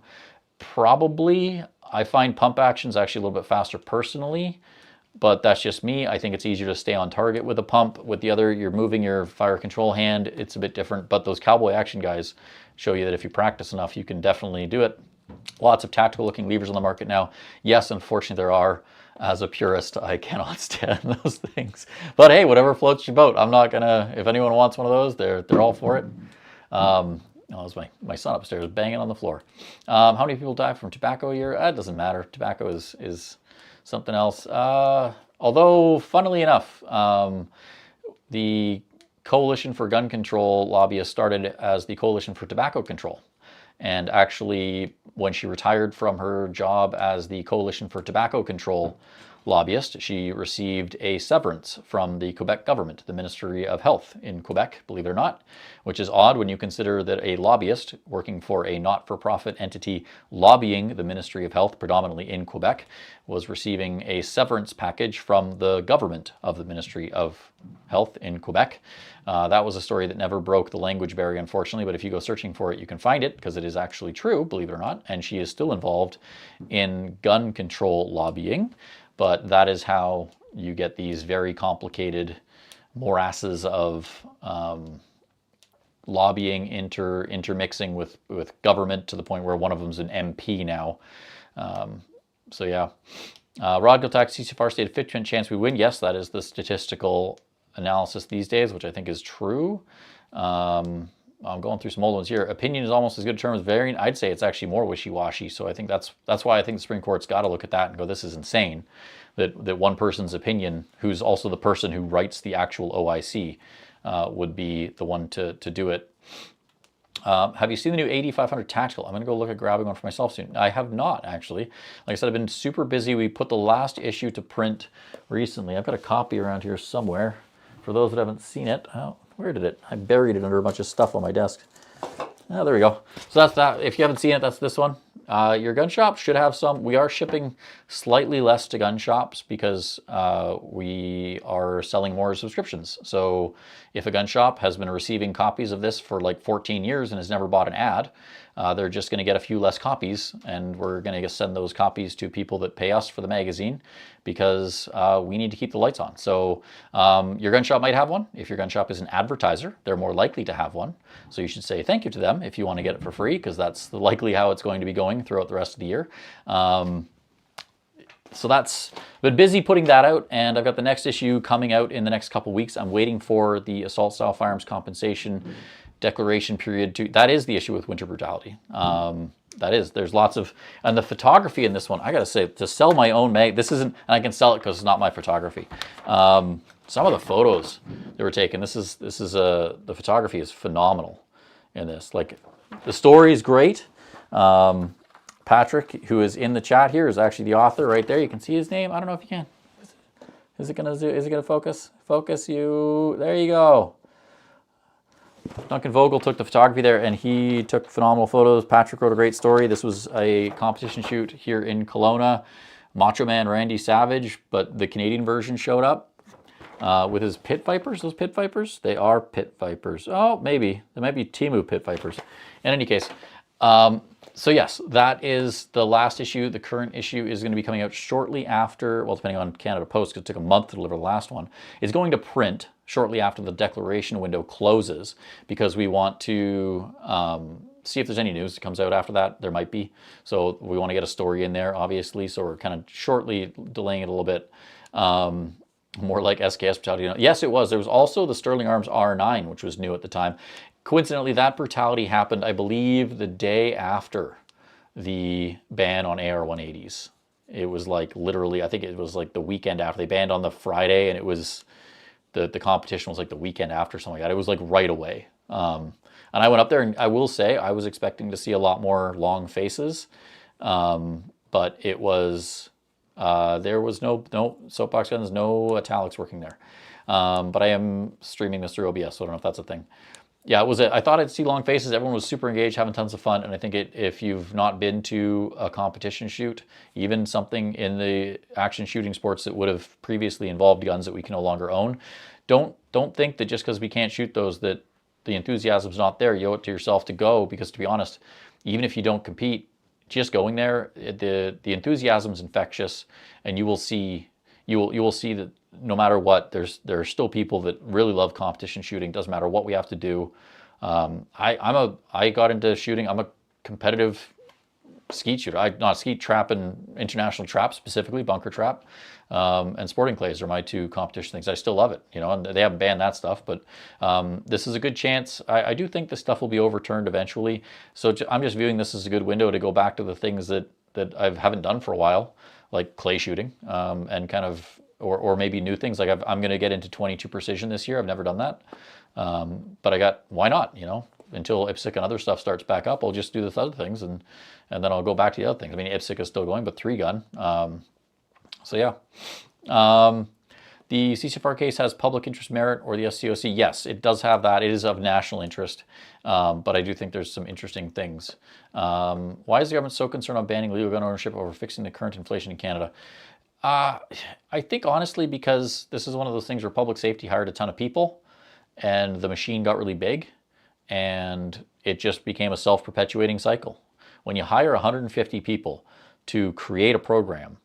Probably. I find pump action is actually a little bit faster personally, but that's just me. I think it's easier to stay on target with a pump. With the other, you're moving your fire control hand. It's a bit different, but those cowboy action guys show you that if you practice enough, you can definitely do it. Lots of tactical looking levers on the market now. Yes, unfortunately there are. As a purist, I cannot stand those things. But hey, whatever floats your boat. I'm not gonna, if anyone wants one of those, they're all for it. Oh, that was my son upstairs banging on the floor. How many people die from tobacco a year? It doesn't matter. Tobacco is something else. Although, funnily enough, the Coalition for Gun Control lobbyists started as the Coalition for Tobacco Control. And actually, when she retired from her job as the Coalition for Tobacco Control lobbyist, she received a severance from the Quebec government, the Ministry of Health in Quebec, believe it or not, which is odd when you consider that a lobbyist working for a not-for-profit entity lobbying the Ministry of Health, predominantly in Quebec, was receiving a severance package from the government of the Ministry of Health in Quebec. That was a story that never broke the language barrier, unfortunately, but if you go searching for it, you can find it, because it is actually true, believe it or not, and she is still involved in gun control lobbying. But that is how you get these very complicated morasses of lobbying intermixing with government, to the point where one of them is an MP now. So yeah. Rod Gotak, CCFR stated 50% chance we win. Yes, that is the statistical analysis these days, which I think is true. I'm going through some old ones here. Opinion is almost as good a term as variant. I'd say it's actually more wishy-washy. So I think that's why I think the Supreme Court's got to look at that and go, this is insane. That one person's opinion, who's also the person who writes the actual OIC, would be the one to do it. Have you seen the new 8500 Tactical? I'm going to go look at grabbing one for myself soon. I have not, actually. Like I said, I've been super busy. We put the last issue to print recently. I've got a copy around here somewhere. For those that haven't seen it, oh, where did it? I buried it under a bunch of stuff on my desk. Oh, there we go. So that's that. If you haven't seen it, that's this one. Your gun shop should have some. We are shipping slightly less to gun shops because we are selling more subscriptions. So if a gun shop has been receiving copies of this for like 14 years and has never bought an ad, they're just going to get a few less copies, and we're going to send those copies to people that pay us for the magazine, because we need to keep the lights on. So your gun shop might have one. If your gun shop is an advertiser, they're more likely to have one. So you should say thank you to them if you want to get it for free, because that's likely how it's going to be going throughout the rest of the year. So that's been busy putting that out, and I've got the next issue coming out in the next couple weeks. I'm waiting for the assault style firearms compensation declaration period to, that is the issue with winter brutality. That is, there's lots of, and the photography in this one, I gotta say, to sell my own mag, this isn't, and I can sell it because it's not my photography. Some of the photos that were taken, the photography is phenomenal in this. Like, the story is great. Patrick, who is in the chat here, is actually the author right there. You can see his name. I don't know if you can. Is it gonna focus? Focus you, there you go. Duncan Vogel took the photography there, and he took phenomenal photos. Patrick wrote a great story. This was a competition shoot here in Kelowna. Macho Man Randy Savage, but the Canadian version showed up with his pit vipers. Those pit vipers? They are pit vipers. Oh, maybe. They might be Temu pit vipers. In any case, so yes, that is the last issue. The current issue is going to be coming out shortly after, well, depending on Canada Post, because it took a month to deliver the last one. It's going to print shortly after the declaration window closes, because we want to see if there's any news that comes out after that. There might be. So we want to get a story in there, obviously. So we're kind of shortly delaying it a little bit. More like SKS brutality. Yes, it was. There was also the Sterling Arms R9, which was new at the time. Coincidentally, that brutality happened, I believe, the day after the ban on AR-180s. It was like literally, I think it was like the weekend after. They banned on the Friday, and it was the competition was like the weekend after, something like that. It was like right away. And I went up there, and I will say I was expecting to see a lot more long faces, but it was there was no soapbox guns, no italics working there. But I am streaming this through OBS, so I don't know if that's a thing. Yeah, it was. I thought I'd see long faces. Everyone was super engaged, having tons of fun. And I think if you've not been to a competition shoot, even something in the action shooting sports that would have previously involved guns that we can no longer own, don't think that just because we can't shoot those that the enthusiasm's not there. You owe it to yourself to go, because to be honest, even if you don't compete, just going there, the enthusiasm's infectious, and you will see that no matter what, there are still people that really love competition shooting. Doesn't matter what we have to do. I got into shooting. I'm a competitive skeet shooter. Not skeet, trap, and international trap, specifically bunker trap, and sporting clays are my two competition things. I still love it, and they haven't banned that stuff, but this is a good chance. I do think this stuff will be overturned eventually. So I'm just viewing this as a good window to go back to the things that I haven't done for a while, like clay shooting, and kind of, or maybe new things. Like I'm going to get into 22 precision this year. I've never done that. But why not, until IPSC and other stuff starts back up, I'll just do the other things, and then I'll go back to the other things. I mean, IPSC is still going, but 3-gun. So yeah. The CCFR case has public interest merit, or the SCOC. Yes, it does have that. It is of national interest. But I do think there's some interesting things. Why is the government so concerned on banning legal gun ownership over fixing the current inflation in Canada? I think honestly, because this is one of those things where public safety hired a ton of people, and the machine got really big, and it just became a self-perpetuating cycle. When you hire 150 people to create a program,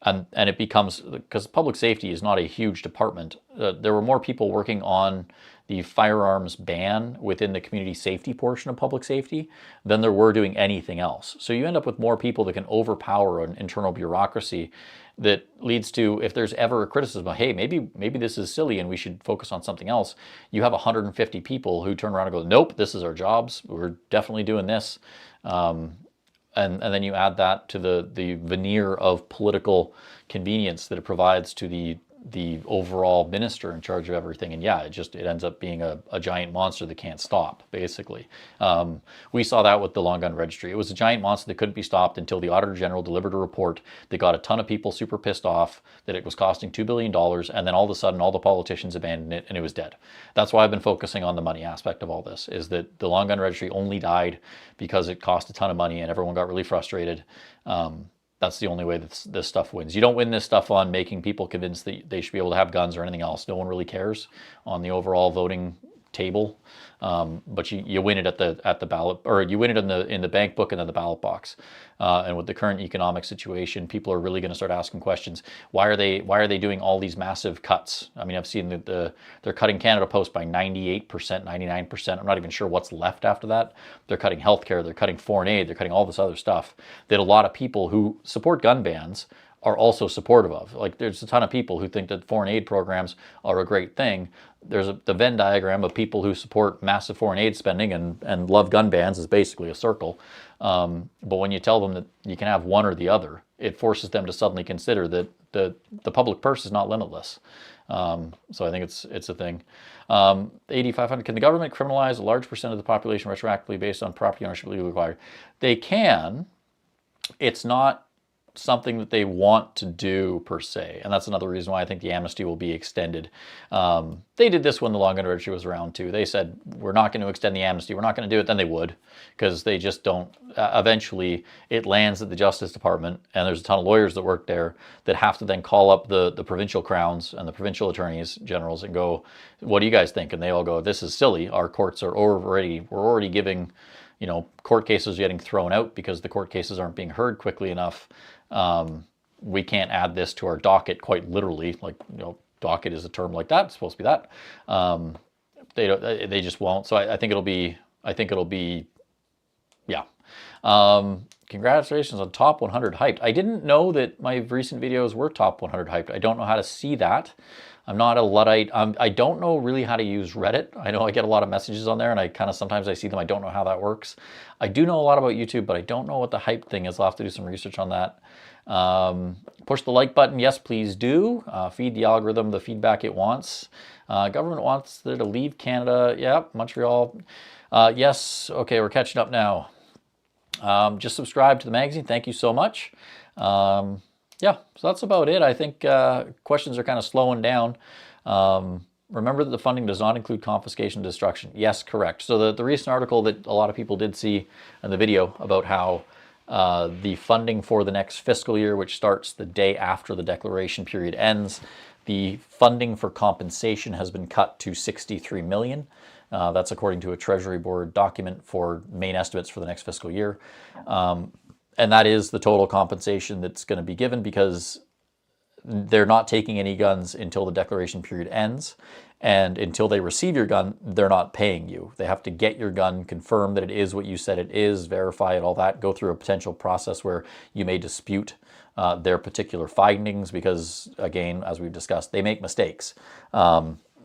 and it becomes, because public safety is not a huge department, there were more people working on the firearms ban within the community safety portion of public safety than there were doing anything else. So you end up with more people that can overpower an internal bureaucracy that leads to, if there's ever a criticism of, hey, maybe this is silly and we should focus on something else, you have 150 people who turn around and go, nope, this is our jobs, we're definitely doing this. And then you add that to the veneer of political convenience that it provides to the overall minister in charge of everything. And yeah, it ends up being a giant monster that can't stop, basically. We saw that with the long gun registry. It was a giant monster that couldn't be stopped until the Auditor General delivered a report that got a ton of people super pissed off that it was costing $2 billion, and then all of a sudden all the politicians abandoned it and it was dead. That's why I've been focusing on the money aspect of all this, is that the long gun registry only died because it cost a ton of money and everyone got really frustrated. That's the only way that this stuff wins. You don't win this stuff on making people convinced that they should be able to have guns or anything else. No one really cares on the overall voting table. But you win it at the ballot, or you win it in the bank book and then the ballot box. And with the current economic situation, people are really going to start asking questions. Why are they doing all these massive cuts? I mean, I've seen that they're cutting Canada Post by 98%, 99%. I'm not even sure what's left after that. They're cutting healthcare, they're cutting foreign aid, they're cutting all this other stuff that a lot of people who support gun bans are also supportive of. Like, there's a ton of people who think that foreign aid programs are a great thing. There's the Venn diagram of people who support massive foreign aid spending and love gun bans is basically a circle. But when you tell them that you can have one or the other, it forces them to suddenly consider that the public purse is not limitless. So I think it's a thing. 8,500, can the government criminalize a large percent of the population retroactively based on property ownership legally required? They can. It's not something that they want to do per se, and that's another reason why I think the amnesty will be extended. They did this when the long gun registry was around too. They said, we're not going to extend the amnesty, we're not going to do it. Then they would, because they just don't. Eventually it lands at the Justice Department, and there's a ton of lawyers that work there that have to then call up the provincial crowns and the provincial attorneys generals and go, what do you guys think? And they all go, this is silly, our courts are we're already giving, court cases getting thrown out because the court cases aren't being heard quickly enough. We can't add this to our docket, quite literally. Like, docket is a term like that. It's supposed to be that. They just won't. So I think it'll be, yeah. congratulations on top 100 hyped. I didn't know that my recent videos were top 100 hyped. I don't know how to see that. I'm not a Luddite. I don't know really how to use Reddit. I know I get a lot of messages on there, and I kind of sometimes I see them. I don't know how that works. I do know a lot about YouTube, but I don't know what the hype thing is. I'll have to do some research on that. Push the like button. Yes, please do. Feed the algorithm the feedback it wants. Government wants there to leave Canada. Yep, Montreal. Yes, okay, we're catching up now. Just subscribe to the magazine. Thank you so much. Yeah, so that's about it. I think questions are kind of slowing down. Remember that the funding does not include confiscation and destruction. Yes, correct. So the recent article that a lot of people did see in the video about how the funding for the next fiscal year, which starts the day after the declaration period ends, the funding for compensation has been cut to $63 million. That's according to a Treasury Board document for main estimates for the next fiscal year. And that is the total compensation that's going to be given, because they're not taking any guns until the declaration period ends. And until they receive your gun, they're not paying you. They have to get your gun, confirm that it is what you said it is, verify it, all that, go through a potential process where you may dispute their particular findings because, again, as we've discussed, they make mistakes.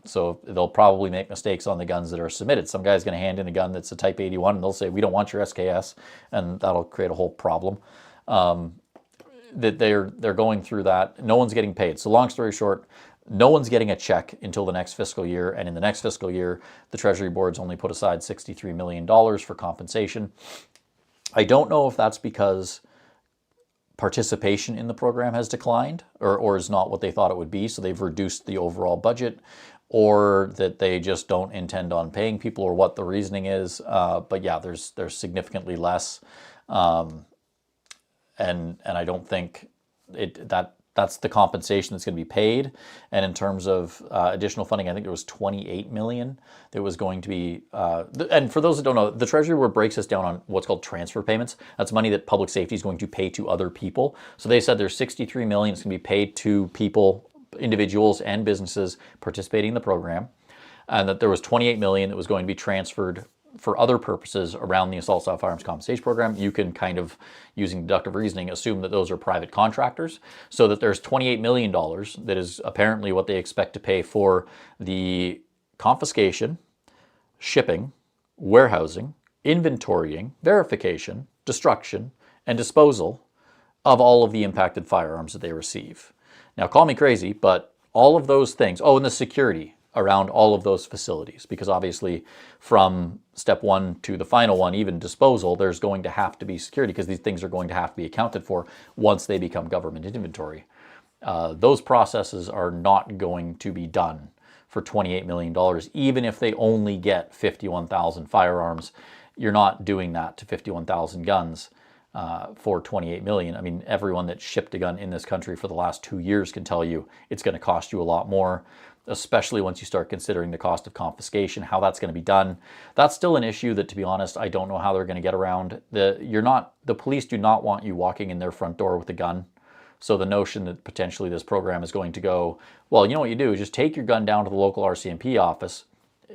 So they'll probably make mistakes on the guns that are submitted. Some guy's going to hand in a gun that's a Type 81, and they'll say, we don't want your SKS, and that'll create a whole problem. That they're going through that. No one's getting paid. So long story short, no one's getting a check until the next fiscal year, and in the next fiscal year, the Treasury Board's only put aside $63 million for compensation. I don't know if that's because participation in the program has declined or is not what they thought it would be, so they've reduced the overall budget, or that they just don't intend on paying people, or what the reasoning is. But yeah, there's significantly less, and I don't think that's the compensation that's going to be paid. And in terms of additional funding, I think there was $28 million that was going to be, and for those that don't know, the Treasury Board breaks this down on what's called transfer payments. That's money that public safety is going to pay to other people. So they said there's $63 million that's going to be paid to people, individuals and businesses participating in the program, and that there was $28 million that was going to be transferred for other purposes around the assault style firearms compensation program. You can kind of, using deductive reasoning, assume that those are private contractors, so that there's $28 million that is apparently what they expect to pay for the confiscation, shipping, warehousing, inventorying, verification, destruction, and disposal of all of the impacted firearms that they receive. Now, call me crazy, but all of those things, oh, and the security around all of those facilities, because obviously from step one to the final one, even disposal, there's going to have to be security, because these things are going to have to be accounted for once they become government inventory. Those processes are not going to be done for $28 million, even if they only get 51,000 firearms. You're not doing that to 51,000 guns. For $28 million. I mean, everyone that shipped a gun in this country for the last 2 years can tell you it's going to cost you a lot more, especially once you start considering the cost of confiscation, how that's going to be done. That's still an issue that, to be honest, I don't know how they're going to get around. The police do not want you walking in their front door with a gun. So the notion that potentially this program is going to go, well, you know what you do, just take your gun down to the local RCMP office,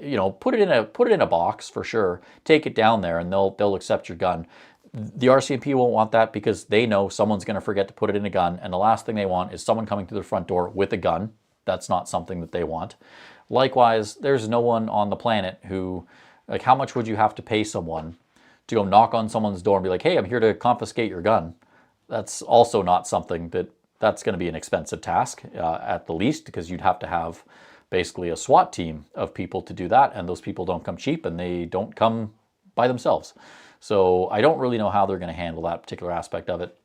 you know, put it in a box for sure, take it down there, and they'll accept your gun. The RCMP won't want that, because they know someone's going to forget to put it in a gun, and the last thing they want is someone coming to their front door with a gun. That's not something that they want. Likewise, there's no one on the planet who, like, how much would you have to pay someone to go knock on someone's door and be like, hey, I'm here to confiscate your gun? That's also not something that's going to be an expensive task at the least, because you'd have to have basically a SWAT team of people to do that, and those people don't come cheap, and they don't come by themselves. So I don't really know how they're going to handle that particular aspect of it.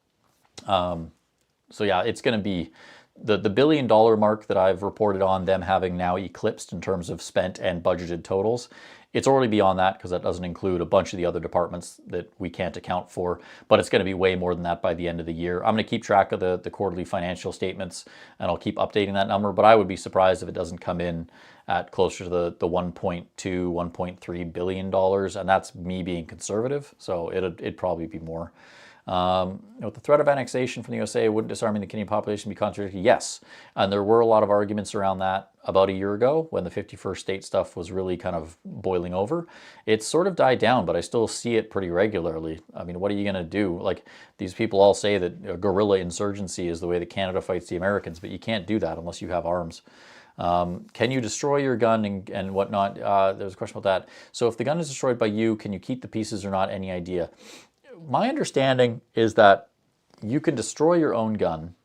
So yeah, it's going to be the $1 billion mark that I've reported on, them having now eclipsed in terms of spent and budgeted totals. It's already beyond that, because that doesn't include a bunch of the other departments that we can't account for, but it's going to be way more than that by the end of the year. I'm going to keep track of the quarterly financial statements, and I'll keep updating that number, but I would be surprised if it doesn't come in at closer to the $1.2, $1.3 billion, and that's me being conservative, so it'd probably be more. With the threat of annexation from the USA, wouldn't disarming the Canadian population be contradictory? Yes. And there were a lot of arguments around that about a year ago when the 51st state stuff was really kind of boiling over. It's sort of died down, but I still see it pretty regularly. I mean, what are you going to do? Like, these people all say that guerrilla insurgency is the way that Canada fights the Americans, but you can't do that unless you have arms. Can you destroy your gun and whatnot? There's a question about that. So if the gun is destroyed by you, can you keep the pieces or not? Any idea? My understanding is that you can destroy your own gun,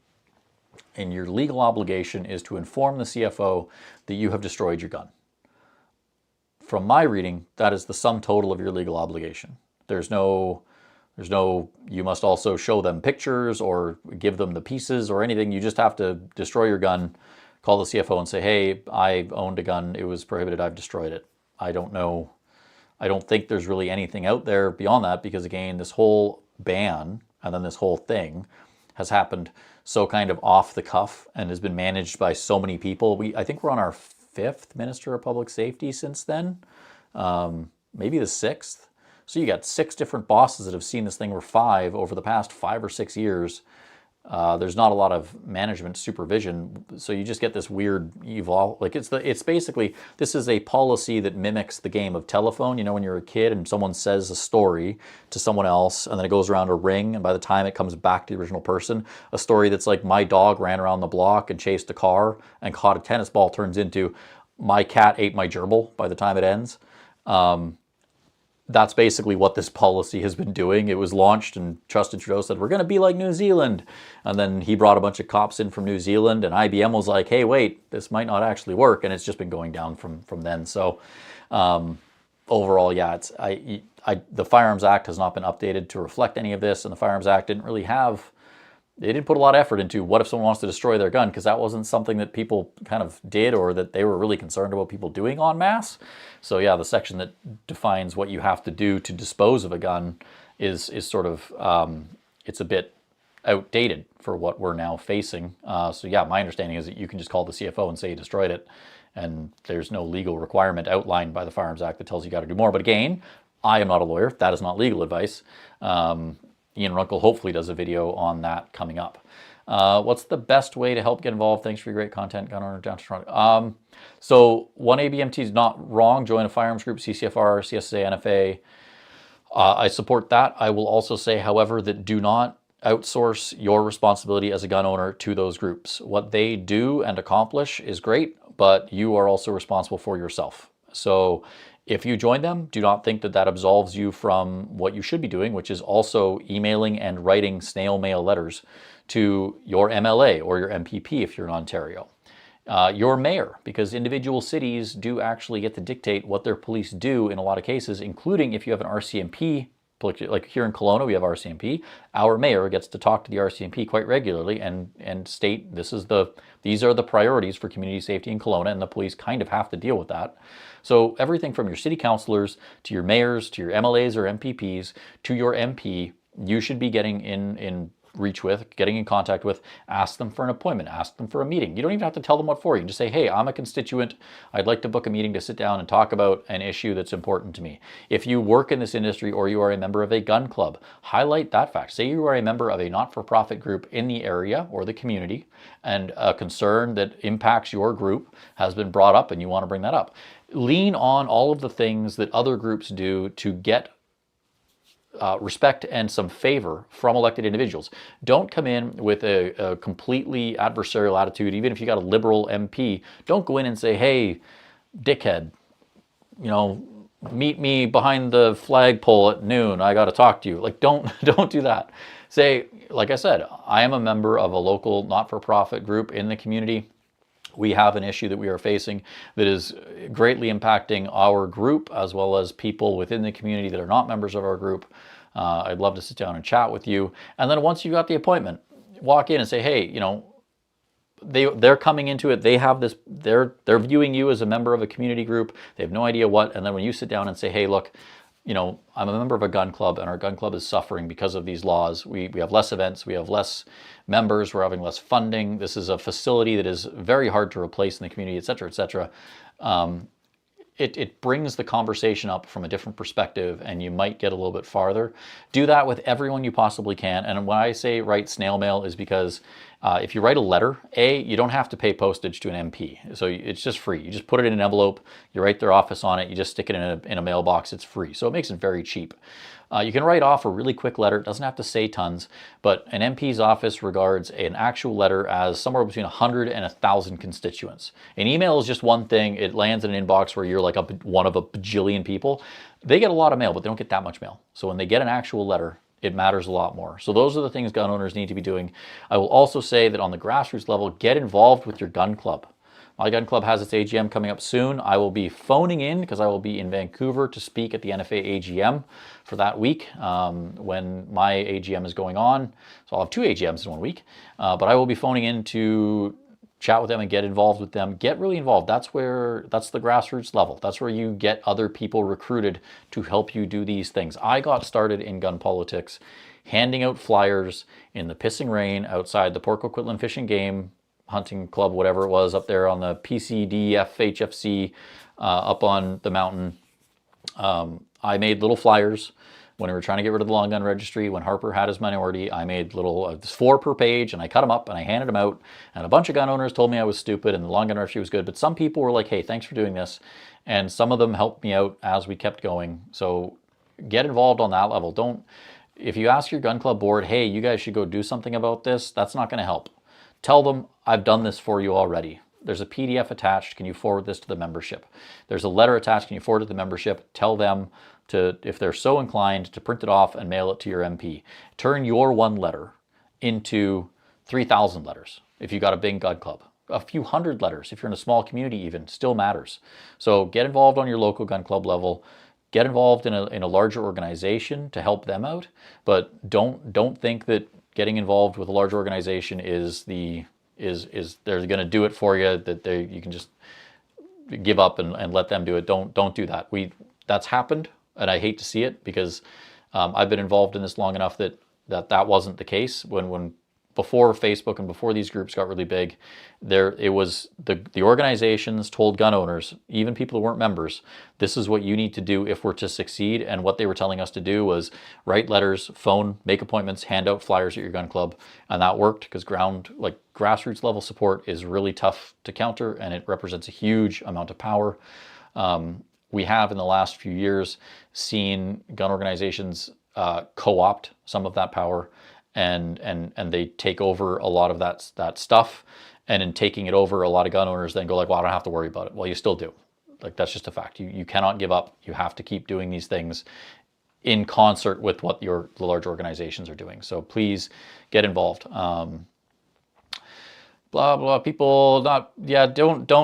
and your legal obligation is to inform the CFO that you have destroyed your gun. From my reading, that is the sum total of your legal obligation. There's no, you must also show them pictures or give them the pieces or anything. You just have to destroy your gun, call the CFO and say, hey, I owned a gun, it was prohibited, I've destroyed it. I don't know. I don't think there's really anything out there beyond that because, again, this whole ban and then this whole thing has happened so kind of off the cuff and has been managed by so many people. I think we're on our 5th Minister of Public Safety since then, maybe the 6th. So you got 6 different bosses that have seen this thing, or 5 over the past 5 or 6 years. There's not a lot of management supervision, so you just get this weird evolve. Like it's basically, this is a policy that mimics the game of telephone. You know, when you're a kid and someone says a story to someone else, and then it goes around a ring, and by the time it comes back to the original person, a story that's like my dog ran around the block and chased a car and caught a tennis ball turns into my cat ate my gerbil by the time it ends. That's basically what this policy has been doing. It was launched and Justin Trudeau said, we're going to be like New Zealand. And then he brought a bunch of cops in from New Zealand, and IBM was like, hey, wait, this might not actually work. And it's just been going down from then. So overall, yeah, the Firearms Act has not been updated to reflect any of this. And the Firearms Act they didn't put a lot of effort into what if someone wants to destroy their gun, because that wasn't something that people kind of did or that they were really concerned about people doing en masse. So yeah, the section that defines what you have to do to dispose of a gun is sort of, it's a bit outdated for what we're now facing. So yeah, my understanding is that you can just call the CFO and say you destroyed it, and there's no legal requirement outlined by the Firearms Act that tells you got to do more. But again, I am not a lawyer. That is not legal advice. Ian Runkle hopefully does a video on that coming up. What's the best way to help get involved? Thanks for your great content, Gun Owner Down to Toronto. So 1ABMT is not wrong. Join a firearms group, CCFR, CSSA, NFA. I support that. I will also say, however, that do not outsource your responsibility as a gun owner to those groups. What they do and accomplish is great, but you are also responsible for yourself. So if you join them, do not think that that absolves you from what you should be doing, which is also emailing and writing snail mail letters to your MLA or your MPP if you're in Ontario. Your mayor, because individual cities do actually get to dictate what their police do in a lot of cases, including if you have an RCMP, like here in Kelowna we have RCMP, our mayor gets to talk to the RCMP quite regularly and state these are the priorities for community safety in Kelowna, and the police kind of have to deal with that. So everything from your city councillors to your mayors to your MLAs or MPPs to your MP, you should be getting in reach with, getting in contact with, ask them for an appointment, ask them for a meeting. You don't even have to tell them what for. You can just say, hey, I'm a constituent. I'd like to book a meeting to sit down and talk about an issue that's important to me. If you work in this industry or you are a member of a gun club, highlight that fact. Say you are a member of a not-for-profit group in the area or the community, and a concern that impacts your group has been brought up and you want to bring that up. Lean on all of the things that other groups do to get respect and some favor from elected individuals. Don't come in with a completely adversarial attitude. Even if you got a Liberal MP, don't go in and say, hey, dickhead, meet me behind the flagpole at noon. I got to talk to you. Like, don't do that. Say, like I said, I am a member of a local not-for-profit group in the community. We have an issue that we are facing that is greatly impacting our group as well as people within the community that are not members of our group. I'd love to sit down and chat with you. And then once you got the appointment, walk in and say, hey, they're coming into it. They have this, they're viewing you as a member of a community group. They have no idea what. And then when you sit down and say, hey, look, I'm a member of a gun club and our gun club is suffering because of these laws. We have less events, we have less members, we're having less funding. This is a facility that is very hard to replace in the community, et cetera, et cetera. it brings the conversation up from a different perspective, and you might get a little bit farther. Do that with everyone you possibly can. And when I say write snail mail is because if you write a letter, you don't have to pay postage to an MP. So it's just free. You just put it in an envelope, you write their office on it, you just stick it in a mailbox, it's free. So it makes it very cheap. You can write off a really quick letter. It doesn't have to say tons, but an MP's office regards an actual letter as somewhere between 100 and 1,000 constituents. An email is just one thing. It lands in an inbox where you're like one of a bajillion people. They get a lot of mail, but they don't get that much mail. So when they get an actual letter, it matters a lot more. So those are the things gun owners need to be doing. I will also say that on the grassroots level, get involved with your gun club. My gun club has its AGM coming up soon. I will be phoning in because I will be in Vancouver to speak at the NFA AGM for that week when my AGM is going on. So I'll have 2 AGMs in 1 week. But I will be phoning in to chat with them and get involved with them. Get really involved. That's the grassroots level. That's where you get other people recruited to help you do these things. I got started in gun politics handing out flyers in the pissing rain outside the Port Coquitlam Fish and Game hunting club, whatever it was, up there on the PCDF HFC up on the mountain. I made little flyers when we were trying to get rid of the long gun registry. When Harper had his minority, I made little 4 per page, and I cut them up and I handed them out. And a bunch of gun owners told me I was stupid and the long gun registry was good, but some people were like, hey, thanks for doing this. And some of them helped me out as we kept going. So get involved on that level. If you ask your gun club board, hey, you guys should go do something about this, that's not going to help. Tell them, I've done this for you already. There's a PDF attached. Can you forward this to the membership? There's a letter attached. Can you forward it to the membership? Tell them to, if they're so inclined, to print it off and mail it to your MP. Turn your 1 letter into 3,000 letters if you got a big gun club. A few hundred letters if you're in a small community even still matters. So get involved on your local gun club level. Get involved in a larger organization to help them out. But don't think that getting involved with a large organization is they're going to do it for you, that you can just give up and let them do it. Don't do that. That's happened, and I hate to see it because I've been involved in this long enough that wasn't the case. When before Facebook and before these groups got really big, it was the organizations told gun owners, even people who weren't members, this is what you need to do if we're to succeed. And what they were telling us to do was write letters, phone, make appointments, hand out flyers at your gun club. And that worked because grassroots level support is really tough to counter, and it represents a huge amount of power. We have in the last few years seen gun organizations co-opt some of that power, and they take over a lot of that stuff. And in taking it over, a lot of gun owners then go like, well, I don't have to worry about it. Well, you still do. That's just a fact. You cannot give up. You have to keep doing these things in concert with what the large organizations are doing. So please get involved. Blah blah. People don't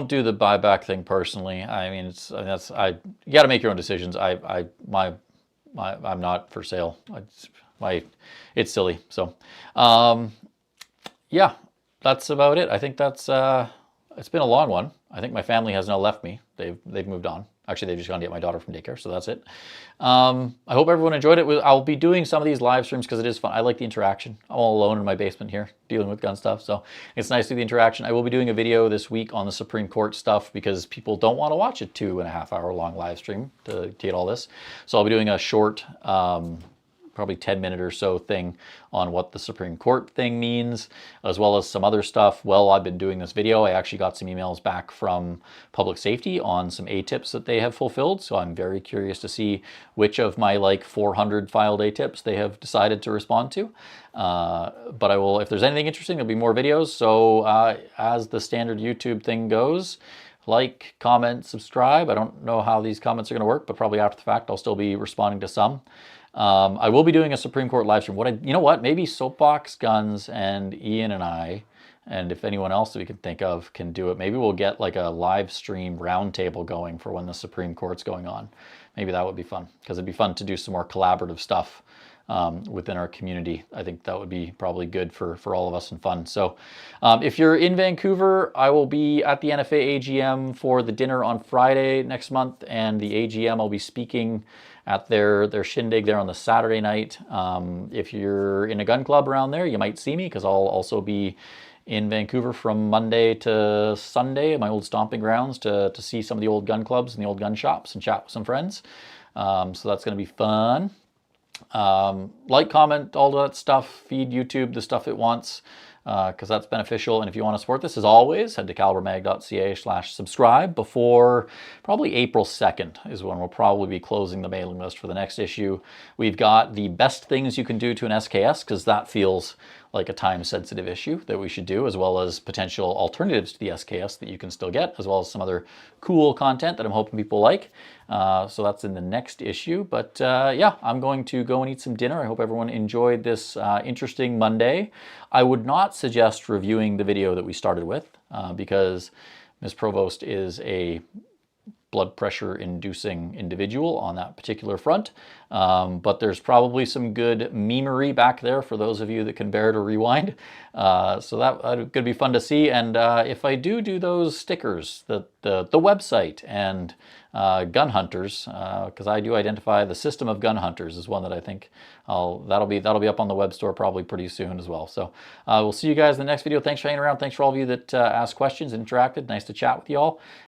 do the buyback thing personally. I mean, you got to make your own decisions. I'm not for sale. It's silly. So, yeah, that's about it. I think that's it's been a long one. I think my family has now left me. They've moved on. Actually, they've just gone to get my daughter from daycare, so that's it. I hope everyone enjoyed it. I'll be doing some of these live streams because it is fun. I like the interaction. I'm all alone in my basement here dealing with gun stuff, so it's nice to do the interaction. I will be doing a video this week on the Supreme Court stuff because people don't want to watch a 2.5 hour long live stream to get all this. So I'll be doing a short, probably 10-minute or so thing on what the Supreme Court thing means, as well as some other stuff. Well, I've been doing this video. I actually got some emails back from public safety on some ATIPs that they have fulfilled. So I'm very curious to see which of my 400 filed ATIPs they have decided to respond to. But I will, if there's anything interesting, there'll be more videos. So as the standard YouTube thing goes, like, comment, subscribe. I don't know how these comments are going to work, but probably after the fact, I'll still be responding to some. I will be doing a Supreme Court live stream. You know what? Maybe Soapbox Guns and Ian and I, and if anyone else that we can think of can do it, maybe we'll get a live stream roundtable going for when the Supreme Court's going on. Maybe that would be fun, because it'd be fun to do some more collaborative stuff within our community. I think that would be probably good for all of us and fun. So if you're in Vancouver, I will be at the NFA AGM for the dinner on Friday next month, and the AGM I'll be speaking at their shindig there on the Saturday night. If you're in a gun club around there, you might see me, because I'll also be in Vancouver from Monday to Sunday, my old stomping grounds, to see some of the old gun clubs and the old gun shops and chat with some friends. So that's going to be fun. Like, comment, all that stuff, feed YouTube the stuff it wants, because that's beneficial. And if you want to support this, as always, head to calibermag.ca/subscribe before probably April 2nd is when we'll probably be closing the mailing list for the next issue. We've got the best things you can do to an SKS, because that feels like a time-sensitive issue that we should do, as well as potential alternatives to the SKS that you can still get, as well as some other cool content that I'm hoping people like. So that's in the next issue. But yeah, I'm going to go and eat some dinner. I hope everyone enjoyed this interesting Monday. I would not suggest reviewing the video that we started with, because Ms. Provost is a blood pressure inducing individual on that particular front. But there's probably some good memery back there for those of you that can bear to rewind. So that could be fun to see. And if I do those stickers, the website and gun hunters, because I do identify the system of gun hunters is one that I think that'll be up on the web store probably pretty soon as well. So we'll see you guys in the next video. Thanks for hanging around. Thanks for all of you that asked questions and interacted. Nice to chat with you all.